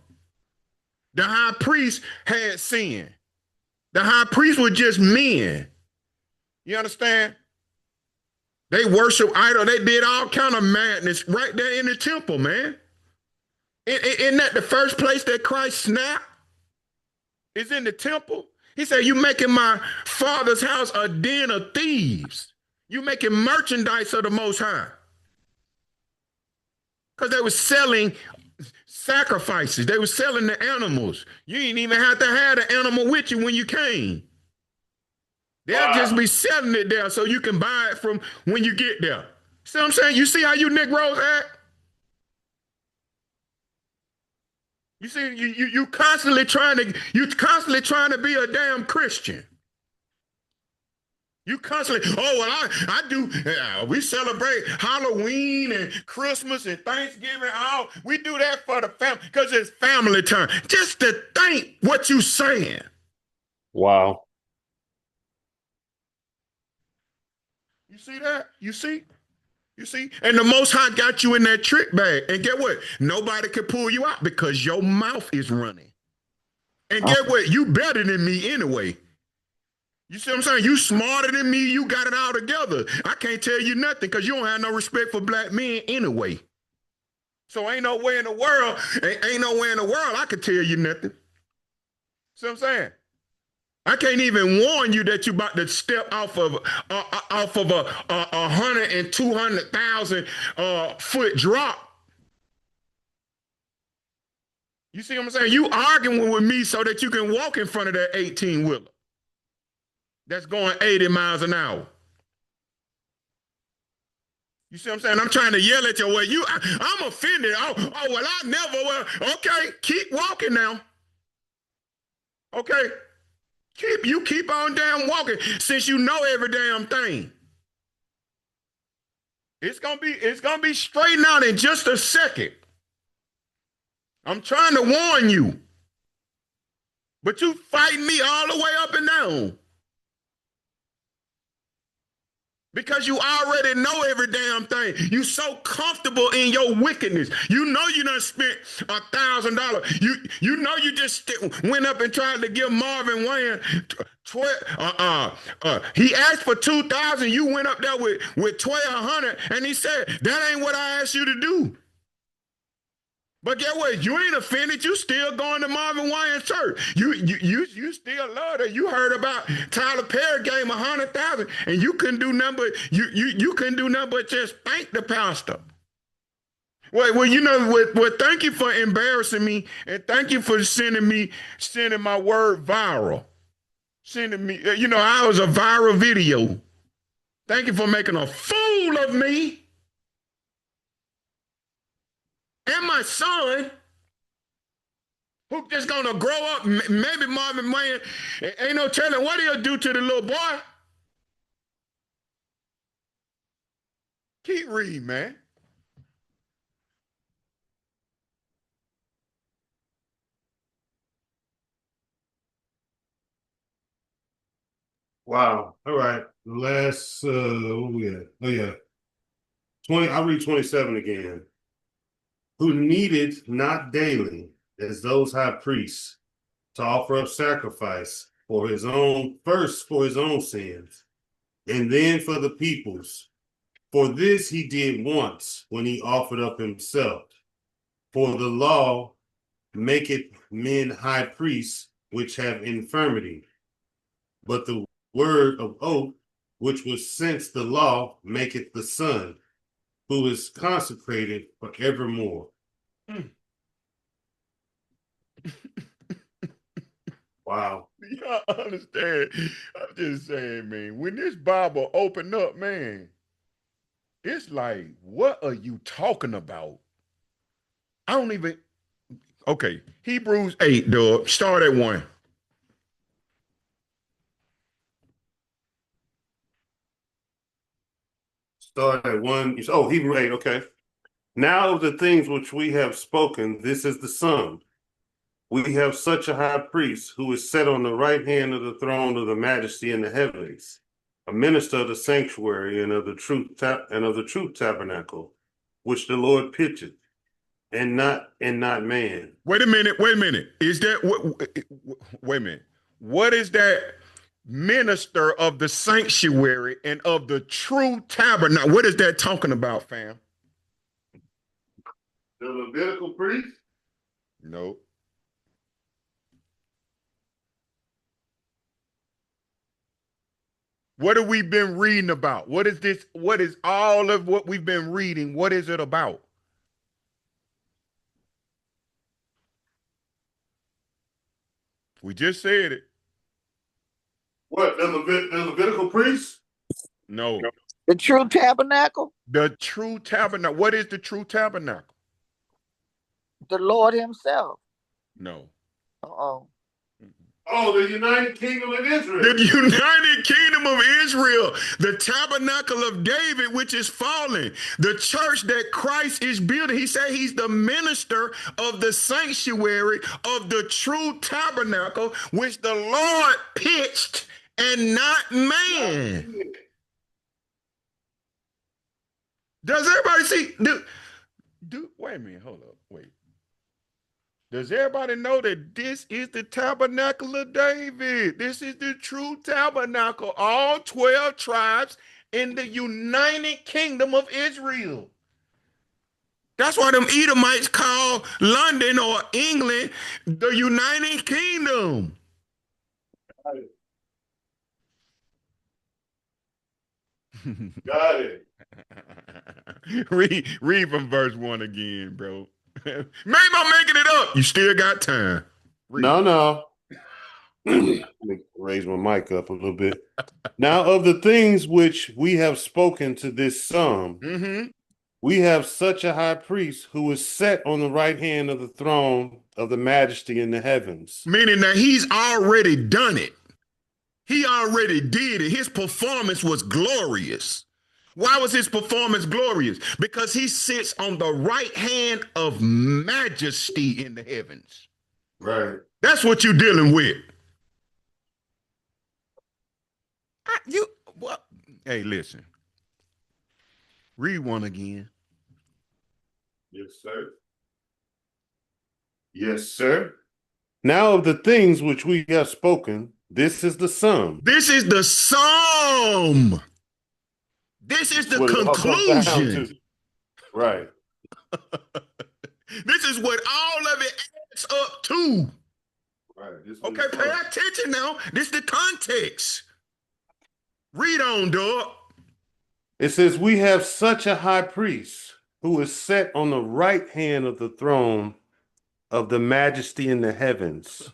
The high priest had sin. The high priest were just men. You understand? They worship idol. They did all kind of madness right there in the temple, man. Isn't that the first place that Christ snapped? Is in the temple. He said, you making my father's house a den of thieves. You making merchandise of the Most High. Because they were selling sacrifices. They were selling the animals. You didn't even have to have the animal with you when you came. They'll just be selling it there so you can buy it from when you get there. See what I'm saying? You see how you Negroes act? You see, you constantly trying to be a damn Christian. You constantly, I do, we celebrate Halloween and Christmas and Thanksgiving. We do that for the family because it's family time. Just to think what you saying. Wow. You see that? You see? And the Most High got you in that trick bag. And get what? Nobody can pull you out because your mouth is running. And get what? You better than me anyway. You see what I'm saying? You smarter than me. You got it all together. I can't tell you nothing because you don't have no respect for black men anyway. So ain't no way in the world I could tell you nothing. See what I'm saying? I can't even warn you that you about to step off of a 100 and 200,000 foot drop. You see what I'm saying? You arguing with me so that you can walk in front of that 18-wheeler that's going 80 miles an hour. You see what I'm saying? I'm trying to yell at you. Well, I'm offended. I never will. Okay, keep walking now. Okay. Keep on damn walking since you know every damn thing. It's gonna be straightened out in just a second. I'm trying to warn you. But you fighting me all the way up and down. Because you already know every damn thing. You so comfortable in your wickedness. You know you done spent $1,000. You know you just went up and tried to give Marvin Wayne he asked for $2,000. You went up there with $1,200, and he said that ain't what I asked you to do. But get what? You ain't offended. You still going to Marvin Wayne's church. You still love it. You heard about Tyler Perry gave him $100,000, and you couldn't do nothing but you couldn't do nothing but just thank the pastor. Well, you know, thank you for embarrassing me, and thank you for sending my word viral. Sending me, I was a viral video. Thank you for making a fool of me. And my son, who just gonna grow up, maybe Marvin Wayne, ain't no telling what he'll do to the little boy. Keep reading, man. Wow. All right. The last, what we at? Oh, yeah. 20. I'll read 27 again. Who needed not daily, as those high priests, to offer up sacrifice for his own sins, and then for the people's. For this he did once when he offered up himself. For the law maketh men high priests which have infirmity, but the word of oath, which was since the law, maketh the Son, who is consecrated for evermore. Wow. Y'all understand? I'm just saying, man, when this Bible open up, man, it's like, what are you talking about? I don't even. Okay, Hebrews 8, dog. Start at 1. Start at 1. Oh, Hebrew 8, okay. Now of the things which we have spoken, this is the sum. We have such a high priest who is set on the right hand of the throne of the majesty in the heavens, a minister of the sanctuary and of the truth tabernacle, which the Lord pitcheth, and not man. Wait a minute. Is that what? Wait a minute. What is that? Minister of the sanctuary and of the true tabernacle. What is that talking about, fam? The Levitical priest? No. What have we been reading about? What is this? What is all of what we've been reading? What is it about? We just said it. What, the Levitical priest? No. The true tabernacle? The true tabernacle. What is the true tabernacle? The Lord himself. No. Uh-oh. Oh, the United Kingdom of Israel. The United Kingdom of Israel, the tabernacle of David, which is fallen, the church that Christ is building. He said he's the minister of the sanctuary of the true tabernacle, which the Lord pitched and not man. Does everybody see? Wait a minute, hold up, wait. Does everybody know that this is the tabernacle of David? This is the true tabernacle, all 12 tribes in the United Kingdom of Israel. That's why them Edomites call London or England the United Kingdom. Got it. read from verse 1 again, bro. Maybe I'm making it up. You still got time. Read. No. Let me raise my mic up a little bit. Now, of the things which we have spoken to this sum, we have such a high priest who is set on the right hand of the throne of the majesty in the heavens. Meaning that he's already done it. He already did it. His performance was glorious. Why was his performance glorious? Because he sits on the right hand of majesty in the heavens. Right. That's what you're dealing with. Hey, listen. Read one again. Yes, sir. Yes, sir. Now of the things which we have spoken, this is the sum. This is the sum. This is the conclusion. Right. This is what all of it adds up to. Right. Okay, pay attention now. This is the context. Read on, dog. It says, we have such a high priest who is set on the right hand of the throne of the majesty in the heavens,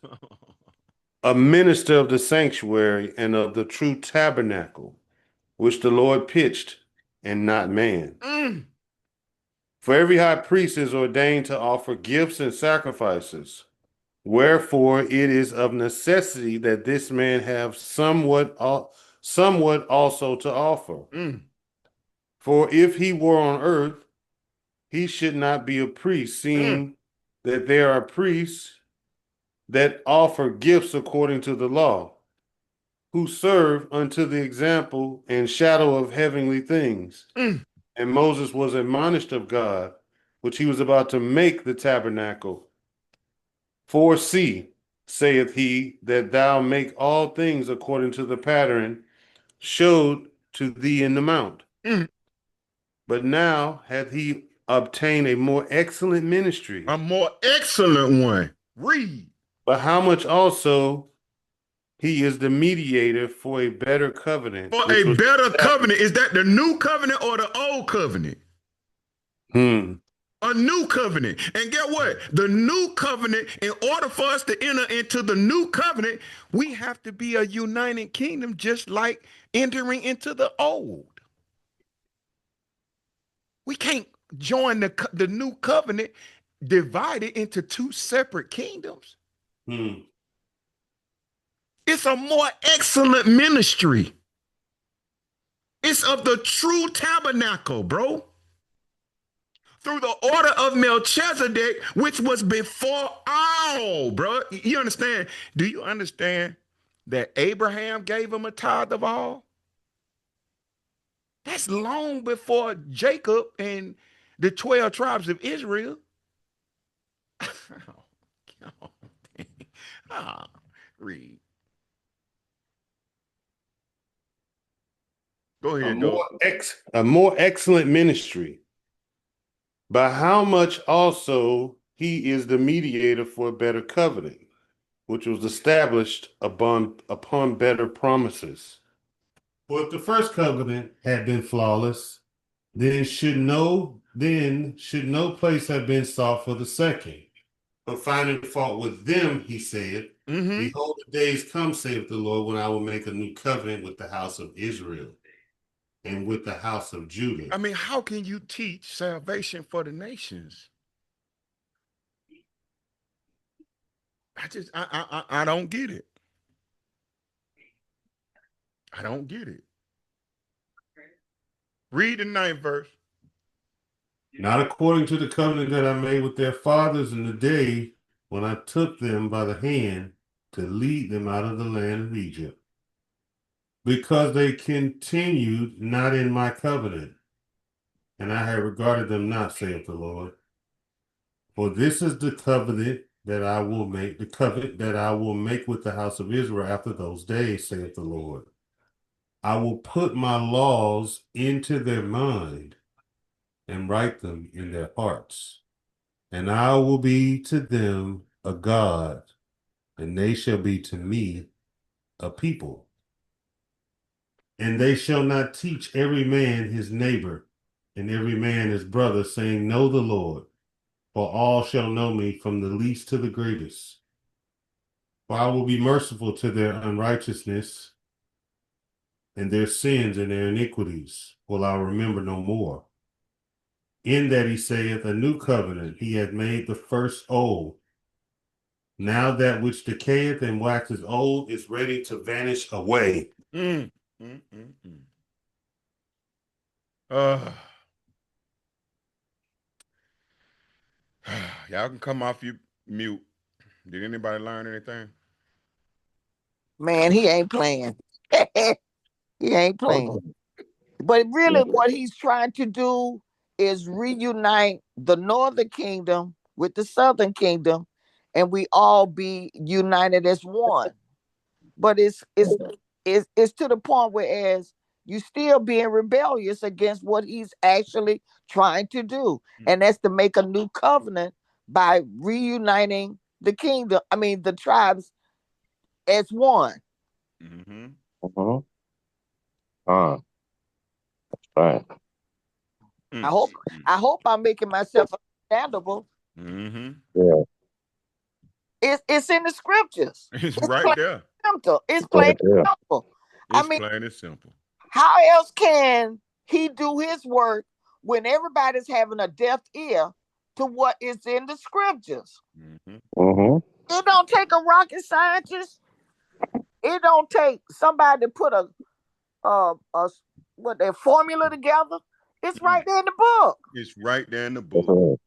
a minister of the sanctuary and of the true tabernacle, which the Lord pitched and not man. For every high priest is ordained to offer gifts and sacrifices. Wherefore it is of necessity that this man have somewhat also to offer. For if he were on earth, he should not be a priest, seeing that there are priests that offer gifts according to the law, who serve unto the example and shadow of heavenly things. And Moses was admonished of God, which he was about to make the tabernacle. For see, saith he, that thou make all things according to the pattern showed to thee in the mount. But now hath he obtain a more excellent ministry. A more excellent one. Read. But how much also he is the mediator for a better covenant. For a better covenant. Is that the new covenant or the old covenant? A new covenant. And get what? The new covenant, in order for us to enter into the new covenant, we have to be a united kingdom, just like entering into the old. We can't join the new covenant divided into two separate kingdoms. It's a more excellent ministry. It's of the true tabernacle, bro. Through the order of Melchizedek, which was before all, bro. You understand? Do you understand that Abraham gave him a tithe of all? That's long before Jacob and the 12 tribes of Israel. Read. Go ahead, a more excellent ministry. By how much also he is the mediator for a better covenant, which was established upon better promises. For if the first covenant had been flawless, then should no place have been sought for the second. But finding fault with them, he said, Behold, the days come, saith the Lord, when I will make a new covenant with the house of Israel and with the house of Judah. I mean, how can you teach salvation for the nations? I don't get it. I don't get it. Read the 9th verse. Not according to the covenant that I made with their fathers in the day when I took them by the hand to lead them out of the land of Egypt, because they continued not in my covenant, and I have regarded them not, saith the Lord. For this is the covenant that I will make, the covenant that I will make with the house of Israel after those days, saith the Lord. I will put my laws into their mind and write them in their hearts, and I will be to them a God, and they shall be to me a people. And they shall not teach every man his neighbor and every man his brother, saying, Know the Lord, for all shall know me, from the least to the greatest. For I will be merciful to their unrighteousness, and their sins and their iniquities will I remember no more. In that he saith, a new covenant, he hath made the first old. Now that which decayeth and waxes old is ready to vanish away. Y'all can come off your mute. Did anybody learn anything? Man, he ain't playing. He ain't playing. But really what he's trying to do is reunite the northern kingdom with the southern kingdom, and we all be united as one. But it's to the point where as you still being rebellious against what he's actually trying to do. And that's to make a new covenant by reuniting the kingdom, the tribes as one. Right. I hope I'm making myself understandable. Yeah. It's in the scriptures. It's right there. Simple. It's plain and simple. It's plain and simple. How else can he do his work when everybody's having a deaf ear to what is in the scriptures? It don't take a rocket scientist. It don't take somebody to put their formula together. It's right there in the book. It's right there in the book.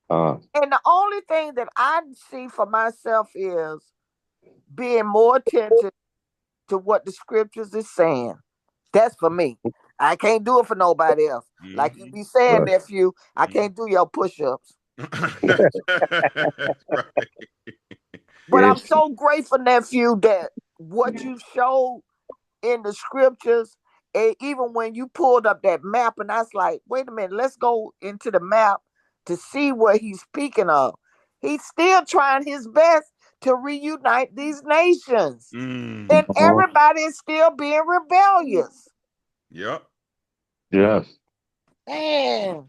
And the only thing that I see for myself is being more attentive to what the scriptures is saying. That's for me. I can't do it for nobody else. Like you be saying, nephew, I can't do your push-ups. That's right. But I'm so grateful, nephew, that what you showed in the scriptures even when you pulled up that map, and I was like, wait a minute, let's go into the map to see what he's speaking of. He's still trying his best to reunite these nations. And everybody is still being rebellious. Yep. Yes. Man,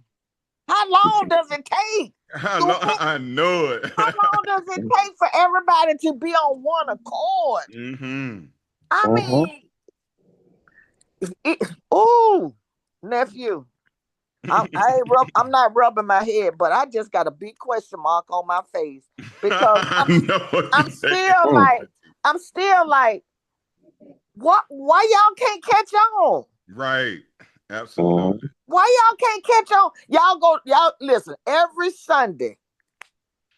how long does it take? I know it. How long does it take for everybody to be on one accord? I mean, ooh, nephew, I'm not rubbing my head, but I just got a big question mark on my face because I'm still like, what? Why y'all can't catch on? Right. Absolutely. Why y'all can't catch on? Y'all listen. Every Sunday,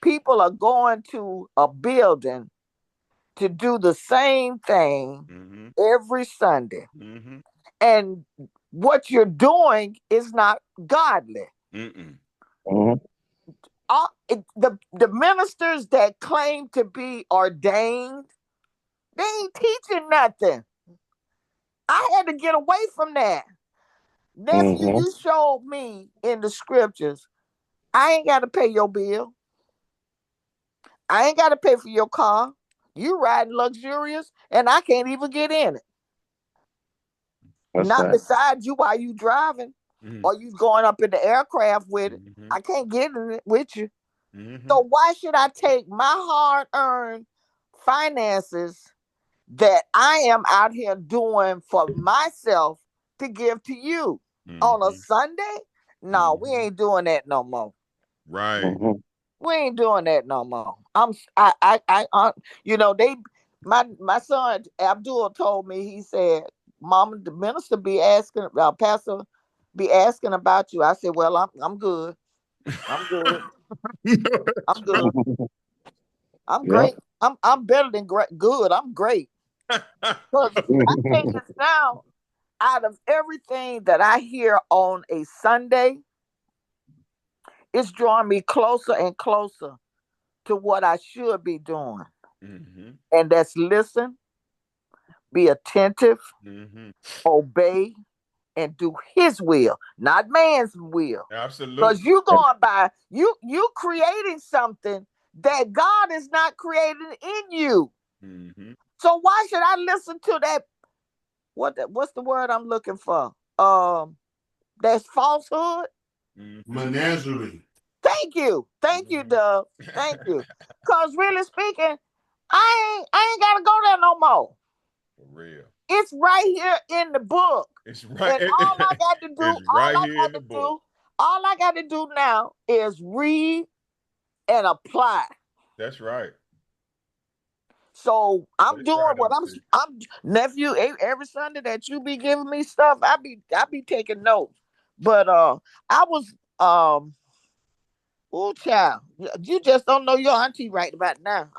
people are going to a building to do the same thing every Sunday, and what you're doing is not godly. The ministers that claim to be ordained, they ain't teaching nothing. I had to get away from that. Nephew, you showed me in the scriptures, I ain't got to pay your bill. I ain't got to pay for your car. You riding luxurious, and I can't even get in it. Not beside you while you driving, or you going up in the aircraft with it. I can't get in it with you. So why should I take my hard-earned finances that I am out here doing for myself to give to you on a Sunday? No, we ain't doing that no more. Right. We ain't doing that no more. My son Abdul told me, he said, Mama, the minister be asking, pastor be asking about you. I said, well, I'm good. I'm good. I'm good. I'm great. I'm better than good. I'm great. Because I tell you now, out of everything that I hear on a Sunday, it's drawing me closer and closer to what I should be doing. And that's listen, be attentive, obey, and do his will, not man's will. Absolutely. Because you going by, you creating something that God is not creating in you. So why should I listen to that? What's the word I'm looking for? That's falsehood. Menagerie. Thank you, Doug. Thank you. Because really speaking, I ain't gotta go there no more. For real. It's right here in the book. It's right. And all I got to do, It's right here in the book. all I got to do now is read and apply. That's right. So I'm doing what I'm nephew, every Sunday that you be giving me stuff, I be taking notes. But I was oh child, you just don't know your auntie right about now.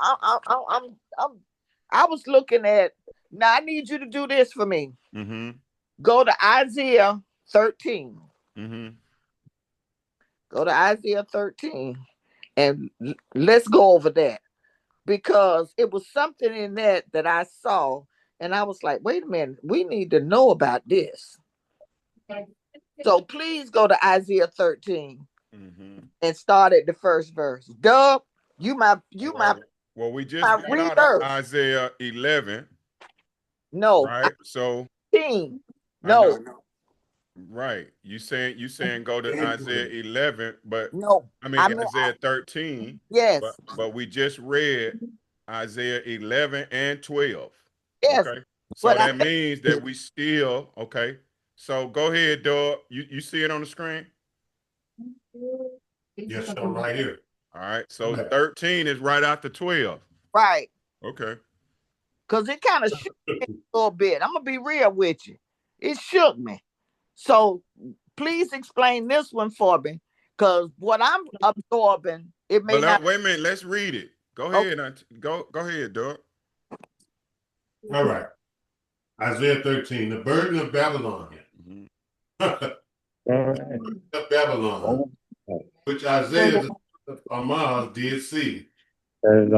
I was looking at, now I need you to do this for me. Go to Isaiah 13. Go to Isaiah 13 and let's go over that, because it was something in that I saw, and I was like, wait a minute, we need to know about this. So please go to Isaiah 13 and start at the first verse. Dub, well, we just got out of Isaiah 11. No. Right. So 13. No. Right. You saying go to Isaiah 11, but no. I mean Isaiah 13. Yes. But we just read Isaiah 11 and 12. Yes. Okay. So that means that we still, okay. So go ahead, dog. You see it on the screen? Yes, sir, right here. All right. So 13 is right after 12. Right. Okay. Because it kind of shook me a little bit. I'm going to be real with you. It shook me. So please explain this one for me. Because what I'm absorbing, it may not. Wait a minute. Let's read it. Go ahead. Okay. Go ahead, dog. All right. Isaiah 13, the burden of Babylon. Of Babylon, which Isaiah the Amoz did see. And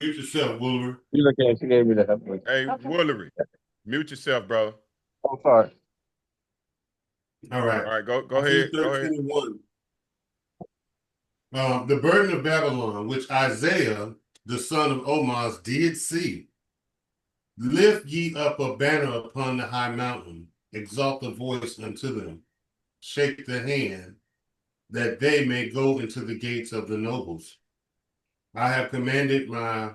mute yourself, Woolery. you look at, she gave me the help. Hey, Woolery, mute yourself, bro. Oh, sorry. All right. All right, go Isaiah ahead. Go ahead. 13:1. The burden of Babylon, which Isaiah, the son of Amoz, did see. Lift ye up a banner upon the high mountain, exalt the voice unto them, shake the hand, that they may go into the gates of the nobles. I have commanded my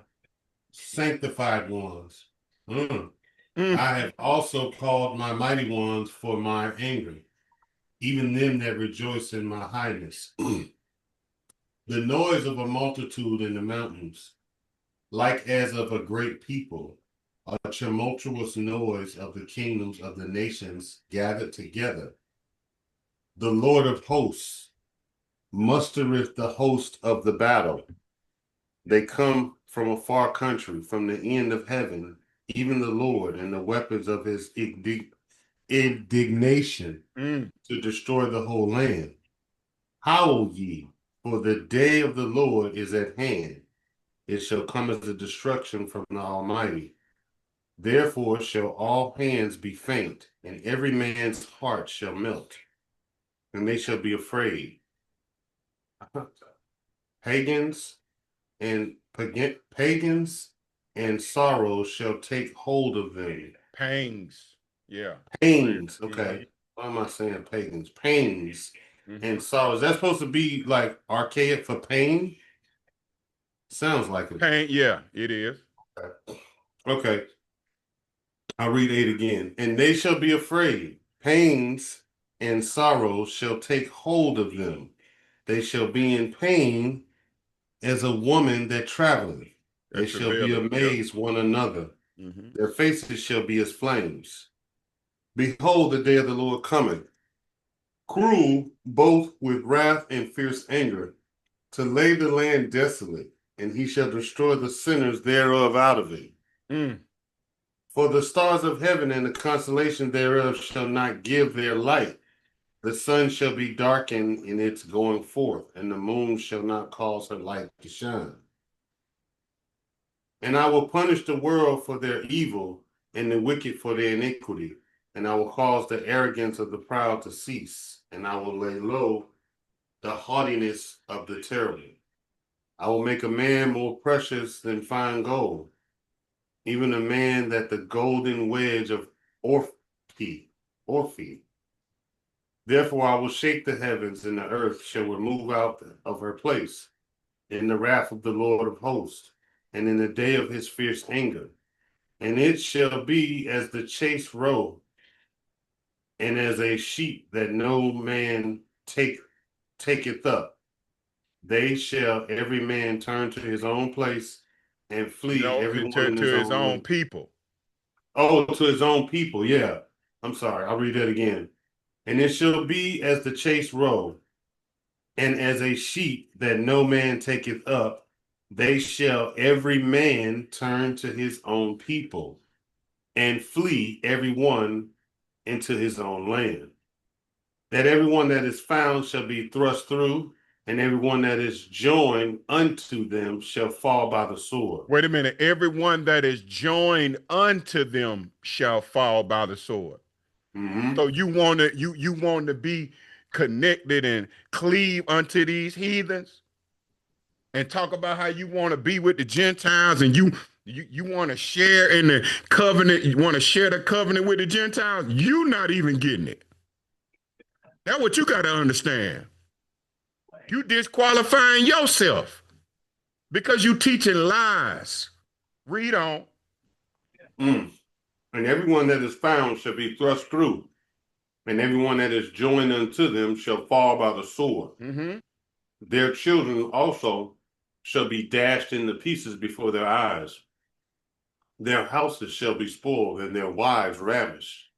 sanctified ones. Mm. I have also called my mighty ones for my anger, even them that rejoice in my highness. The noise of a multitude in the mountains, like as of a great people, a tumultuous noise of the kingdoms of the nations gathered together. The Lord of hosts mustereth the host of the battle. They come from a far country, from the end of heaven, even the Lord, and the weapons of his indignation Mm. to destroy the whole land. Howl ye, for the day of the Lord is at hand. It shall come as a destruction from the Almighty. Therefore shall all hands be faint, and every man's heart shall melt, and they shall be afraid. Pagans and pagans and sorrows shall take hold of them. Pangs. Yeah. Pains, Mm-hmm. okay. Why am I saying pagans? Pains Mm-hmm. and sorrows. That's supposed to be like archaic for pain? Sounds like it. Pain. Yeah, it is. Okay. I'll read 8 again. And they shall be afraid. Pains and sorrows shall take hold of them. They shall be in pain as a woman that traveleth. They That shall be travaileth. Yep. amazed one another. Mm-hmm. Their faces shall be as flames. Behold, the day of the Lord cometh, cruel both with wrath and fierce anger, to lay the land desolate, and he shall destroy the sinners thereof out of it. Mm. For the stars of heaven and the constellation thereof shall not give their light. The sun shall be darkened in its going forth, and the moon shall not cause her light to shine. And I will punish the world for their evil, and the wicked for their iniquity. And I will cause the arrogance of the proud to cease, and I will lay low the haughtiness of the terrible. I will make a man more precious than fine gold, even a man that the golden wedge of Orphe. Therefore I will shake the heavens, and the earth shall remove out of her place in the wrath of the Lord of hosts, and in the day of his fierce anger. And it shall be as the chase roe, and as a sheep that no man taketh up. They shall every man turn to his own place, and flee No, every one to in his his own own way. people. Oh, to his own people, yeah. I'm sorry, I'll read that again. And it shall be as the chase roe, and as a sheep that no man taketh up, they shall every man turn to his own people, and flee every one into his own land. That everyone that is found shall be thrust through, and everyone that is joined unto them shall fall by the sword. Wait a minute. Everyone that is joined unto them shall fall by the sword. Mm-hmm. So you want to be connected and cleave unto these heathens and talk about how you want to be with the Gentiles and you want to share in the covenant, you want to share the covenant with the Gentiles, you not even getting it. That's what you got to understand. You disqualifying yourself because you teaching lies. Read on. Mm. And everyone that is found shall be thrust through, and everyone that is joined unto them shall fall by the sword. Mm-hmm. Their children also shall be dashed into pieces before their eyes. Their houses shall be spoiled, and their wives ravished.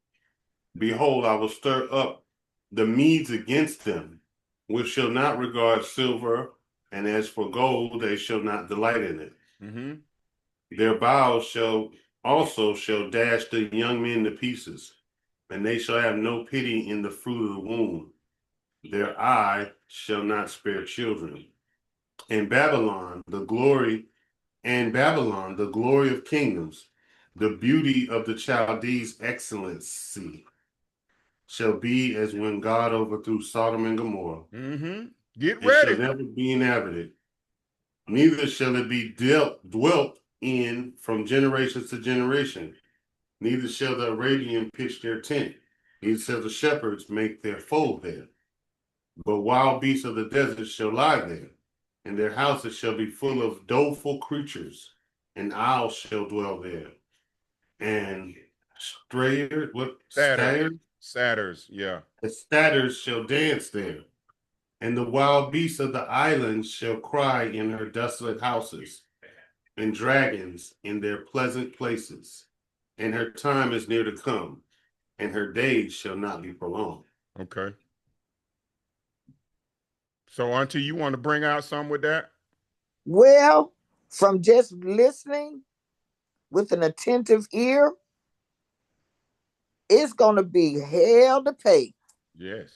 Behold, I will stir up the Medes against them, which shall not regard silver, and as for gold, they shall not delight in it. Mm-hmm. Their bowels shall dash the young men to pieces, and they shall have no pity in the fruit of the womb. Their eye shall not spare children. In Babylon, the glory of kingdoms, The beauty of the Chaldees' excellency shall be as when God overthrew Sodom and Gomorrah. Mm-hmm. Get It shall ready. never be inhabited, neither shall it be dwelt in from generation to generation. Neither shall the Arabian pitch their tent, neither shall the shepherds make their fold there. But wild beasts of the desert shall lie there, and their houses shall be full of doleful creatures, and owls shall dwell there. And Satyrs, yeah. the satyrs shall dance there, and the wild beasts of the islands shall cry in her desolate houses, and dragons in their pleasant places. And her time is near to come, and her days shall not be prolonged. Okay. So, Auntie, you want to bring out something with that? Well, from just listening with an attentive ear, it's going to be hell to pay. Yes.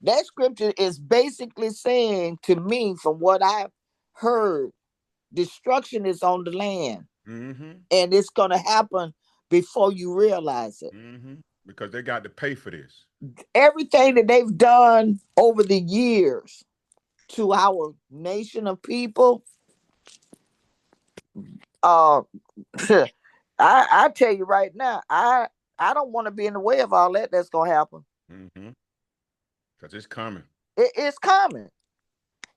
That scripture is basically saying to me, from what I've heard, destruction is on the land. Mm-hmm. And it's going to happen before you realize it. Mm-hmm. Because they got to pay for this. Everything that they've done over the years to our nation of people, I tell you right now, I don't want to be in the way of all that. That's going to happen. Mm-hmm. Because it's coming. It's coming.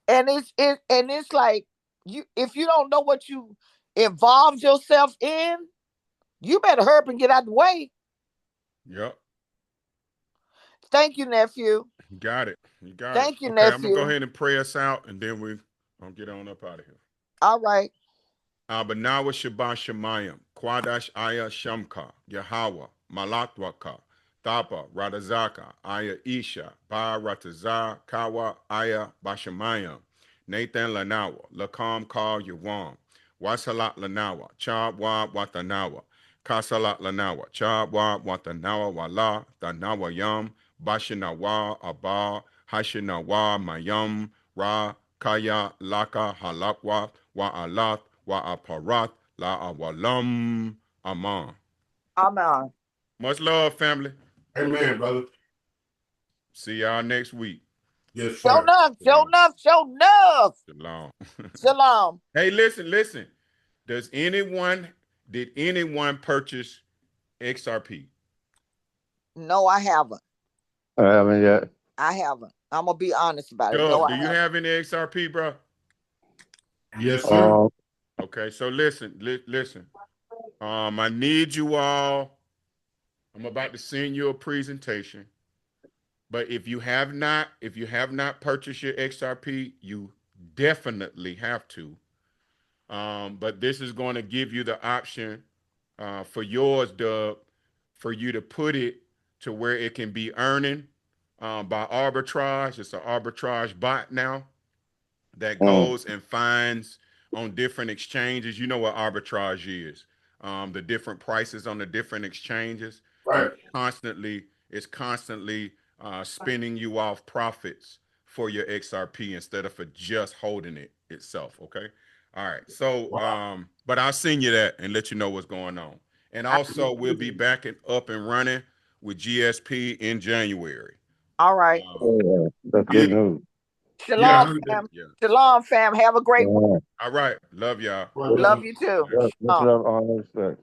And it's like, if you don't know what you involved yourself in, you better hurry up and get out the way. Yep. Thank you, nephew. You got it. You got Thank it. you, Okay, I'm going to go nephew. ahead and pray us out, and then we're going to get on up out of here. All right. Abanawa Shabbat Shemayim, Kwadash Aya Shamka, Yahweh, Malakwaka, Thapa, Radazaka, Aya Isha, Ba Rataza, Kawa, Aya Bashamayim, Nathan Lanawa, Lakam Ka Yawam, Wasalat Lanawa, Cha Wa Watanawa, Kasalat Lanawa, Cha Wa Watanawa Wala, Tanawa Yam, Bashinawa, Abba, Hashinawa, Mayam, Ra, Kaya, Laka, Halakwa, Wa'alat, Wa'aparat, La'awalam, Aman. Amen. Much love, family. Amen, brother. See y'all next week. Yes, Show sir. enough. Show enough. Show enough. Shalom. Shalom. Hey, listen. Did anyone purchase XRP? No, I haven't. I haven't yet. I haven't. I'm gonna be honest about it. Dub, No, do you have any XRP, bro? Yes, sir. Okay, so listen. I need you all. I'm about to send you a presentation. But if you have not purchased your XRP, you definitely have to. But this is going to give you the option for yours, Dub, for you to put it to where it can be earning by arbitrage. It's an arbitrage bot now that goes and finds on different exchanges. You know what arbitrage is. The different prices on the different exchanges. Right. It's constantly spinning you off profits for your XRP instead of for just holding it itself. Okay. All right. So, but I'll send you that and let you know what's going on. And also, we'll be back up and running with GSP in January. all right. That's good news. Shalom, fam. Yeah. Shalom, fam. Have a great week. All right. Love y'all. Love you too. Much Shalom. love, honor, respect.